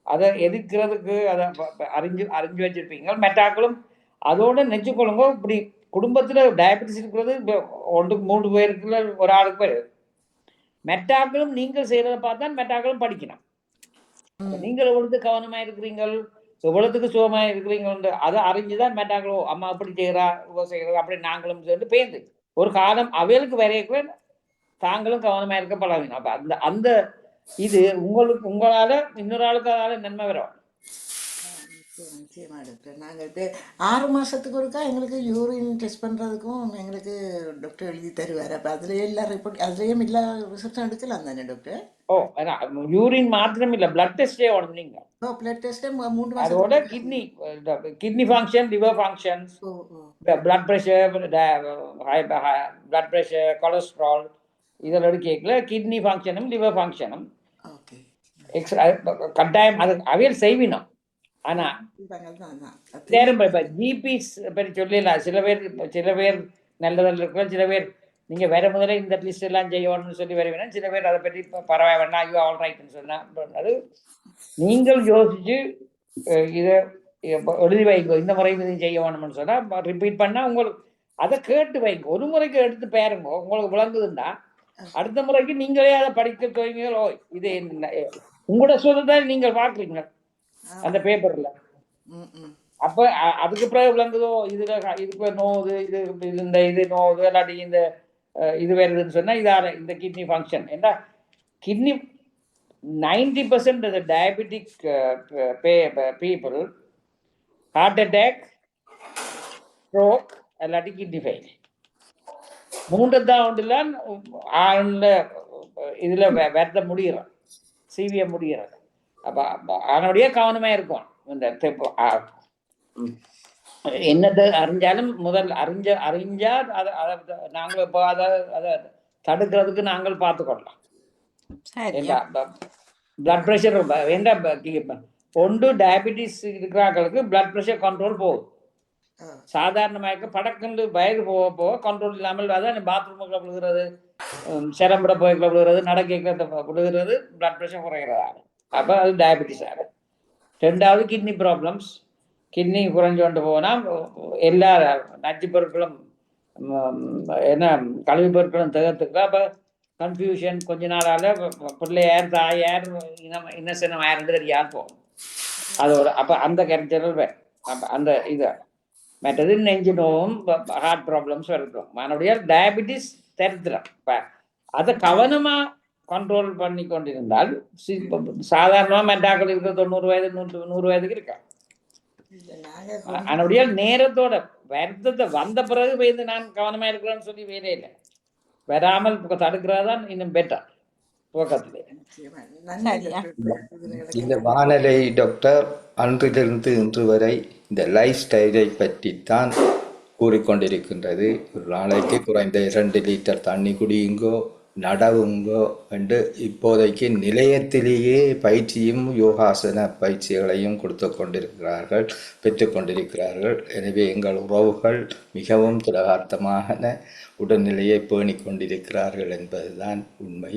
அதை எதிர்க்கிறதுக்கு அதை அறிஞ்சு வச்சிருப்பீங்க. மெட்டாக்களும் அதோட நெச்சுக்கொள்ளுங்க. இப்படி குடும்பத்தில் டயபெட்டிஸ் இருக்கிறது 1-3 பேருக்குள்ள ஒரு ஆளுக்கு பேர் மெட்டாக்களும் நீங்கள் செய்கிறத பார்த்தா மெட்டாக்களும் படிக்கணும். நீங்கள் எவ்வளவுக்கு கவனமாக இருக்கிறீங்கள் எவ்வளவுக்கு சுகமாக இருக்கிறீங்க அதை அறிஞ்சுதான் மெட்டாக்களோ அம்மா அப்படி செய்கிறா இவ்வளோ செய்கிறது அப்படி நாங்களும் சேர்ந்து பேர்ந்து ஒரு காலம் அவைகளுக்கு வரையக்குள்ள தாங்களும் கவனமாக இருக்க பழகணும். அப்போ அந்த இது உங்களால் இன்னொரு ஆளுக்கு அதால் நன்மை வரும். நிச்சயமா டாக்டர். நாங்கள் இப்போ 6 மாதத்துக்கு ஒருக்கா எங்களுக்கு யூரின் டெஸ்ட் பண்ணுறதுக்கும் எங்களுக்கு டாக்டர் எழுதி தருவார். அப்போ அதுலேயே எல்லா ரிப்போர்ட் அதுலேயும் எல்லா ரிசல்ட்டும் எடுக்கலாம் தானே டாக்டர்? ஓ யூரின் மாத்திரம் இல்லை பிளட் டெஸ்டே ஓடும் நீங்கள். பிளட் டெஸ்ட்டே 3 மாதம் அதோட kidney function liver functions blood pressure cholesterol இதெல்லாம் கேட்கல கிட்னி ஃபங்க்ஷனும் லிவர் ஃபங்க்ஷனும் கட்டாயம் அது அவையில் செய்வினோம். ஆனால் ஜிபிஸ் பற்றி சொல்லலாம். சில பேர் நல்லதில் இருக்கிற சில பேர் நீங்கள் வேற முதல்ல இந்த லிஸ்ட் எல்லாம் செய்யணும்னு சொல்லி வருவீங்கன்னா சில பேர் அதை பற்றி பரவாயில்ல வேணா ஐயோ ஆல் ரைட்னு சொன்னால் அது நீங்கள் யோசிச்சு இதை எழுதி வைங்க. இந்த முறையும் இதையும் செய்ய வேணும்னு சொன்னால் ரிப்பீட் பண்ணால் உங்களுக்கு அதை கேட்டு வைங்க. ஒரு முறைக்கு எடுத்து பாருங்க உங்களுக்கு விளங்குதுன்னா அடுத்த முறைக்கு நீங்களே அதை படிக்க துவங்க. ஓ இது உங்களோட சொல்றதை நீங்கள் பார்க்குறீங்க அந்த பேப்பரில் அப்ப அதுக்கு பிறகு விளங்குதோ இதுல இதுக்கு நோவுது, இது இந்த இது நோவுது இல்லாட்டி இந்த இது வருதுன்னு சொன்னா இதால இந்த கிட்னி ஃபங்க்ஷன். ஏன்னா kidney 90% of the diabetic people, heart attack, stroke, இல்லாட்டி கிட்னி ஃபெயில். 3 தான் ஒன்றுலாம் ஆழ்ந்த இதுல வருத்த முடிகிறோம், சிவிய முடிகிறது. அப்ப அதனுடைய கவனமா இருக்கும். இந்த என்னத்தை அறிஞ்சாலும் முதல் அறிஞ்சா அதை நாங்கள் இப்போ அதை தடுக்கிறதுக்கு நாங்கள் பார்த்துக்கொள்ளலாம். பிளட் ப்ரெஷர் ஒன்று டயபிட்டிஸ் இருக்கிறாங்களுக்கு பிளட் ப்ரெஷர் கண்ட்ரோல் போகுது. சாதாரணமாக படக்குண்டு வயது போக போக கண்ட்ரோல் இல்லாமல் அதான் பாத்ரூமுக்குள்ள விழுகிறது, சிரம்பிட போய்க்குள்ள விழுகிறது, நடக்க விழுகிறது, பிளட் ப்ரெஷர் குறைகிறதா. அப்போ அது டயபிட்டிஸ் ஆகும். 2வது கிட்னி ப்ராப்ளம்ஸ். கிட்னி குறைஞ்சு போனால் எல்லா நச்சு பொருட்களும் என்ன கழிவு பொருட்களும் தகர்த்துக்கலாம். அப்போ கன்ஃபியூஷன் கொஞ்ச நாளால் பிள்ளையார் தாயார் இன்னசனம் யாருன்னு தெரியாது போகும். அதோட அப்போ அந்த கரைச்சல் அப்போ அந்த இது மற்றது நெஞ்சு நோவும் ஹார்ட் ப்ராப்ளம்ஸ் இருக்கும். மறுபடியும் டயபிட்டிஸ் தரித்திரம். இப்போ அதை கவனமாக கண்ட்ரோல் பண்ணி கொண்டிருந்தால் சாதாரணமாக மெட்டாக்கள் இருக்கிற 90 வயது 100 வயதுக்கு இருக்கா. அதனுடைய நேரத்தோட வருத்தத்தை வந்த பிறகு போய் நான் கவனமா இருக்கிறேன்னு சொல்லி வேறே இல்லை, வராமல் தடுக்கிறது தான் இன்னும் பெட்டர் துவக்கத்திலே. இந்த வானிலை டாக்டர் அன்றிலிருந்து இன்று வரை இந்த லைஃப் ஸ்டைலை பற்றித்தான் கூறிக்கொண்டிருக்கின்றது. ஒரு நாளைக்கு குறைந்த 2 லிட்டர் தண்ணி குடியுங்கோ, நடவுங்கோ என்று இப்போதைக்கு நிலையத்திலேயே பயிற்சியும் யோகாசன பயிற்சிகளையும் கொடுத்து கொண்டிருக்கிறார்கள், பெற்றுக்கொண்டிருக்கிறார்கள். எனவே எங்கள் உறவுகள் மிகவும் திலகார்த்தமான உடல்நிலையை பேணி கொண்டிருக்கிறார்கள் என்பதுதான் உண்மை.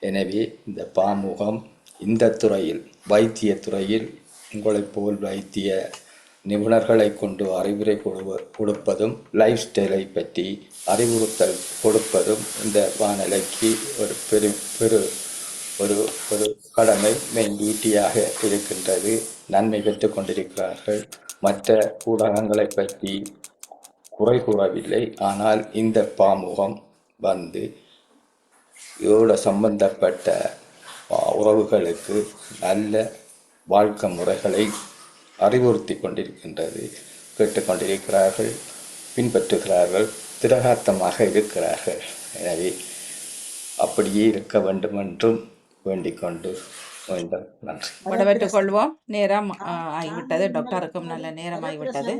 எனவே இந்த பாமுகம் இந்த துறையில் வைத்திய துறையில் உங்களைப் போல் வைத்திய நிபுணர்களை கொண்டு அறிவுரை கொடுப்பதும் லைஃப் ஸ்டைலை பற்றி அறிவுறுத்தல் கொடுப்பதும் இந்த வானிலைக்கு ஒரு ஒரு கடமை மெயின் டியூட்டியாக இருக்கின்றது. நன்மை பெற்று கொண்டிருக்கிறார்கள். மற்ற ஊடகங்களை பற்றி குறை கூறவில்லை. ஆனால் இந்த பாமுகம் வந்து இதோட சம்பந்தப்பட்ட உறவுகளுக்கு நல்ல வாழ்க்கை முறைகளை அறிவுறுத்தி கொண்டிருக்கின்றது. கேட்டுக்கொண்டிருக்கிறார்கள், பின்பற்றுகிறார்கள், திரகார்த்தமாக இருக்கிறார்கள். எனவே அப்படியே இருக்க வேண்டும் என்றும் வேண்டிக் கொண்டு வேண்டும். நன்றி. விடைபெற்றுக் கொள்வோம். நேரம் ஆகிவிட்டது. டாக்டருக்கும் நல்ல நேரம் ஆகிவிட்டது.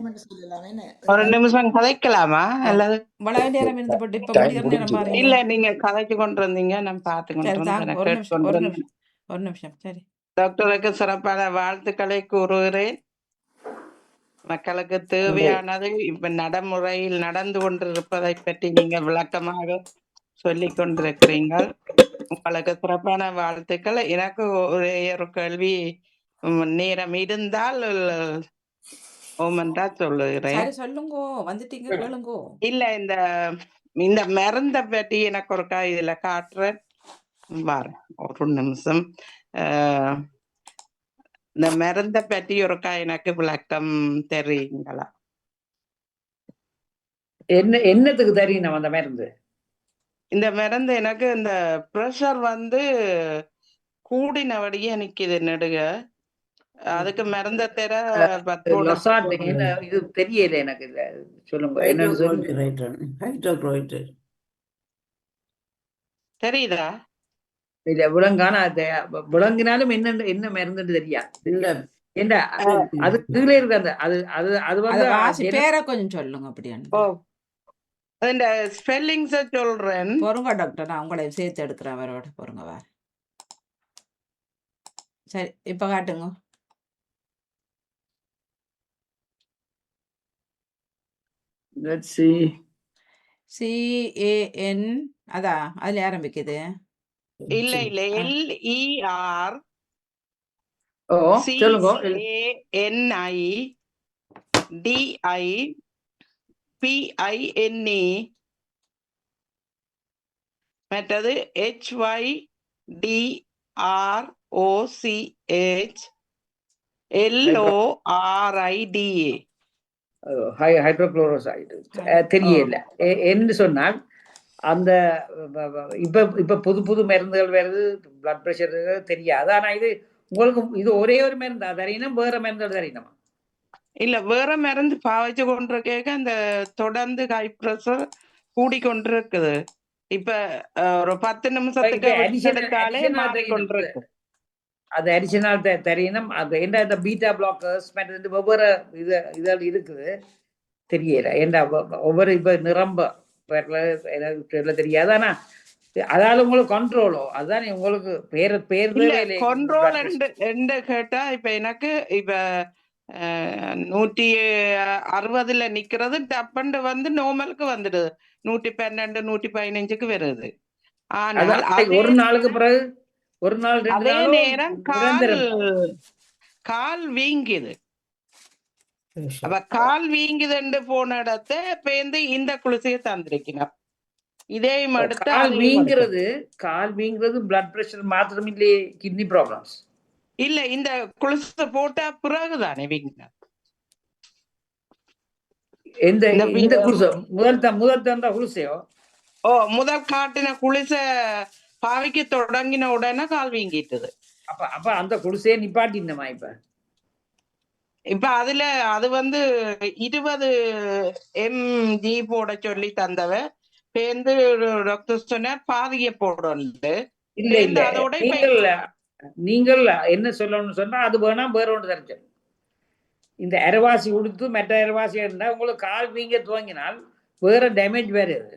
ஒரு நிமிஷம் கதைக்கலாமா? அல்லது இவ்வளவு நேரம் இருந்து போட்டு இப்ப நேரம் மாறி இல்ல, நீங்க கதைச்சு கொண்டு இருந்தீங்க, நான் பார்த்து கொண்டு ஒரு நிமிஷம். சரி, டாக்டருக்கு சிறப்பான வாழ்த்துக்களை கூறுகிறேன். மக்களுக்கு தேவையானது இப்ப நடைமுறையில் நடந்து கொண்டிருப்பதை பற்றி நீங்க விளக்கமாக சொல்லிக் கொண்டிருக்கிறீர்கள். உங்களுக்கு சிறப்பான வாழ்த்துக்கள். எனக்கு ஒரே ஒரு கேள்வி, நேரம் இருந்தால் ஓமன்றா சொல்லுகிறேன். சொல்லுங்கோ, வந்துட்டீங்க, கேளுங்கோ. இல்ல, இந்த மருந்தை பற்றி எனக்கு ஒரு இதுல காட்டுறேன். ஒரு நிமிஷம். இந்த மருந்தை பற்றி ஒருக்கா எனக்கு விளக்கம் தெரியுங்களா? என்னத்துக்கு தெரியும் அந்த மருந்து? இந்த மருந்து எனக்கு இந்த ப்ரெஷர் வந்து கூடினபடியே நிக்குது நெடுக. அதுக்கு மருந்த தர இது தெரியல எனக்கு. சொல்லுங்க. தெரியுதா? இல்ல விலங்கான விலங்கினாலும் என்ன மருந்து தெரியாது. அது கீழே இருக்கு. அந்த அது வந்து பேரை கொஞ்சம் சொல்லுங்க. அப்படி இந்த ஸ்பெல்லிங்ஸ் சொல்றேன். பொறுங்க டாக்டர், நான் உங்களை சேர்த்து எடுக்கிறேன் அவரோட. பொறுங்க வேற. சரி, இப்ப காட்டுங்க. Let's see. CAN அதான் அதுல ஆரம்பிக்குது. இல்ல LER CANIDIPINE மற்றது HYDROCH LORIDA. ஹைட்ரோக்ளோரோசைடு ஓ தெரியல என்று சொன்னால் அந்த இப்ப இப்ப புது புது மருந்துகள் வருது, பிளட் ப்ரெஷர் தெரியாது. ஆனா இது உங்களுக்கு இது ஒரே ஒரு மருந்தா தரீனம், வேற மருந்துகள் தரீனமா? இல்ல வேற மருந்து பாவிச்சு கொண்டிருக்க அந்த தொடர்ந்து ஹை ப்ரெஷர் கூடி கொண்டிருக்குது. இப்ப ஒரு 10 நிமிஷத்துக்கு இப்ப விட்டெடுத்தாலே அடிஷனல் தெரியணும், மாறிக்கொண்டிருக்கு. அது அடிஷனல் தெரியணும். அது என்ன இந்த பீட்டா பிளாக்கர்ஸ் மற்ற ஒவ்வொரு இதழ் இருக்குது தெரியல. ஏன்னா ஒவ்வொரு இப்ப நிரம்ப தெரியாது. ஆனா அதால உங்களுக்கு கண்ட்ரோலோ அதுதான் உங்களுக்கு பேர் இல்ல தேவையில்லை. கண்ட்ரோல் என்று கேட்டா இப்ப எனக்கு இப்ப 160ல நிக்கிறது டப்பண்டு வந்து நார்மலுக்கு வந்துடுது. 112 115க்கு வருது. ஆனால் அதான் ஒரு நாளுக்கு பிறகு ஒரு நாள் 2 அதே நாளும் நேரம் கால் வீங்குது. அப்ப கால் வீங்குதுன்னு போன இடத்த பேந்து இந்த குளிசையை தந்திருக்கணும். இதையும் எடுத்து கால் வீங்குறது பிளட் பிரஷர் மாத்திரம் இல்லையே, கிட்னி ப்ராப்ளம்ஸ் இல்ல. இந்த குளிசை போட்டா பிறகுதானே வீங்கின. இந்த குளிசை முதல் தந்த குளிசையோ முதல் காட்டின குளிசை பாவிக்க தொடங்கின உடனே கால் வீங்கிட்டது. அப்ப அந்த குளிசையை நிப்பாட்டினமா? இப்ப அதுல அது வந்து 20 mg போட சொல்லி தந்தவ பேருந்து டாக்டர் சொன்னார் பாதிய போடணுண்டு. இல்ல இல்ல அதோட நீங்கள் என்ன சொல்லணும்னு சொன்னா அது வேணா வேற ஒன்று தரச்சு. இந்த அரைவாசி உடுத்து மற்ற அரைவாசி இருந்தா உங்களுக்கு கால் வீங்க துவங்கினால் வேற டேமேஜ் வேற இது.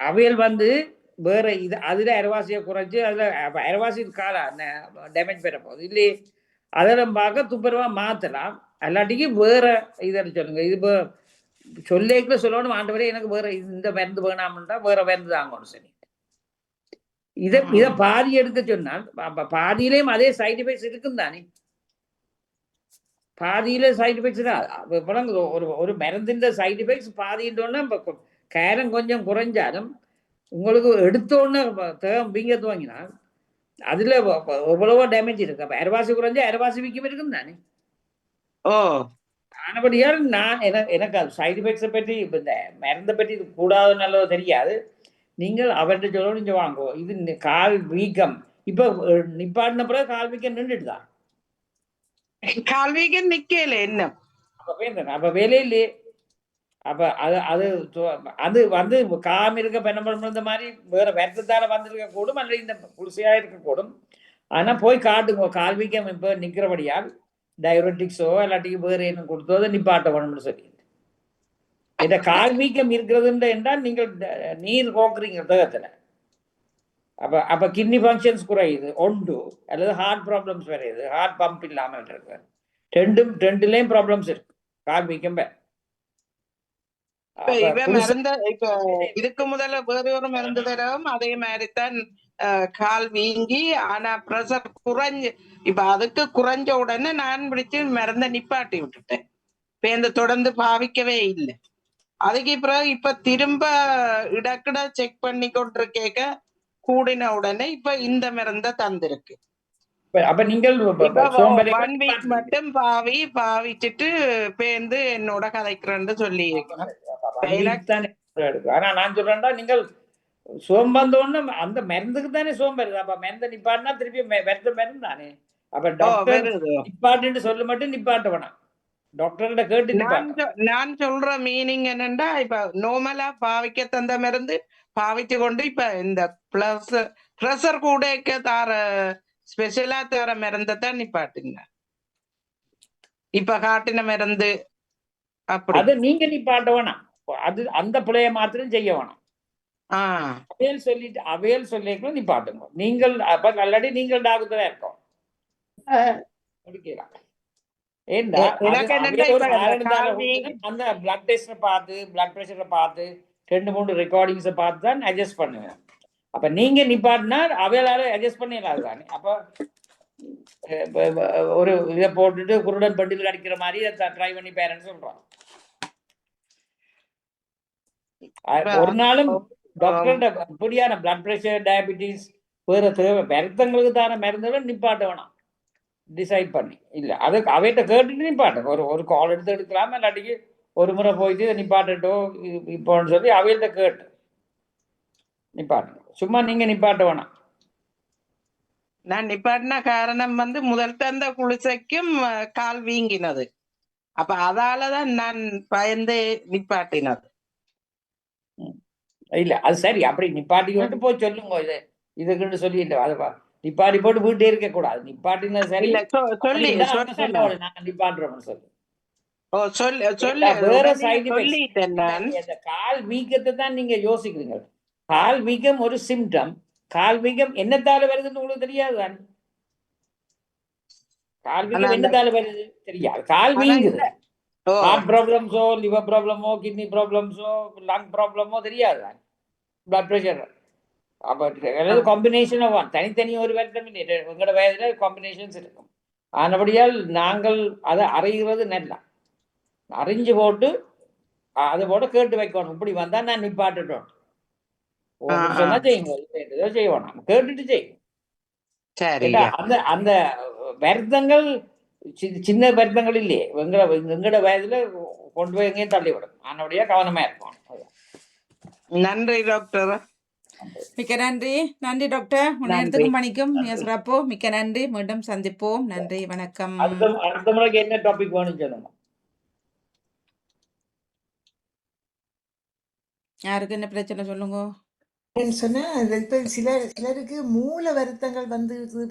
அவையல் வந்து வேற இது அதுல அரைவாசியை குறைச்சு அதுல அரைவாசி கால டேமேஜ் பெற போகுது இல்லையே. அதெல்லாம் பார்க்க துப்புரவா மாத்தலாம். அல்லாட்டிக்கும் வேற இதை சொல்லுங்க. இது சொல்லிக்குள்ள சொல்லணும், ஆண்டவரே எனக்கு வேற இந்த மருந்து வேணாம்ன்றா வேற மருந்து தாங்கணும். சரி, இதை பாதி எடுக்க சொன்னால் பாதியிலேயும் அதே சைடு எஃபெக்ட்ஸ் இருக்கும் தானே. பாதியில சைடு எஃபெக்ட்ஸ் தான் ஒரு மருந்தின் சைடு எஃபெக்ட்ஸ் பாதின்றோன்னா கேரம் கொஞ்சம் குறைஞ்சாலும் உங்களுக்கு எடுத்தோன்னு வீங்க துவங்கினால் அதுல எவ்வளவோ டேமேஜ் இருக்கு. அப்ப அரைவாசி குறைஞ்சா அரைவாசி வீக்கம் இருக்கும் தானே. ஆனபடியால் நான் எனக்கு அது சைடு எஃபெக்ட்ஸை பற்றி இப்போ இந்த மருந்தை பற்றி இது கூடாது நல்லதோ தெரியாது. நீங்கள் அவர்கிட்ட சொல்லணும், இங்கே வாங்கோ இது கால் வீக்கம் இப்போ நிப்பாட்டின பிறகு கால் வீக்கம் நின்றுட்டுதான். கால் வீக்கம் நிக்கல என்ன அப்ப வேலையிலே. அப்ப அது அது அது வந்து காம் இருக்க பெண்ண மாதிரி வேற வருத்தத்தால வந்திருக்க கூடும், அல்ல இந்த குளிசையா இருக்கக்கூடும். ஆனா போய் காட்டுங்க கால் வீக்கம் இப்ப நிக்கிறபடியால் டயபெட்டிக்ஸோ இல்லாட்டிக்கு வேற என்ன கொடுத்தோ அதை நிப்பாட்ட வேணும்னு சொல்லி. இந்த கால் வீக்கம் இருக்கிறது என்றால் நீங்கள் நீர் போக்குறீங்க தேகத்துல. அப்ப கிட்னி ஃபங்க்ஷன்ஸ் குறையுது ஒன்று, அல்லது ஹார்ட் ப்ராப்ளம்ஸ் வருது, ஹார்ட் பம்ப் இல்லாமல் இருக்கு. ரெண்டுலேயும் ப்ராப்ளம்ஸ் இருக்கு கால் வீக்கம். இப்ப இதுக்கு முதல்ல வேற ஒரு மருந்து தரவும் அதே மாதிரிதான் கால் வீங்கி. ஆனா பிரஷர் குறைஞ்சு இப்ப அதுக்கு குறைஞ்ச உடனே நான் பிடிச்சு மருந்த நிப்பாட்டி விட்டுட்டேன். பேருந்து தொடர்ந்து பாவிக்கவே இல்லை. அதுக்கு பிறகு இப்ப திரும்ப இடக்கிட செக் பண்ணி கொண்டிருக்க கூடின உடனே இப்ப இந்த மருந்த தந்திருக்கு. அப்ப நீங்கள் 1 வீக் மட்டும் பாவிச்சுட்டு பேருந்து என்னோட கதைக்கிறேன்னு சொல்லி இருக்கணும். ஆனா நான் சொல்றேன்டா, நீங்கள் சோம்பந்தோன்னு அந்த மருந்துக்கு தானே சோம்பருது. அப்ப மருந்தை நிப்பாட்டினா திருப்பி வெறுத்த மருந்து தானே. அப்ப டாக்டர் நிப்பாட்டுன்னு சொல்ல மட்டும் நிப்பாட்ட வேணாம், டாக்டர்கிட்ட கேட்டு நிப்பாட்ட. நான் சொல்ற மீனிங் என்னன்னா, இப்ப நார்மலா பாவிக்க தந்த மருந்து பாவிச்சு கொண்டு இப்ப இந்த பிரஷர் கூட தார ஸ்பெஷலா தர மருந்தை தான் நிப்பாட்டுங்க. இப்ப காட்டின மருந்து அப்படி அது நீங்க நிப்பாட்ட வேணாம். அது அந்த பிள்ளைய மாத்திரம் செய்ய வேணாம். அவையல் சொல்லிக்கலாம் நிப்பாட்டுங்க. நீங்கள் அப்ப ஆல்ரெடி நீங்கள் டாக்டரா இருக்கோம். அந்த பிளட் டெஸ்ட பார்த்து பிளட் பிரஷரை பார்த்து 2-3 ரெக்கார்டிங்ஸை பார்த்து தான் அட்ஜஸ்ட் பண்ணுவேன். அப்ப நீங்க நிப்பாட்டினா அவையலால அட்ஜஸ்ட் பண்ணிடலாம் தானே. அப்ப ஒரு இதை போட்டுட்டு குருடன் பண்டில் அடிக்கிற மாதிரி ட்ரை பண்ணி பேரண்ட்ஸ் சொல்றாங்க. ஒரு நாளும் டாக்டர் இப்படியான பிளட் பிரஷர் டயபிட்டிஸ் வேற தேவை வருத்தங்களுக்கு தான மருந்துகளை நிப்பாட்ட வேணாம். டிசைட் பண்ணி இல்லை அது அவைகிட்ட கேட்டுட்டு நிப்பாட்டுங்க. ஒரு கால் எடுக்கலாம், இல்லாட்டிக்கு ஒரு முறை போயிட்டு நிப்பாட்டட்டோ இப்போன்னு சொல்லி அவைகிட்ட கேட்டு நிப்பாட்டுங்க. சும்மா நீங்கள் நிப்பாட்ட வேணாம். நான் நிப்பாட்டின காரணம் முதல் தந்த குளிசைக்கும் கால் வீங்கினது. அப்ப அதாலதான் நான் பயந்து நிப்பாட்டினது. இல்லை அது சரி, அப்படி நிப்பாட்டி கொண்டு போய் சொல்லுங்க. இதுக்குன்னு சொல்லிட்டு அது நிப்பாட்டி போட்டு வீட்டே இருக்க கூடாது. நிப்பாட்டினா சரி, இல்ல சொல்லி சொல்ல நாங்க நிப்பாட்டுறோம்னு சொல்லி. வேற சொல்லிட்டேன் நான். இந்த கால் வீக்கத்தை தான் நீங்க யோசிக்கிறீங்க. கால் வீக்கம் ஒரு சிம்டம். கால் வீக்கம் என்னத்தால வருதுன்னு உங்களுக்கு தெரியாது தான். கால் வீக்கம் என்னத்தால வருது தெரியாது. கால் வீங்குது. ஹார்ட் ப்ராப்ளம்ஸோ, லிவர் ப்ராப்ளமோ, கிட்னி ப்ராப்ளம்ஸோ, லங் ப்ராப்ளமோ தெரியாது தான். பிளட் ப்ரெஷர் அப்போ காம்பினேஷன் ஆஃப் ஒன். தனித்தனி ஒரு வருத்தம் இல்லை. உங்களோட வயதில் காம்பினேஷன்ஸ் இருக்கும். ஆனபடியால் நாங்கள் அதை அறிகிறது நல்லா அறிஞ்சு போட்டு அதை போட்டு கேட்டு வைக்கணும். இப்படி வந்தா நான் நிப்பாட்டுட்டோம் சொன்னா செய்யுங்க. ஏதோ செய்வோம், நம்ம கேட்டுட்டு செய்யும். அந்த அந்த வருத்தங்கள் சின்ன வருத்தங்கள் இல்லையே. எங்களோட வயதுல கொண்டு போய் எங்கேயும் தள்ளிவிடும். ஆனபடியா கவனமா இருக்கும். நன்றி டாக்டர். மிக்க நன்றி. நன்றி டாக்டர். நேரத்துக்கும் மணிக்கும் சிறப்பு. மிக்க நன்றி. மீண்டும் சந்திப்போம். நன்றி, வணக்கம். அடுத்த முறைக்கு என்ன டாபிக் வேணும் சொல்லுங்க. யாருக்கு என்ன பிரச்சனை சொல்லுங்க. சொன்னா இப்ப சிலருக்கு மூல வருத்தங்கள்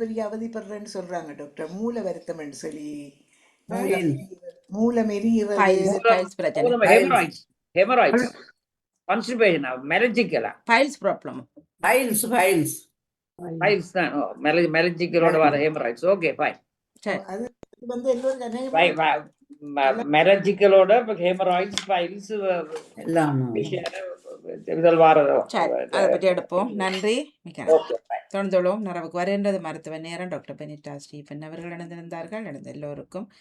பெரிய அவதிப்படுறேன்னு சொல்றாங்க டாக்டர். மூல வருத்தம் சொல்லி மூலம் மெலஞ்சிக்கலோட ஹெமராய்ட்ஸ், பைல்ஸ் எல்லாம் அதை பற்றி எடுப்போம். நன்றி, மிக்க தொடர்ந்தோம். நிறைவுக்கு வருகின்றது மருத்துவ நேரம். டாக்டர் பெனிட்டா ஸ்டீஃபன் அவர்கள் இணைந்திருந்தார்கள். எல்லோருக்கும்